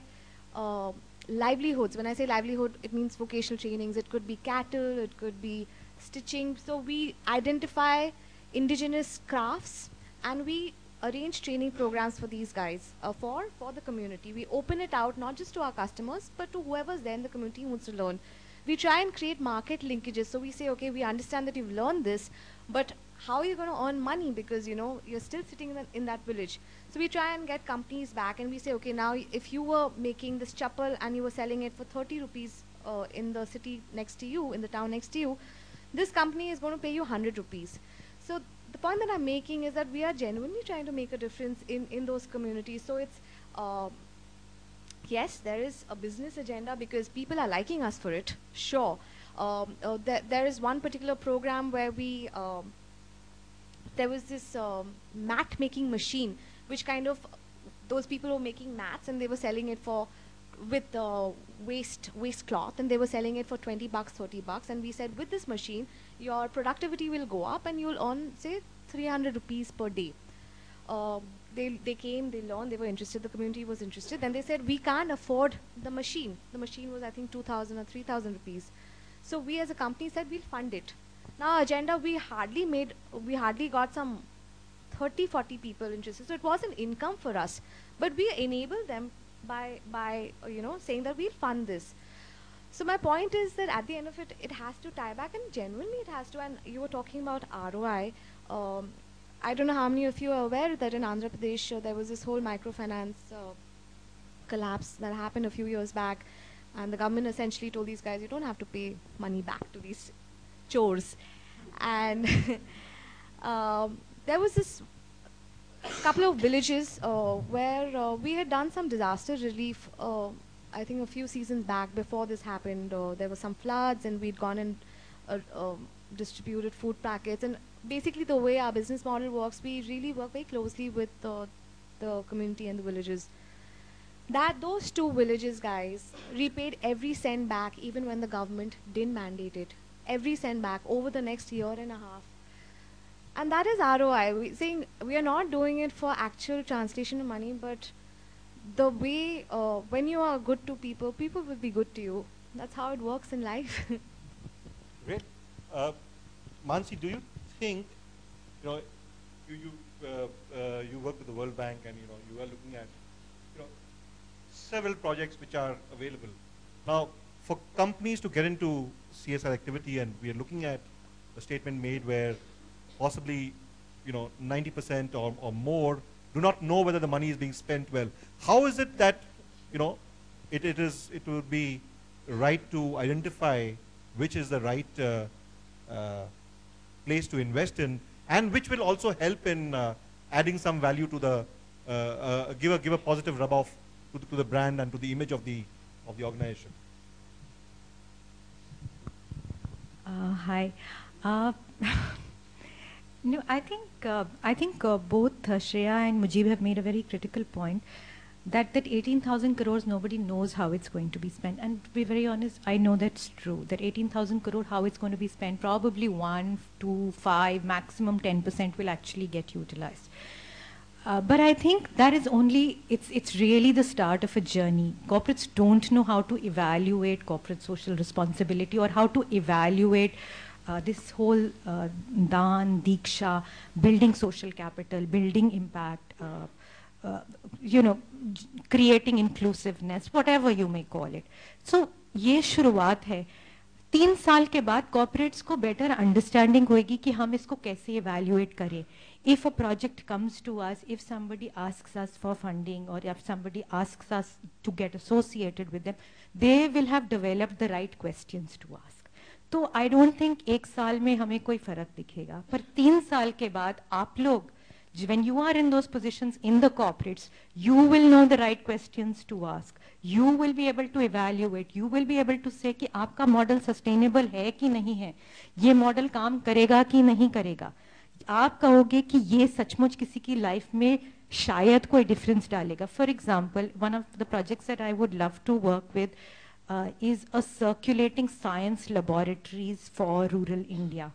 livelihoods. When I say livelihood, it means vocational trainings. It could be cattle, it could be stitching. So we identify indigenous crafts, and we arrange training programs for these guys, for the community. We open it out not just to our customers, but to whoever's there in the community who wants to learn. We try and create market linkages. So we say, okay, we understand that you've learned this, but how are you going to earn money? Because, you know, you're still sitting in that village. So we try and get companies back, and we say, okay, now if you were making this chappal and you were selling it for 30 rupees in the city next to you, in the town next to you, this company is going to pay you 100 rupees. So the point that I'm making is that we are genuinely trying to make a difference in those communities. So it's, yes, there is a business agenda because people are liking us for it, sure. There is one particular program where we, there was this mat making machine, which kind of, those people were making mats and they were selling it for, with waste cloth, and they were selling it for 20 bucks, 30 bucks. And we said, with this machine, your productivity will go up and you'll earn, say, 300 rupees per day. They came, they learned, they were interested, the community was interested. Then they said, we can't afford the machine. The machine was, I think, 2,000 or 3,000 rupees. So we as a company said, we'll fund it. Now, agenda, we hardly got some 30, 40 people interested. So it was an income for us. But we enabled them by you know, saying that we'll fund this. So my point is that at the end of it, it has to tie back, and genuinely it has to. And you were talking about ROI. I don't know how many of you are aware that in Andhra Pradesh, there was this whole microfinance collapse that happened a few years back. And the government essentially told these guys, you don't have to pay money back to these chores. And there was this couple of villages where we had done some disaster relief, I think a few seasons back before this happened. There were some floods and we'd gone and distributed food packets. And basically the way our business model works, we really work very closely with the community and the villages. Those two villages, guys, repaid every cent back even when the government didn't mandate it. Every cent back over the next year and a half. And that is ROI. We are not doing it for actual translation of money, but the way, when you are good to people, people will be good to you. That's how it works in life. Great. Mansi, do you think, you know, you work with the World Bank and, you know, you are looking at, you know, several projects which are available. Now, for companies to get into CSR activity, and we are looking at a statement made where possibly, you know, 90% or more do not know whether the money is being spent well. How is it that, you know, it would be right to identify which is the right place to invest in, and which will also help in adding some value to the, give a positive rub off to the brand and to the image of the organization? Hi. No, I think both Shreya and Mujib have made a very critical point that 18,000 crores, nobody knows how it's going to be spent. And to be very honest, I know that's true, that 18,000 crore, how it's going to be spent, probably 1 to 5, maximum 10% will actually get utilized. But I think that is only, it's really the start of a journey. Corporates don't know how to evaluate corporate social responsibility or how to evaluate this whole Daan, Diksha, building social capital, building impact, you know, creating inclusiveness, whatever you may call it. So, ये शुरुआत है. 3 साल के बाद corporates को better understanding होगी कि हम इसको कैसे evaluate करें. If a project comes to us, if somebody asks us for funding, or if somebody asks us to get associated with them, they will have developed the right questions to ask. तो I don't think 1 साल में हमें कोई फर्क दिखेगा, पर 3 साल के बाद आप लोग When you are in those positions in the corporates, you will know the right questions to ask. You will be able to evaluate. You will be able to say कि आपका model sustainable है कि नहीं है, ये model काम करेगा कि नहीं करेगा. आप कहोगे कि ये सचमुच किसी की लाइफ में शायद कोई डिफरेंस डालेगा. For example, one of the projects that I would love to work with is a circulating science laboratories for rural India,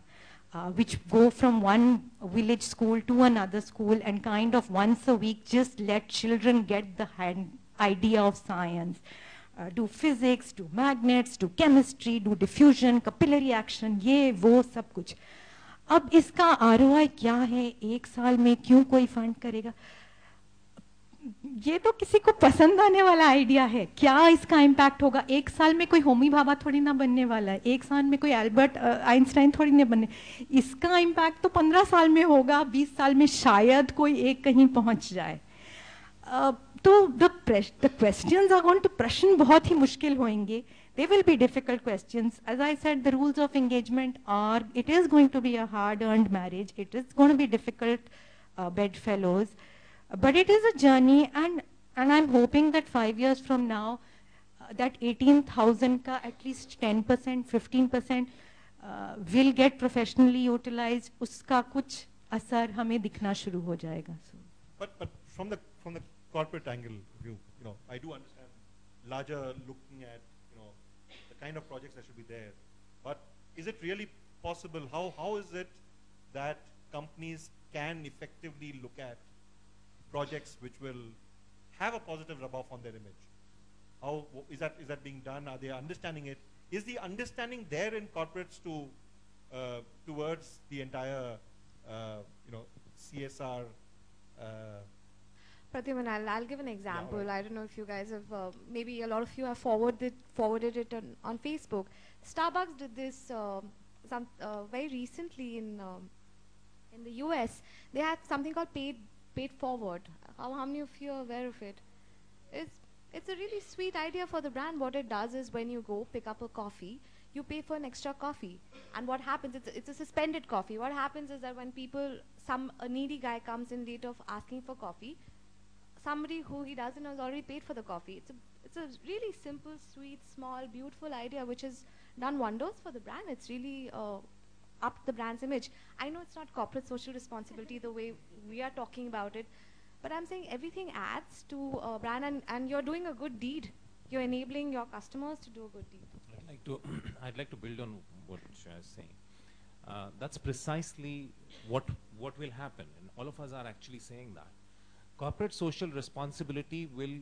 which go from one village school to another school and kind of once a week just let children get the idea of science. Do physics, do magnets, do chemistry, do diffusion, capillary action, ये वो सब कुछ. अब इसका ROI क्या है, एक साल में क्यों कोई फंड करेगा? ये तो किसी को पसंद आने वाला आइडिया है. क्या इसका इम्पैक्ट होगा? एक साल में कोई होमी भाभा थोड़ी ना बनने वाला है, एक साल में कोई एल्बर्ट आइंस्टाइन थोड़ी ना बनने. इसका इम्पैक्ट तो 15 साल में होगा, 20 साल में शायद कोई एक कहीं पहुंच जाए. तो the questions are going to, प्रश्न बहुत ही मुश्किल होंगे. They will be difficult questions. As I said, the rules of engagement are, it is going to be a hard-earned marriage. It is going to be difficult bedfellows. But it is a journey, and I'm hoping that 5 years from now, that 18,000 ka at least 10%, 15% will get professionally utilized. Uska kuch asar hame dikhna shuru ho jayega. But from the corporate angle view, I do understand larger looking at the kind of projects that should be there. But is it really possible? How is it that companies can effectively look at projects which will have a positive rub-off on their image? How is that being done? Are they understanding it? Is the understanding there in corporates towards the entire CSR? Pradyuman, I'll give an example. Yeah, I don't know if you guys have, maybe a lot of you have forwarded it on Facebook. Starbucks did this very recently in the US. They had something called paid forward. How many of you are aware of it? It's a really sweet idea for the brand. What it does is when you go pick up a coffee, you pay for an extra coffee. And what happens, it's a suspended coffee. What happens is that when a needy guy comes in late of asking for coffee, somebody who he doesn't know has already paid for the coffee. It's a really simple, sweet, small, beautiful idea which has done wonders for the brand. It's really upped the brand's image. I know it's not corporate social responsibility the way we are talking about it, but I'm saying everything adds to a brand, and you're doing a good deed. You're enabling your customers to do a good deed. I'd like to build on what Shreya is saying. That's precisely what will happen, and all of us are actually saying that. Corporate social responsibility will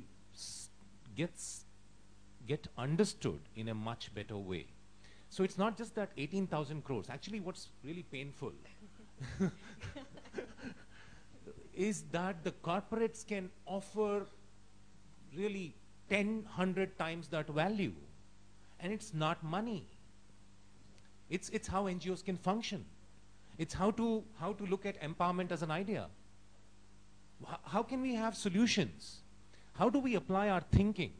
get understood in a much better way. So it's not just that 18,000 crores. Actually, what's really painful is that the corporates can offer really 10, 100 times that value. And it's not money. It's how NGOs can function. It's how to look at empowerment as an idea. How can we have solutions? How do we apply our thinking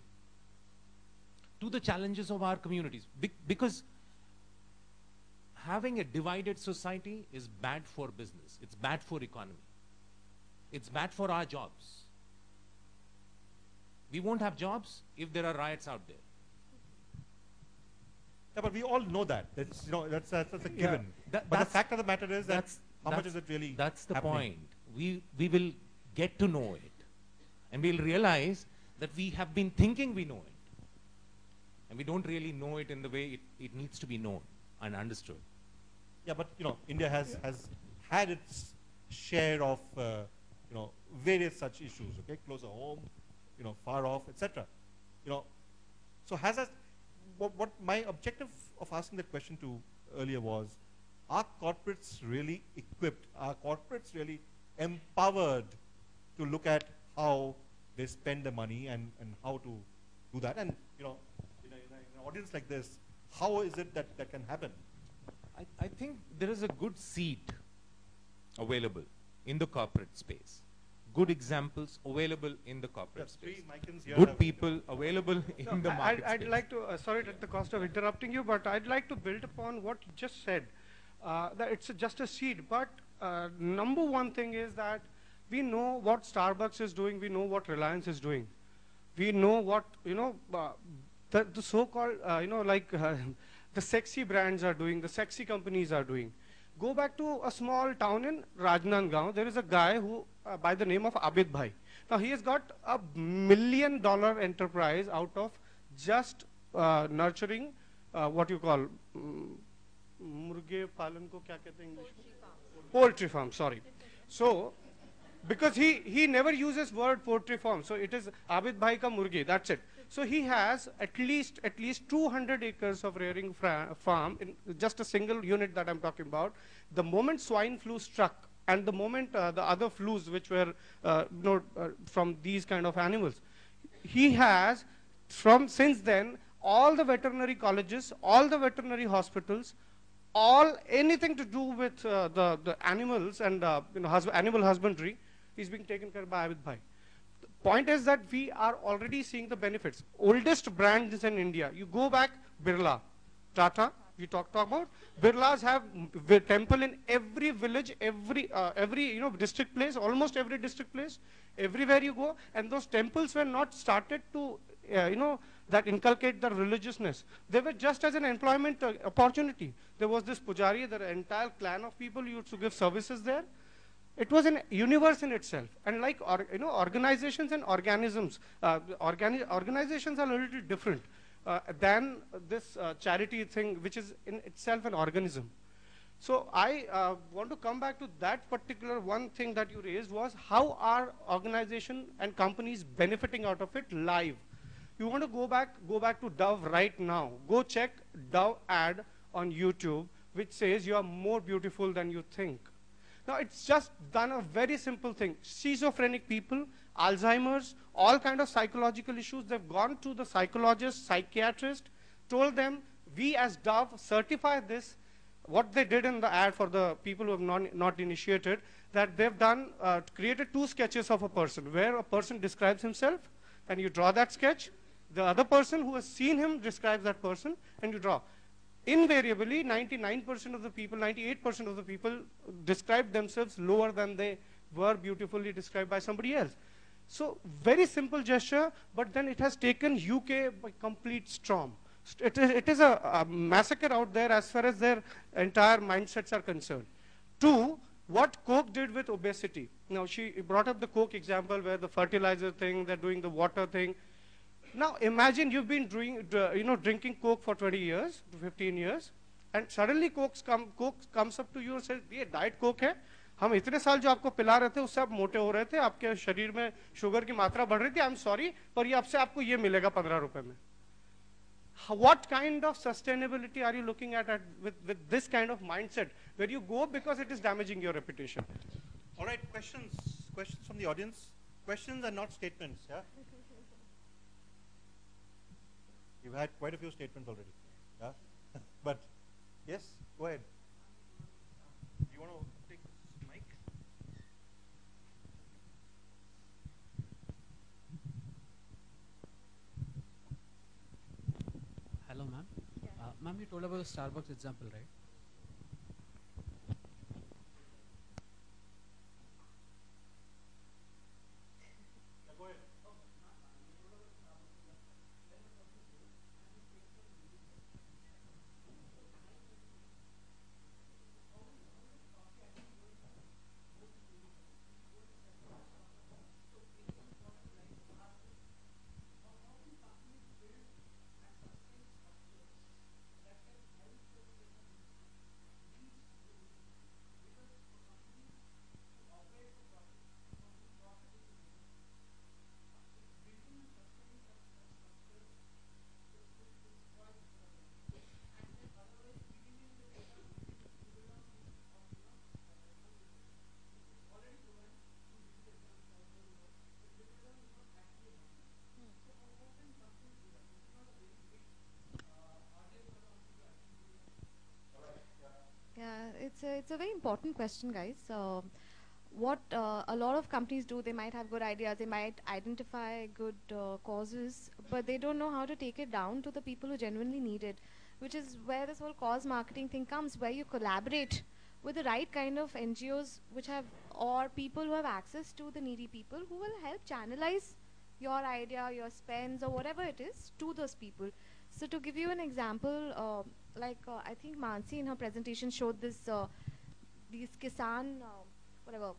to the challenges of our communities? Because having a divided society is bad for business. It's bad for economy. It's bad for our jobs. We won't have jobs if there are riots out there. Yeah, but we all know that. That's a given. Yeah, but the fact of the matter is that how much is it really That's the happening? point. We will get to know it. And we'll realize that we have been thinking we know it. And we don't really know it in the way it needs to be known and understood. Yeah, but India has had its share of various such issues. Okay, closer home, far off, etc. So has that? What my objective of asking that question to earlier was: are corporates really equipped? Are corporates really empowered to look at how they spend the money and how to do that? And in an audience like this, how is it that can happen? I think there is a good seed available in the corporate space. Good examples available in the corporate space. Good people available in the market I'd space. like to, sorry at the cost of interrupting you, but I'd like to build upon what you just said. That it's just a seed, but number one thing is that We know what Starbucks is doing. We know what Reliance is doing. We know what, the so-called, the sexy brands are doing, the sexy companies are doing. Go back to a small town in Rajnandgaon. There is a guy who, by the name of Abid Bhai. Now he has got $1 million enterprise out of just nurturing what you call murge palan ko kya kehte hain English mein? Poultry farm, sorry. So because he never uses word poultry farm, so it is Abid Bhai ka murgi, that's it. So he has at least 200 acres of rearing farm in just a single unit that I'm talking about. The moment swine flu struck, and the moment the other flus which were from these kind of animals, he has since then all the veterinary colleges, all the veterinary hospitals, anything to do with the animals and animal husbandry is being taken care of by Abid Bhai. Point is that we are already seeing the benefits. Oldest brands in India. You go back, Birla, Tata, we talk about. Birlas have temple in every village, every district place, almost every district place, everywhere you go. And those temples were not started to, that inculcate the religiousness. They were just as an employment opportunity. There was this pujari, the entire clan of people used to give services there. It was a universe in itself. And like, organizations and organisms, organizations are a little different than this charity thing, which is in itself an organism. So I want to come back to that particular one thing that you raised was how are organization and companies benefiting out of it live. You want to go back to Dove right now. Go check Dove ad on YouTube, which says you are more beautiful than you think. Now, it's just done a very simple thing. Schizophrenic people, Alzheimer's, all kind of psychological issues, they've gone to the psychologist, psychiatrist, told them, we as Dove certify this. What they did in the ad for the people who have not initiated, that they've done, created 2 sketches of a person, where a person describes himself, and you draw that sketch. The other person who has seen him describes that person, and you draw. Invariably, 99% of the people, 98% of the people describe themselves lower than they were beautifully described by somebody else. So very simple gesture, but then it has taken UK by complete storm. It is a massacre out there as far as their entire mindsets are concerned. 2, what Coke did with obesity. Now she brought up the Coke example where the fertilizer thing, they're doing the water thing. Now imagine you've been drinking Coke for 20 years, 15 years, and suddenly Coke comes up to you and says, "ये diet Coke है, हम इतने साल जो आपको पिला रहे थे उससे आप मोटे हो रहे थे, आपके शरीर में शुगर की मात्रा बढ़ रही थी, I'm sorry, पर ये आपसे आपको ये मिलेगा 15 रुपए में." What kind of sustainability are you looking at with this kind of mindset where you go because it is damaging your reputation? All right, questions from the audience. Questions and not statements. Yeah. You've had quite a few statements already. Yeah. But yes, go ahead. Do you want to take this mic? Hello, ma'am. Ma'am, you told about the Starbucks example, right? It's a very important question, guys. What a lot of companies do, they might have good ideas, they might identify good causes, but they don't know how to take it down to the people who genuinely need it, which is where this whole cause marketing thing comes, where you collaborate with the right kind of NGOs which have, or people who have access to the needy people, who will help channelize your idea, your spends, or whatever it is to those people. So to give you an example, I think Mansi in her presentation showed this, these Kisan, whatever,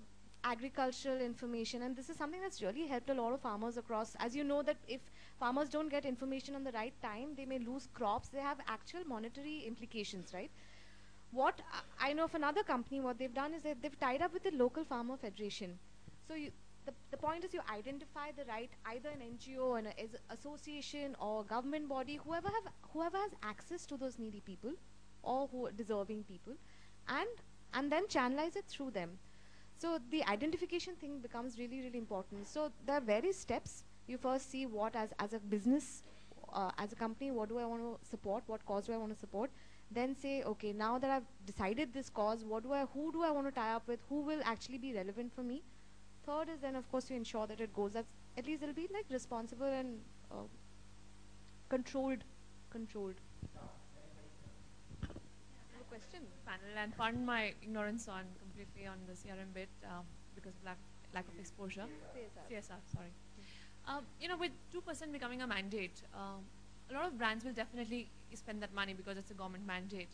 agricultural information, and this is something that's really helped a lot of farmers across. As you know that if farmers don't get information on the right time, they may lose crops. They have actual monetary implications, right? What I know of another company, what they've done is that they've tied up with the local farmer federation. So the point is you identify the right, either an NGO, an association or government body, whoever has access to those needy people or who are deserving people, and then channelize it through them. So the identification thing becomes really, really important. So there are various steps. You first see what as a business, as a company, what do I want to support, what cause do I want to support. Then say, okay, now that I've decided this cause, who do I want to tie up with, who will actually be relevant for me. Third is then, of course, you ensure that it goes, that's, at least it'll be like responsible and controlled. Question panel, and pardon my ignorance on completely on the CRM bit because of lack of exposure. CSR, sorry. You know, with 2% becoming a mandate, a lot of brands will definitely spend that money because it's a government mandate.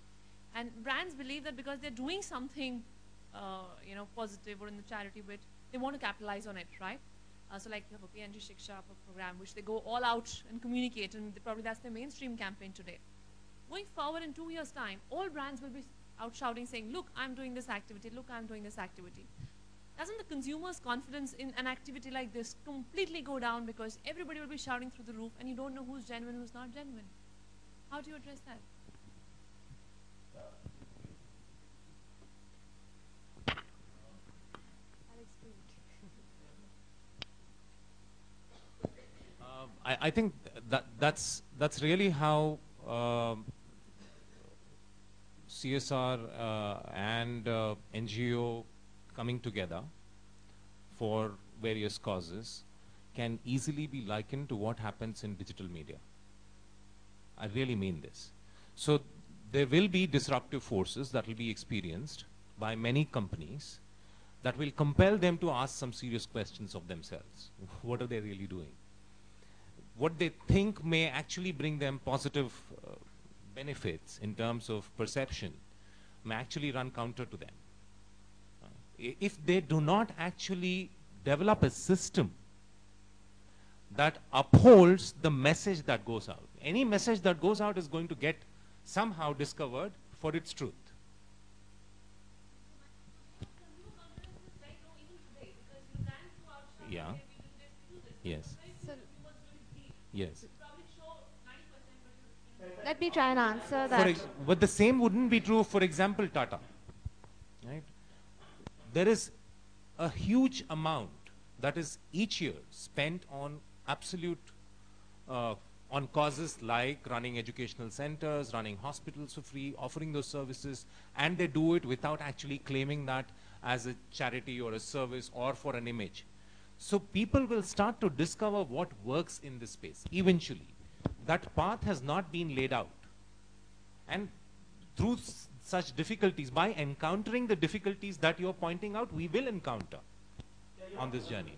And brands believe that because they're doing something, you know, positive or in the charity bit, they want to capitalize on it, right? So like you have a PNG Shiksha program, which they go all out and communicate, and probably that's their mainstream campaign today. Going forward in 2 years' time, all brands will be out shouting saying, look, I'm doing this activity, look, I'm doing this activity. Doesn't the consumer's confidence in an activity like this completely go down because everybody will be shouting through the roof and you don't know who's genuine, who's not genuine? How do you address that? I think that's really how CSR and NGO coming together for various causes can easily be likened to what happens in digital media. I really mean this. So there will be disruptive forces that will be experienced by many companies that will compel them to ask some serious questions of themselves. What are they really doing? What they think may actually bring them positive benefits in terms of perception may actually run counter to them. If they do not actually develop a system that upholds the message that goes out, any message that goes out is going to get somehow discovered for its truth. Yeah. Yes. Yes. Let me try and answer that. But the same wouldn't be true, for example, Tata. Right? There is a huge amount that is each year spent on absolute, on causes like running educational centers, running hospitals for free, offering those services, and they do it without actually claiming that as a charity or a service or for an image. So people will start to discover what works in this space eventually. That path has not been laid out. And through such difficulties, by encountering the difficulties that you're pointing out, we will encounter on this journey.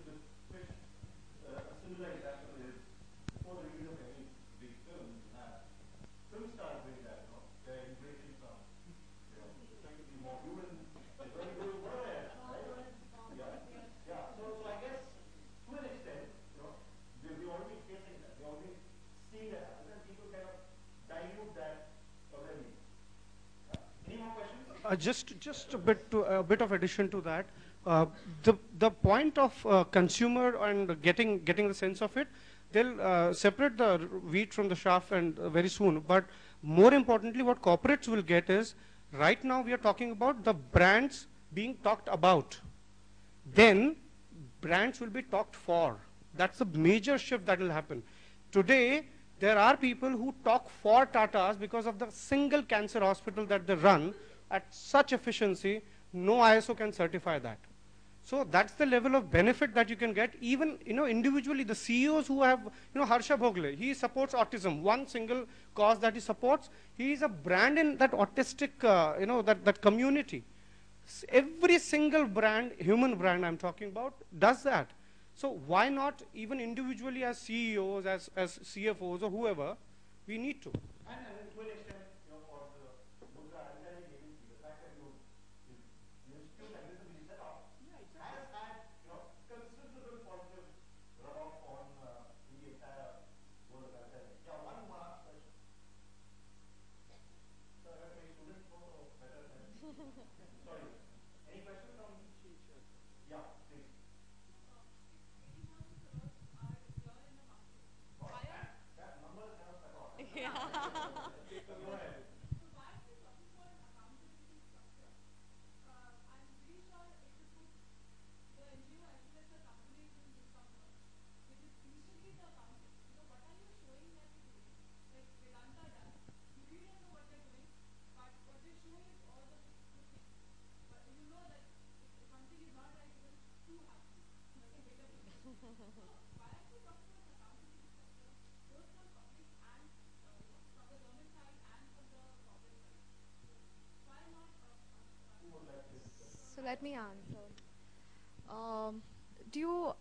Just a bit of addition to that. The point of consumer and getting the sense of it, they'll separate the wheat from the chaff and very soon. But more importantly, what corporates will get is, right now we are talking about the brands being talked about. Then brands will be talked for. That's a major shift that will happen. Today, there are people who talk for Tatas because of the single cancer hospital that they run at such efficiency, no ISO can certify that. So that's the level of benefit that you can get. Even, individually, the CEOs who have, Harsha Bhogle, he supports autism, one single cause that he supports. He is a brand in that autistic, that community. Every single brand, human brand I'm talking about, does that. So why not even individually as CEOs, as CFOs or whoever, we need to. And to an extent, you know, for the Mudra advertising agency, the fact that you institute like this and you set up has had, you know, considerable positive rub-off on the entire world of advertising. Yeah, one last question. So I have a student for better than sorry. Any questions from yeah, please. That number is kind of cut off. Yeah. Go ahead. So let me answer. Do you,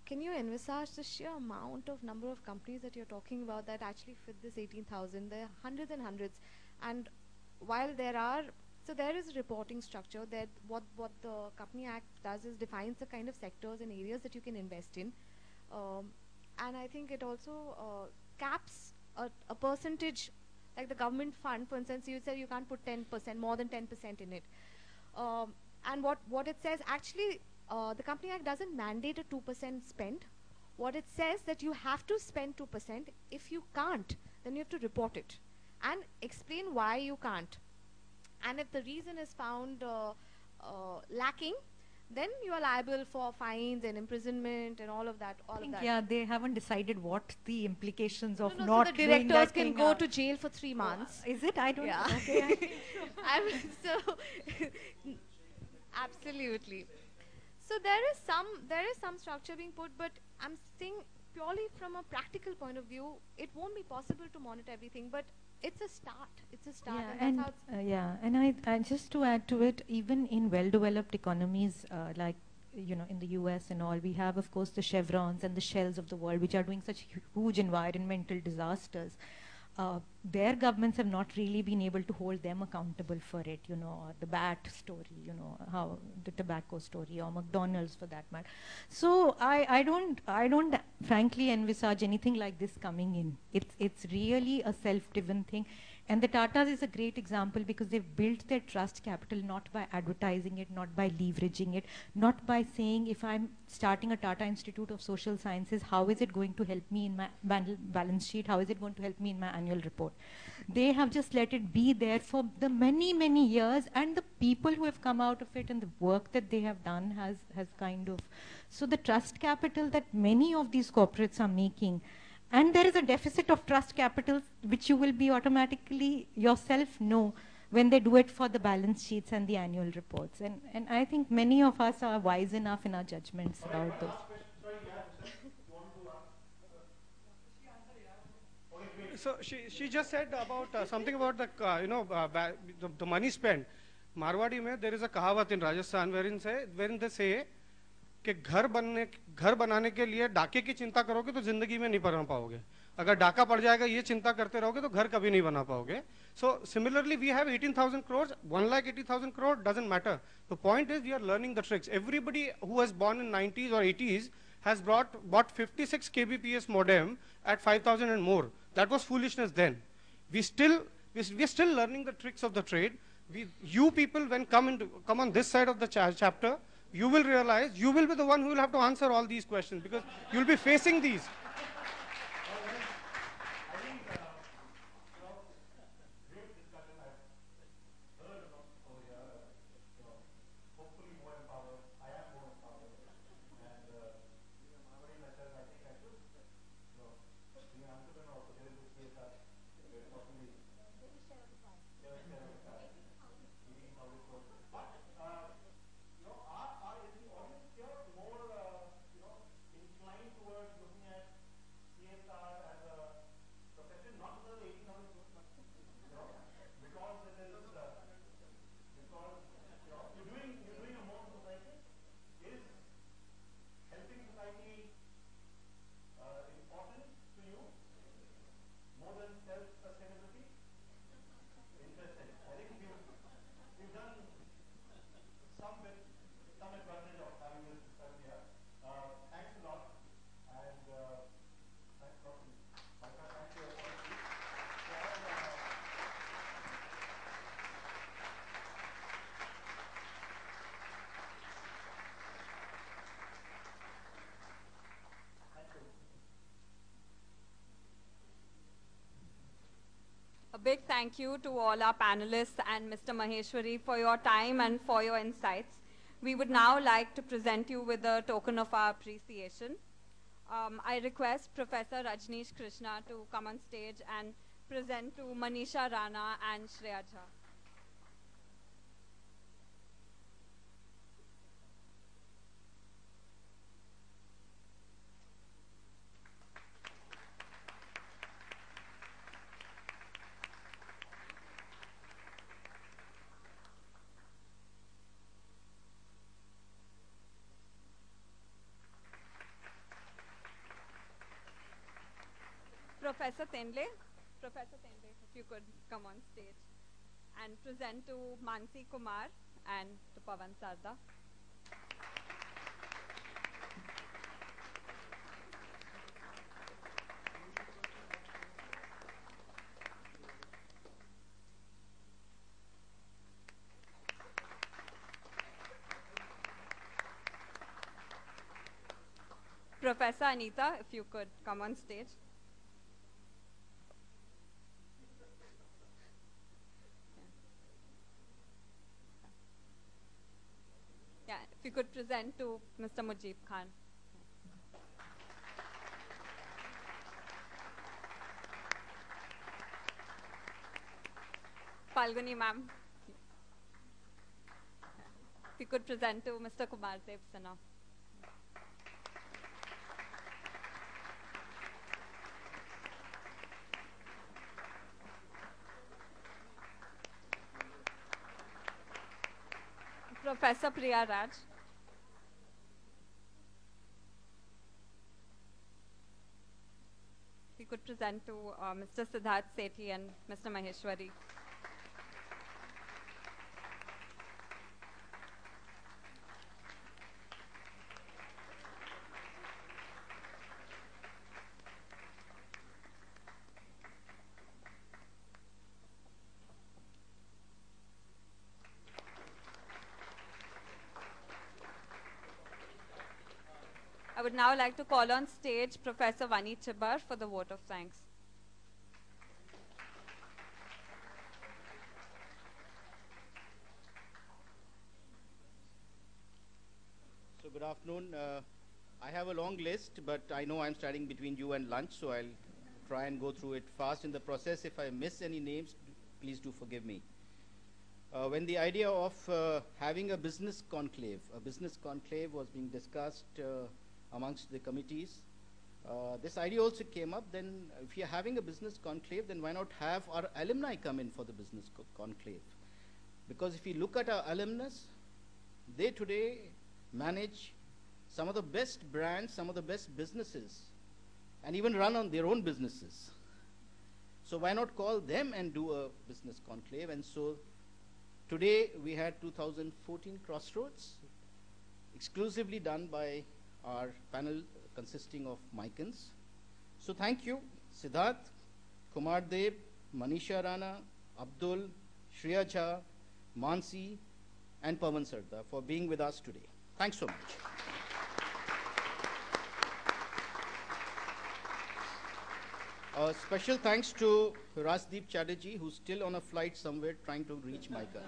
can you envisage the sheer amount of number of companies that you're talking about that actually fit this 18,000? There are hundreds and hundreds. And while there are, so there is a reporting structure that what the Company Act does is defines the kind of sectors and areas that you can invest in. And I think it also caps a percentage, like the government fund, for instance, you said you can't put 10%, more than 10% in it. And what it says, actually, the Company Act doesn't mandate a 2% spend. What it says that you have to spend 2%. If you can't, then you have to report it and explain why you can't. And if the reason is found lacking, then you are liable for fines and imprisonment and all of that. Yeah, they haven't decided what the implications of No, not so the doing directors that can thing go are. to jail for 3 months. Is it? I don't Yeah. know. Okay, I think so. Absolutely. So there is some structure being put, but I'm saying purely from a practical point of view, it won't be possible to monitor everything, but it's a start. It's a start, Yeah, and that's how it's and I just to add to it, even in well-developed economies like in the US and all, we have of course the Chevrons and the Shells of the world, which are doing such huge environmental disasters. Their governments have not really been able to hold them accountable for it. The BAT story, how the tobacco story, or McDonald's for that matter. So I don't frankly envisage anything like this coming in. It's really a self-driven thing. And the Tatas is a great example because they've built their trust capital not by advertising it, not by leveraging it, not by saying, if I'm starting a Tata Institute of Social Sciences, how is it going to help me in my balance sheet? How is it going to help me in my annual report? They have just let it be there for the many, many years, and the people who have come out of it and the work that they have done has kind of... So the trust capital that many of these corporates are making, and there is a deficit of trust capital, which you will be automatically yourself know when they do it for the balance sheets and the annual reports. And I think many of us are wise enough in our judgments about those. So she just said about something about the the money spent. Marwadi mein there is a kahavat in Rajasthan wherein they say कि घर बनाने के लिए डाके की चिंता करोगे तो जिंदगी में नहीं बना पाओगे. अगर डाका पड़ जाएगा ये चिंता करते रहोगे तो घर कभी नहीं बना पाओगे. So similarly we have 18,000 crores, 1,80,000 crore doesn't matter. The point is we are learning the tricks. Everybody who was born in 90s or 80s has bought 56 kbps modem at 5,000 and more. That was foolishness then. We're still learning the tricks of the trade. You people when come on this side of the chapter, you will realize you will be the one who will have to answer all these questions because you'll be facing these. A big thank you to all our panelists and Mr. Maheshwari for your time and for your insights. We would now like to present you with a token of our appreciation. I request Professor Rajneesh Krishna to come on stage and present to Manisha Rana and Shreya Jha. Professor Tendle, if you could come on stage and present to Mansi Kumar and to Pawan Sarda. Professor Anita, if you could come on stage. Yeah, if you could present to Mr. Mujib Khan. Falguni ma'am. If you could present to Mr. Kumar Dev Sinha. Professor Priya Raj. We could present to Mr. Siddharth Sethi and Mr. Maheshwari. I would now like to call on stage Professor Vani Chibbar for the vote of thanks. So good afternoon. I have a long list, but I know I'm standing between you and lunch, so I'll try and go through it fast in the process. If I miss any names, please do forgive me. When the idea of having a business conclave was being discussed amongst the committees, this idea also came up. Then if you're having a business conclave, then why not have our alumni come in for the business conclave? Because if you look at our alumnus, they today manage some of the best brands, some of the best businesses, and even run on their own businesses. So why not call them and do a business conclave? And so today we had 2014 Crossroads, exclusively done by our panel consisting of Micans. So thank you, Siddharth, Kumar Dev, Manisha Rana, Abdul, Shreya Jha, Mansi, and Pawan Sarda for being with us today. Thanks so much. Special thanks to Rajdeep Chatterjee, who's still on a flight somewhere trying to reach Micah.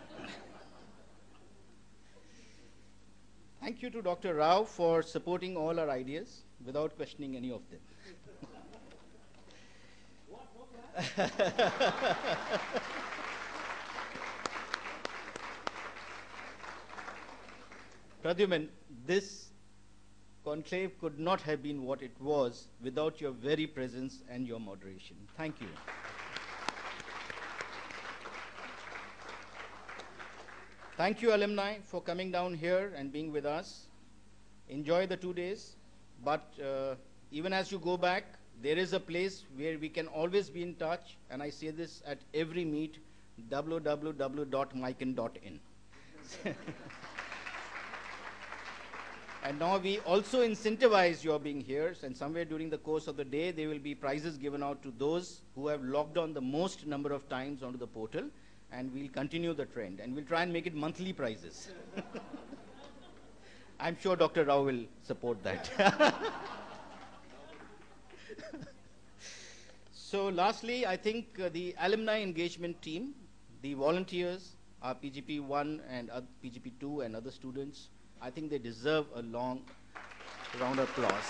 Thank you to Dr. Rao for supporting all our ideas without questioning any of them. Pradyuman, this conclave could not have been what it was without your very presence and your moderation. Thank you. Thank you, alumni, for coming down here and being with us. Enjoy the 2 days, but even as you go back, there is a place where we can always be in touch, and I say this at every meet, www.mykin.in. And now we also incentivize your being here, and somewhere during the course of the day, there will be prizes given out to those who have logged on the most number of times onto the portal, and we'll continue the trend, and we'll try and make it monthly prizes. I'm sure Dr. Rao will support that. So lastly, I think the alumni engagement team, the volunteers, our PGP 1 and PGP 2 and other students, I think they deserve a long round of applause.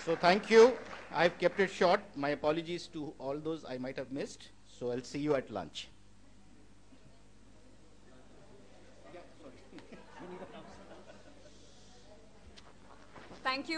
So thank you. I've kept it short. My apologies to all those I might have missed. So I'll see you at lunch. Thank you.